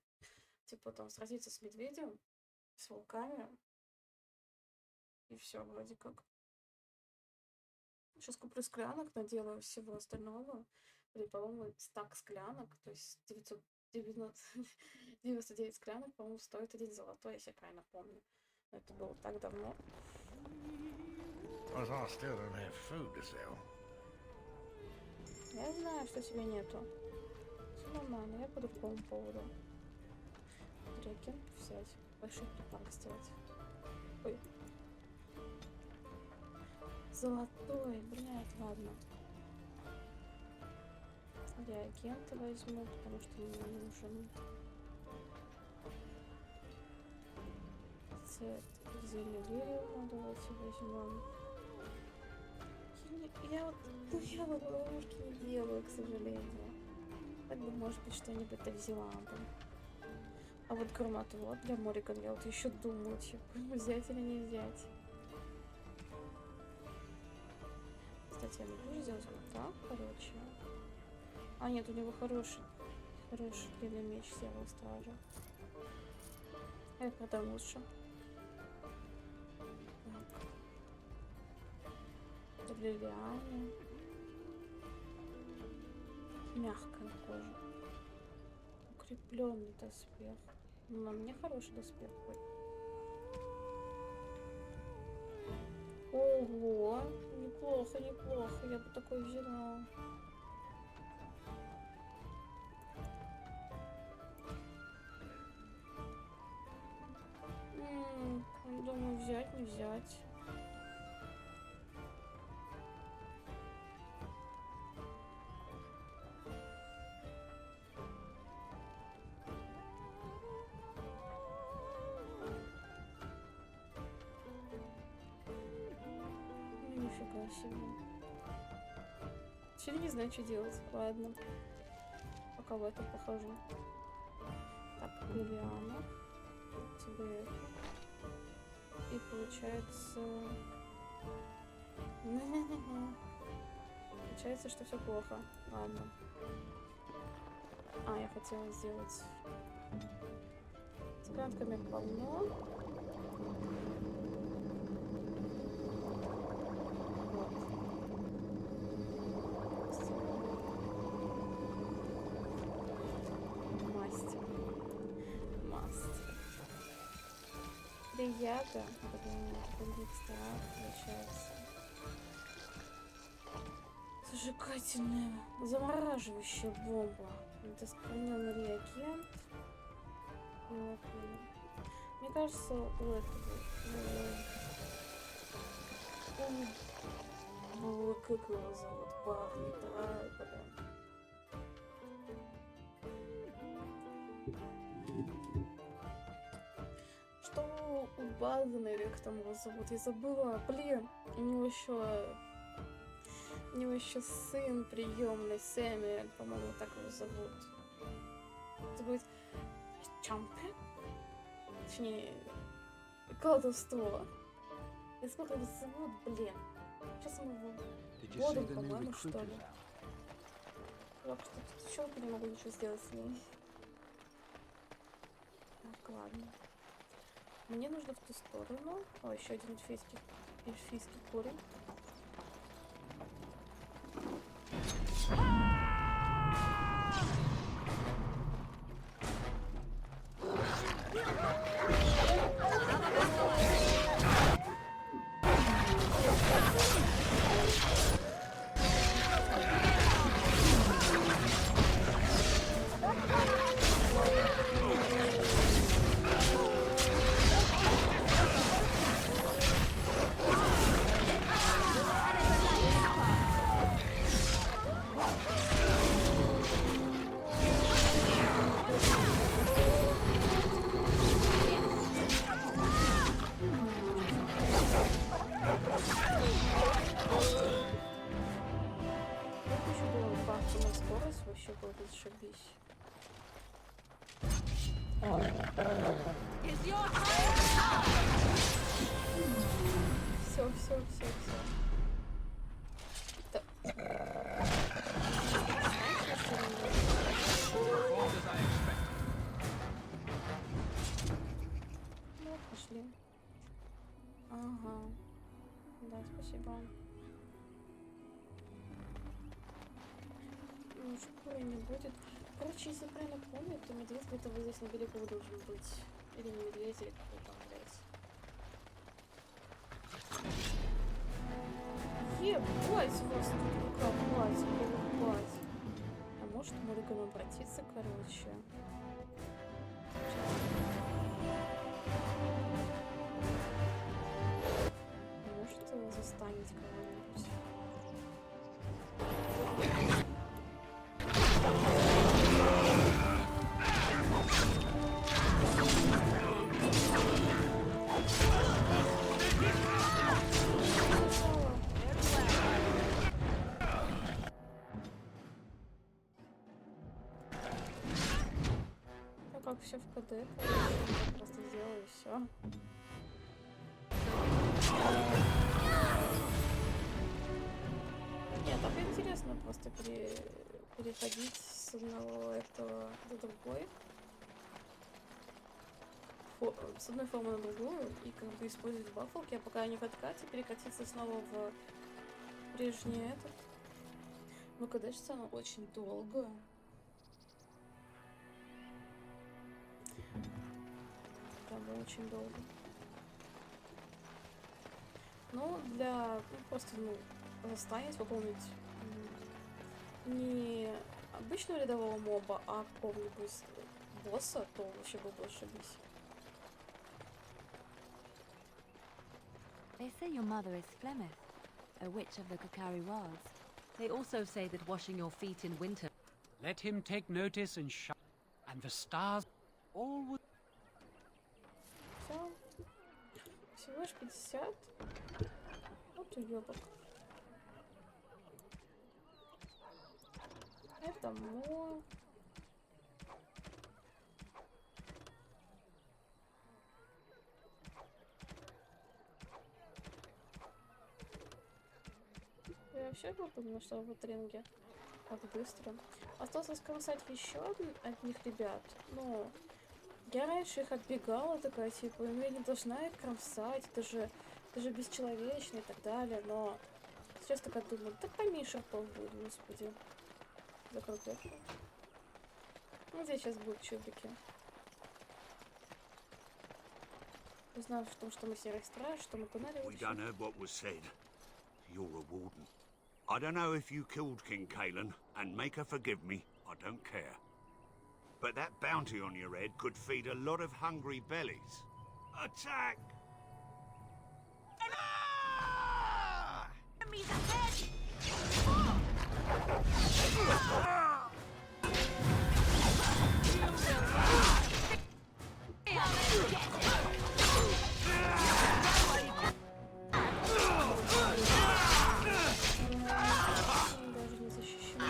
A: там сразиться с медведем, с волками. И все вроде как. Сейчас куплю склянок, наделаю всего остального. Или, по-моему, стак склянок, то есть 999 склянок, по-моему, стоит 1 золотой, если я правильно помню. Но это было так давно. Я знаю, что тебя нету. Все нормально, я по другому поводу. Реагент взять. Большой припарк сделать. Ой. Золотой, блядь, ладно. Реагенты возьму, потому что мне нужен. Цвет зелелириума давайте возьмем. Я вот ловушки не делаю, к сожалению. Так бы, может быть, что-нибудь-то взяла бы. А вот громоотвод для Морриган я вот еще думаю, типа, взять или не взять. Кстати, я могу сделать вот так, короче. А, нет, у него хороший длинный меч серого стража. Я продам лучше. Так. Для Лианы. Мягкая кожа. Укрепленный доспех. Ну, на мне хороший доспех. Ого, неплохо, неплохо. Я бы такой взяла. Думаю, взять, не взять. Нифига себе. Вообще не знаю, что делать. Ладно. Пока в этом похожу. Так, Лилиана. Тебе это. И получается... Получается, что все плохо. Ладно. А, я хотела сделать... С грантками полно. Яда, блин, получается. Зажигательная, замораживающая бомба. Недосконченный реагент. Мне кажется, у этого... как его зовут? Пахнет, да, блин. У Багана, или как там его зовут, я забыла, блин, у него еще сын приемный, Сэмюэль, по-моему, так его зовут. Это будет Чампе? Точнее, колдовство. Я сколько его зовут, блин. Сейчас мы его годом, по-моему, что ли. Я просто тут щелку не могу ничего сделать с ней. Так, ладно. Мне нужно в ту сторону. О, еще один эльфийский корень. Все. зашли. Ага. Да, спасибо. Ну, шкуры не будет. Короче, если я правильно помню, то медведь где-то вот здесь на берегу должен быть. Или не медведь, или какой там, блядь. Ебать, у вас тут рука, блядь, ебать. А может, Морган обратиться, короче? Может, застанет кого-нибудь. Как все в КД, просто сделаю и все. Нет, так интересно просто переходить с одного этого до другой. С одной формы на другую и как бы использовать баффалки, а пока они в откате, перекатиться снова в прежний этот. Ну, конечно, оно очень долго. Правда, очень долго. Ну, для просто, застанет, выполнить не обычного рядового моба, а какого-нибудь босса, то вообще был бы ошибись.
J: They say your mother is Flemeth, a witch of the Kakari wilds.
G: They also say that washing your feet in winter.
O: Let him take notice and shine, and the stars all would.
A: Все. Всего лишь 50. Вот уёбок. Это мо. Я вообще выполнила, что в ринге. Так быстро. Осталось скромсать еще одних ребят. Ну, я раньше их отбегала, такая, типа, я не должна их кромсать, это же бесчеловечно и так далее, но сейчас такая думаю, да поменьше ртов будет, господи. Закрой клетку. Ну, здесь сейчас будут чубики. Узнав в том, что мы серый страж, что мы канале.
D: We done heard what was said. You're a warden. I don't know if you killed King Kalen, and make her forgive me, I don't care. But that bounty on your head could feed a lot of hungry bellies. Attack!
J: Enemies ahead!
A: Даже не защищена.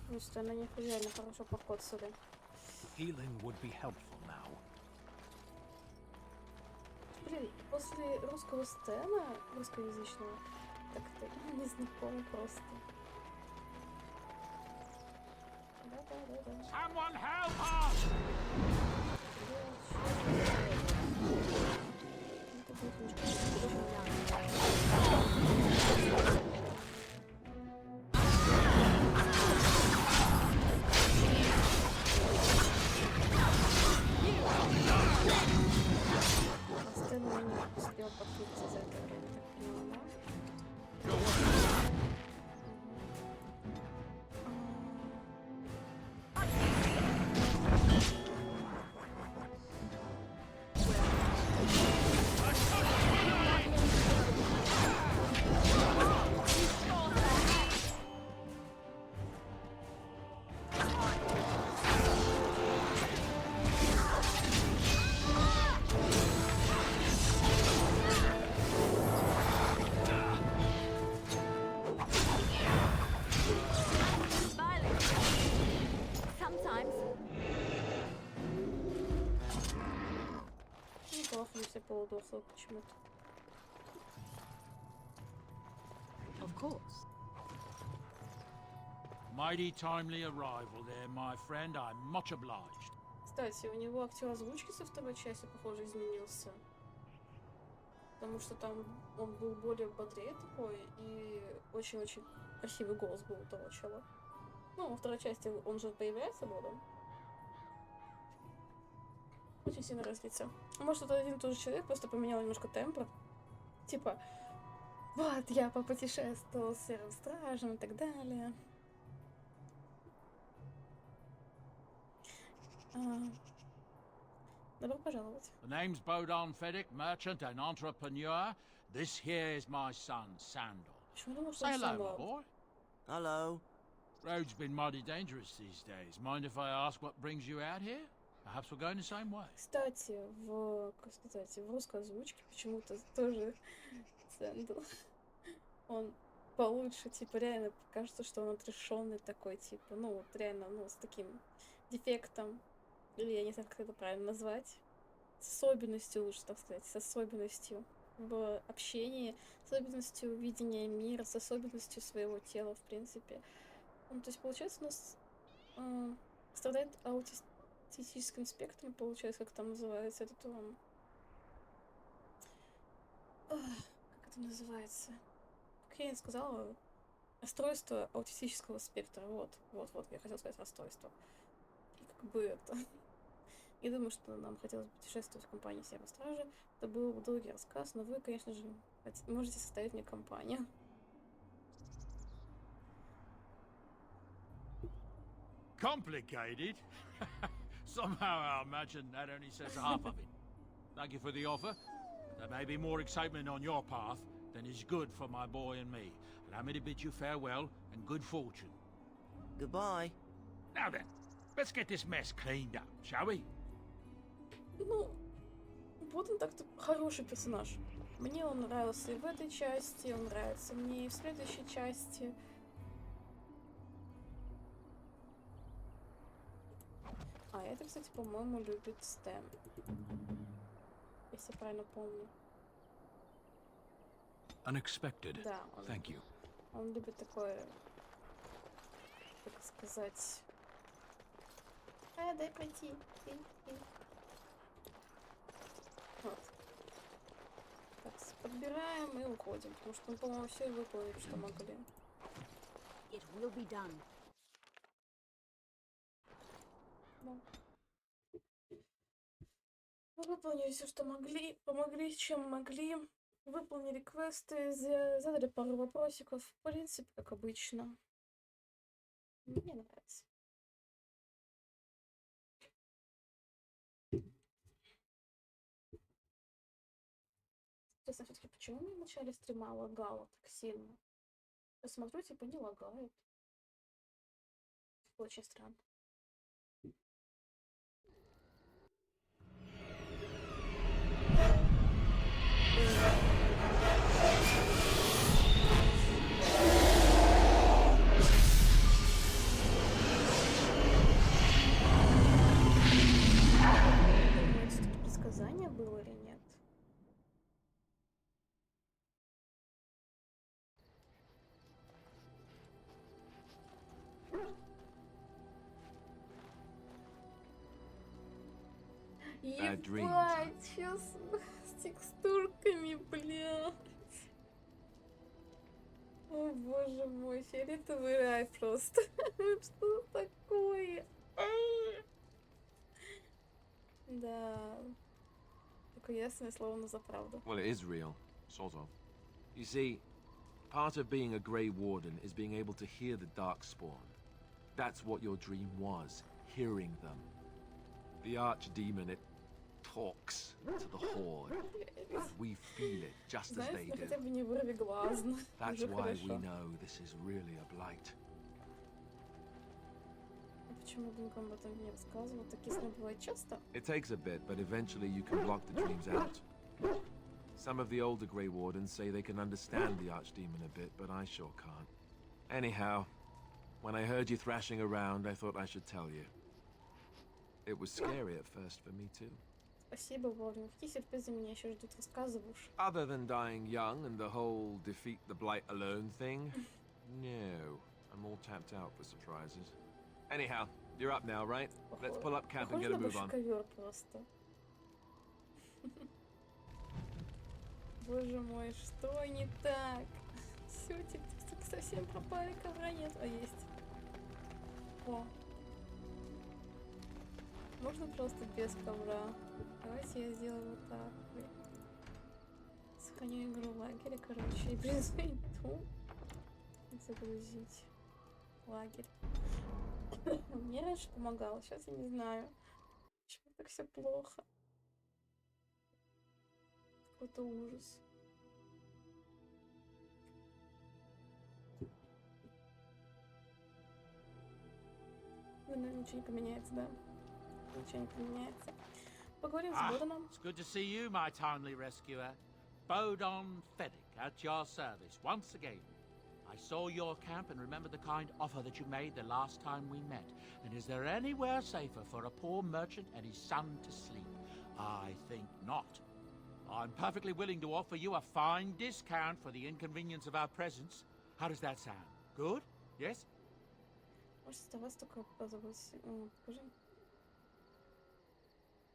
A: Просто на них реально хорошо покоцали.
L: Healing would be helpful now.
A: Блин, после русского стена, русскоязычного, так-то не знакомо просто. Да.
O: Someone help us!
A: Стена не успел подключиться за это время, так поняла, да? полудохла почему-то.
G: Of course.
L: Mighty timely arrival there, my friend. I'm much obliged.
A: Кстати, у него актер озвучки со второй части, похоже, изменился. Потому что там он был более бодрее такой, и очень-очень красивый голос был у того чела. Ну, во второй части он же появляется годом. Очень сильно разница. Может, это один и тот же человек, просто поменял немножко тембр. Типа, вот, я попутешествовал с серым стражем и так далее. Добро пожаловать.
L: The name's Bodan Fedek, merchant and entrepreneur. This here is my son, Sandal. Say hello, my boy.
P: Hello.
L: Road's been mighty dangerous these days. Mind if I ask what brings you out here? Perhaps we're going the same way.
A: Кстати, как сказать, в русской озвучке почему-то тоже Сэндл. Он получше, типа, реально кажется, что он отрешенный такой, типа, ну, вот реально, ну, с таким дефектом. Или я не знаю, как это правильно назвать. С особенностью, лучше так сказать, с особенностью в общении, с особенностью видения мира, с особенностью своего тела, в принципе. Ну, то есть, получается, у нас страдает аутистическим спектром, получается, как там называется этот как это называется? Как я не сказала, расстройство аутистического спектра. Вот, я хотела сказать расстройство. И как бы это... И думаю, что нам хотелось бы путешествовать в компании Серого Стража. Это был бы долгий рассказ, но вы, конечно же, можете составить мне компанию.
L: Complicated? Somehow I imagine that only says half of it. Thank you for the offer. There may be more excitement on your path than is good for my boy and me. Allow me to bid you farewell and good fortune.
P: Goodbye.
L: Now then, let's get this mess cleaned up, shall we?
A: Ну, вот он так-то хороший персонаж. Мне он нравился и в этой части, он нравится мне и в следующей части. А это, кстати, по-моему, любит Стэн. Если я правильно помню.
R: Unexpected.
A: Да,
R: Thank you.
A: Он любит такое, как сказать... дай пройти. Вот. Так, подбираем и уходим, потому что мы, по-моему, все выполнили, что могли.
B: It will be done.
A: Да. Мы выполнили все, что могли, помогли, чем могли, выполнили квесты, задали пару вопросиков, в принципе, как обычно. Мне нравится. Интересно, все-таки почему мне в начале стрима лагало так сильно? Я смотрю, типа, не лагает. Очень странно. Думаете, тут предсказание было или нет? Ебать, сейчас с текстурками, блядь. О боже мой, фиолетовый рай просто. Что такое? Да. Такое ясное слово, но за правду.
C: Well, it is real, sort of. You see, part of being a Grey Warden is being able to hear the Darkspawn. That's what your dream was, hearing them. The Archdemon, it talks to the Horde. We feel it just as they do. That's why we know this is really a blight.
A: Почему бы никому об этом не рассказывал? Такие сны бывают часто.
C: It takes a bit, but eventually you can block the dreams out. Some of the older Grey Wardens say they can understand the Archdemon a bit, but I sure can't. Anyhow, when I heard you thrashing around, I thought I should tell you. It was scary at first for me too.
A: Спасибо, вовремя. Какие сюрпризы меня еще ждут? Рассказываешь.
C: Other than dying young and the whole defeat the blight alone thing, no. I'm all tapped out for surprises. Anyhow, you're up now, right? Let's pull up camp and get a move on.
A: Ковер просто. Боже мой, что не так? Все, типа, совсем пропали, ковра нет. А, есть. О. Можно просто без ковра. Давайте я сделаю вот так. Сохраню игру в лагере, короче, и призову. Загрузить лагерь. Мне раньше помогало, сейчас я не знаю. Почему так все плохо? Какой-то ужас. Наверное, ничего не поменяется, да? Ничего не поменяется. Поговорим с Боданом.
L: It's good to see you, my timely rescuer. Bodon Fedek at your service once again. I saw your camp and remember the kind offer that you made the last time we met. And is there anywhere safer for a poor merchant and his son to sleep? I think not. I'm perfectly willing to offer you a fine discount for the inconvenience of our presence. How does that sound? Good? Yes?
A: Может, с вас только позовут. Покажи.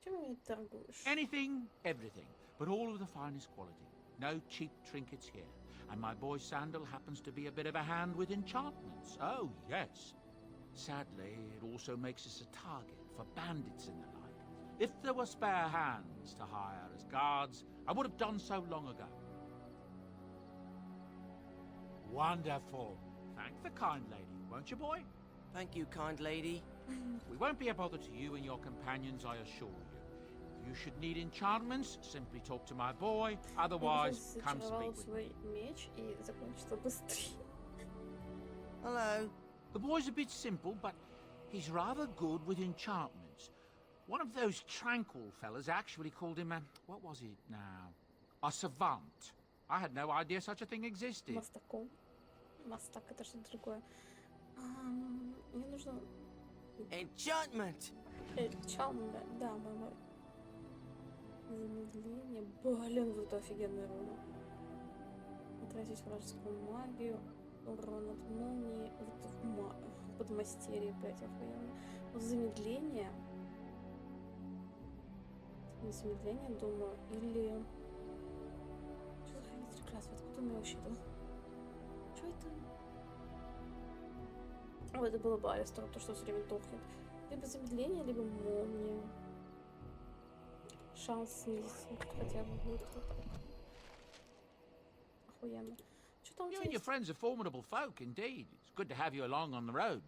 A: Чем мне торгуешь?
L: Anything, everything, but all of the finest quality. No cheap trinkets here. And my boy Sandal happens to be a bit of a hand with enchantments. Oh, yes. Sadly, it also makes us a target for bandits and the like. If there were spare hands to hire as guards, I would have done so long ago. Wonderful. Thank the kind lady, won't you, boy?
P: Thank you, kind lady.
L: We won't be a bother to you and your companions, I assure you. If you should need enchantments, simply talk to my boy. Otherwise, come speak with me.
P: Hello.
L: The boy's a bit simple, but he's rather good with enchantments. One of those tranquil fellas actually called him a... what was it now? A savant. I had no idea such a thing existed.
A: Мастаком. Мастак — это что-то другое. Мне нужно...
P: Enchantment!
A: Enchantment, да, мой. Замедление. Блин, вот это офигенная руна. Отразить вражескую магию. Урон от молнии. Вот подмастерье, блядь, охуенно. Вот замедление. Замедление, думаю, или... Что за хранитель клятв? Откуда у меня вообще это? Что это? О, это было бы Алистером, то, что все время тухнет. Либо замедление, либо молния. Шанс снизится хотя бы будет вот так. Охуенно. Что там у
L: You
A: тебя
L: and your
A: есть?
L: friends are formidable folk, indeed. It's good to have you along on the road.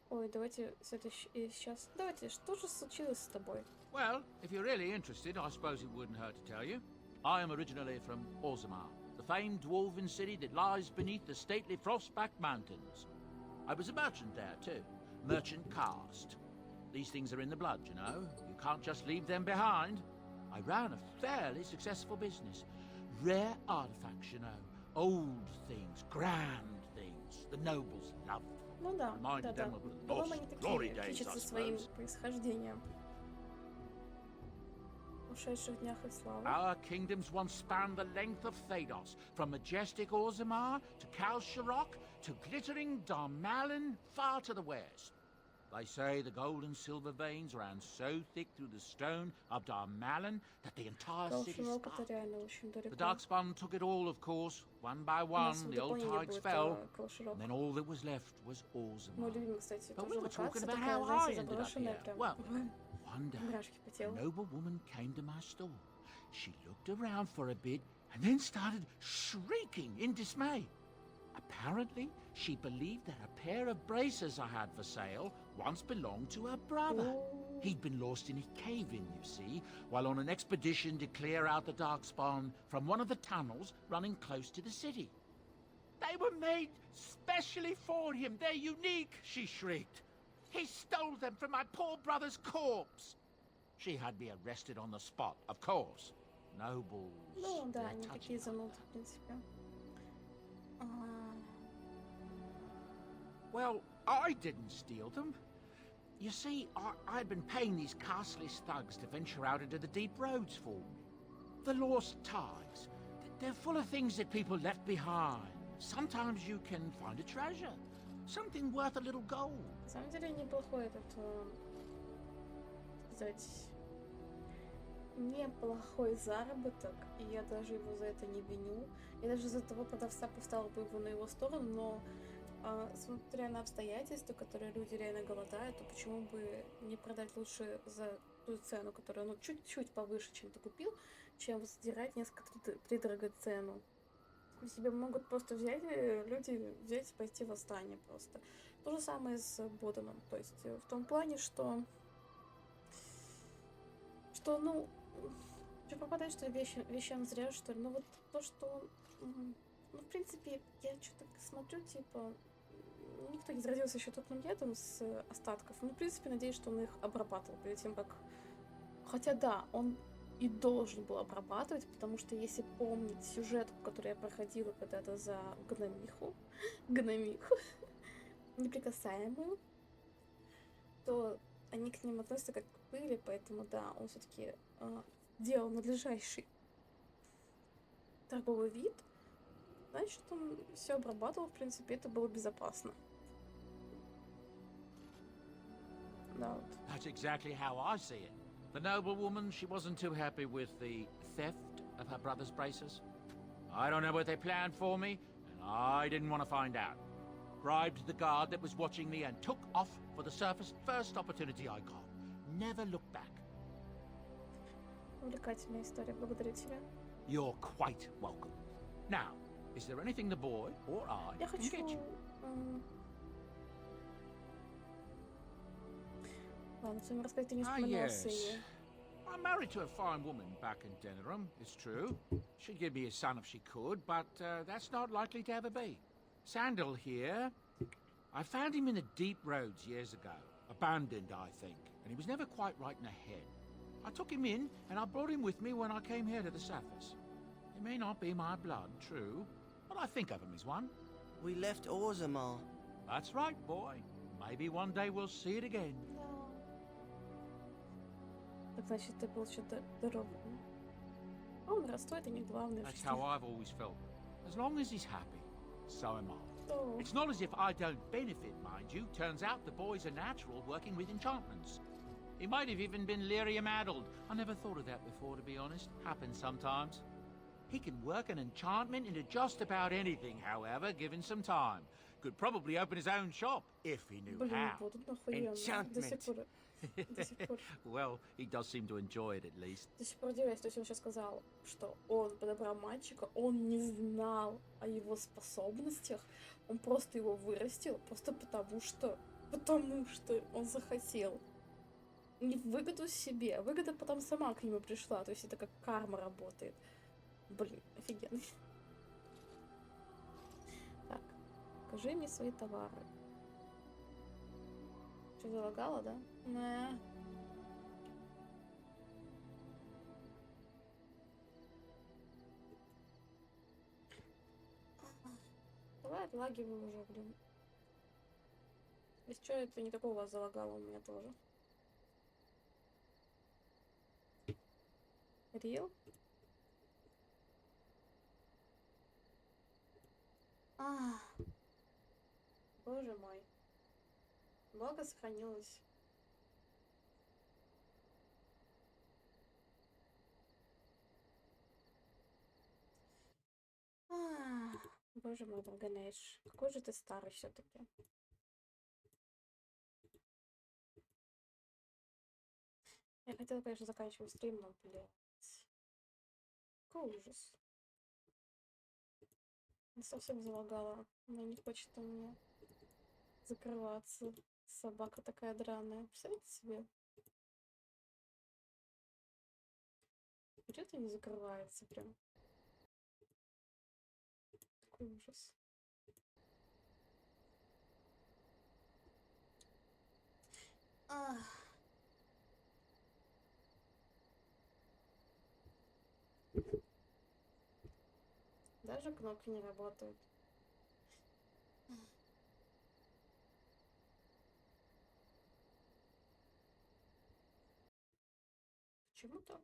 A: Ой, давайте сейчас. Давайте, что же случилось с тобой?
L: Well, if you're really interested, I suppose it wouldn't hurt to tell you. I am originally from Orzammar, the famed dwarven city that lies beneath the stately Frostback Mountains. I was a merchant there, too. Merchant caste. These things are in the blood, you know. You can't just leave them behind. I ran a fairly successful business. Rare artifacts, you know. Old things, grand things. The nobles loved.
A: Ну да,
L: Reminded
A: да.
L: them of the
A: По-моему,
L: lost
A: они
L: glory
A: такие
L: days, I
A: отличаются своим
L: suppose.
A: происхождением. В ушедших днях и славы.
L: Our kingdoms once spanned the length of Thados, from majestic Orzammar to Kalsharok to glittering Darmalin far to the west. They say the gold and silver veins ran so thick through the stone of Darmalin that the entire city
A: Kalsharok — это
L: sparkled.
A: реально очень далеко.
L: The Darkspawn took it all, of course. One by
A: У нас
L: one,
A: в
L: the old
A: дополнение
L: tides
A: будет
L: fell,
A: Kalsharok.
L: and then all that was left was
A: Мой
L: Orzammar.
A: любимый, кстати,
L: But
A: тоже
L: we were talking
A: локация
L: about
A: такая,
L: how I
A: знаете,
L: ended up
A: заброшенная
L: here.
A: прям.
L: Well, one day,
A: Мурашки по
L: a
A: телу.
L: noble woman came to my store. She looked around for a bit and then started shrieking in dismay. Apparently, she believed that a pair of braces I had for sale once belonged to her brother. He'd been lost in a cave-in, you see, while on an expedition to clear out the Darkspawn from one of the tunnels running close to the city. They were made specially for him. They're unique, she shrieked. He stole them from my poor brother's corpse. She had me arrested on the spot, of course. Nobles.
A: Ну да,
L: they're
A: они
L: touchy
A: такие
L: like
A: зануды,
L: that.
A: в принципе.
L: Well, I didn't steal them. You see, I'd been paying these castless thugs to venture out into the deep roads for me. The lost ties. They're full of things that people left behind. Sometimes you can find a treasure. Something worth a little gold.
A: На самом деле неплохой этот, сказать, неплохой заработок, и я даже его за это не виню. Я даже за того продавца поставила бы его на его сторону, но смотря на обстоятельства, которые люди реально голодают, то почему бы не продать лучше за ту цену, которая, ну, чуть-чуть повыше, чем ты купил, чем сдирать несколько втридорога цену. Себе могут просто взять, люди взять и пойти в восстание просто. То же самое с Боданом. То есть в том плане, что ну, что пропадает, что ли, вещам зря, что ли. Ну вот то, что, ну, в принципе, я что-то смотрю, типа, никто не заразился еще топным ядом с остатков. Ну, в принципе, надеюсь, что он их обрабатывал перед тем, как... Хотя да, он и должен был обрабатывать, потому что если помнить сюжет, который я проходила когда-то за гномиху, неприкасаемую, то они к ним относятся как к пыли, поэтому да, он все-таки делал надлежащий торговый вид, значит, он все обрабатывал, в принципе, это было безопасно. Да, вот.
L: That's exactly how I see it. The noblewoman, she wasn't too happy with the theft of her brother's braces. I don't know what they planned for me, and I didn't want to find out. Bribed the guard that was watching me and took off for the surface first opportunity I got. Never looked back.
A: Увлекательная история, благодарю тебя.
L: You're quite welcome. Now, is there anything the boy or I
A: Я
L: can
A: хочу...
L: get you?
A: Ладно, в своем рассказе ты не вспоминал сына.
L: I'm married to a fine woman back in Denerim, it's true. She'd give me a son if she could, but that's not likely to ever be. Sandal here, I found him in the deep roads years ago. Abandoned, I think, and he was never quite right in the head. I took him in, and I brought him with me when I came here to the surface. He may not be my blood, true, but I think of him as one.
P: We left Orzammar.
L: That's right, boy. Maybe one day we'll see it again.
A: Так значит, ты был что-то здоровый. Он растет, это не главное.
L: That's how I've always felt. As long as he's happy, so am I. It's not as if I don't benefit, mind you. Turns out the boy's a natural working with enchantments. He might have even been lyrium-addled. I never thought of that before, to be honest. Happens sometimes. He can work an enchantment into just about anything, however, given some time. Could probably open his own shop, if he knew how.
P: Enchantment.
L: Well, he does seem to enjoy it, at least.
A: До сих пор удивляюсь, то есть он сейчас сказал, что он подобрал мальчика, он не знал о его способностях, он просто его вырастил, просто потому что он захотел. Не в выгоду себе, а выгода потом сама к нему пришла, то есть это как карма работает. Блин, офигенно. Так, покажи мне свои товары. Что, залагало, да? Давай отлагиваем уже, блин. Если что, это не такого у вас залагало, у меня тоже. Рил? Боже мой. Много сохранилось. Боже мой, dragonageoriginal. Какой же ты старый все-таки. Я хотела, конечно, заканчивать стрим, но, блядь. Какой ужас. Я совсем залагала. Она не хочет у меня закрываться. Собака такая драная. Представляете себе? Берет и не закрывается прям. Такой ужас. Даже кнопки не работают. Почему так?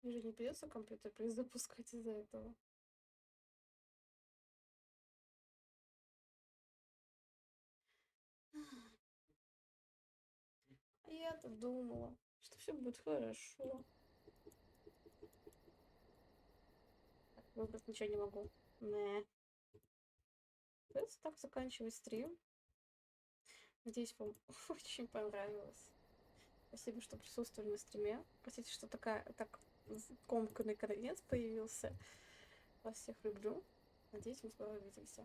A: Мне же не придется компьютер перезапускать из-за этого. А я-то думала, что все будет хорошо. Так, выбрать ничего не могу. Не. Придется так заканчивать стрим. Надеюсь, вам очень понравилось. Спасибо, что присутствовали на стриме. Простите, что так комканный конец появился. Вас всех люблю. Надеюсь, мы скоро увидимся.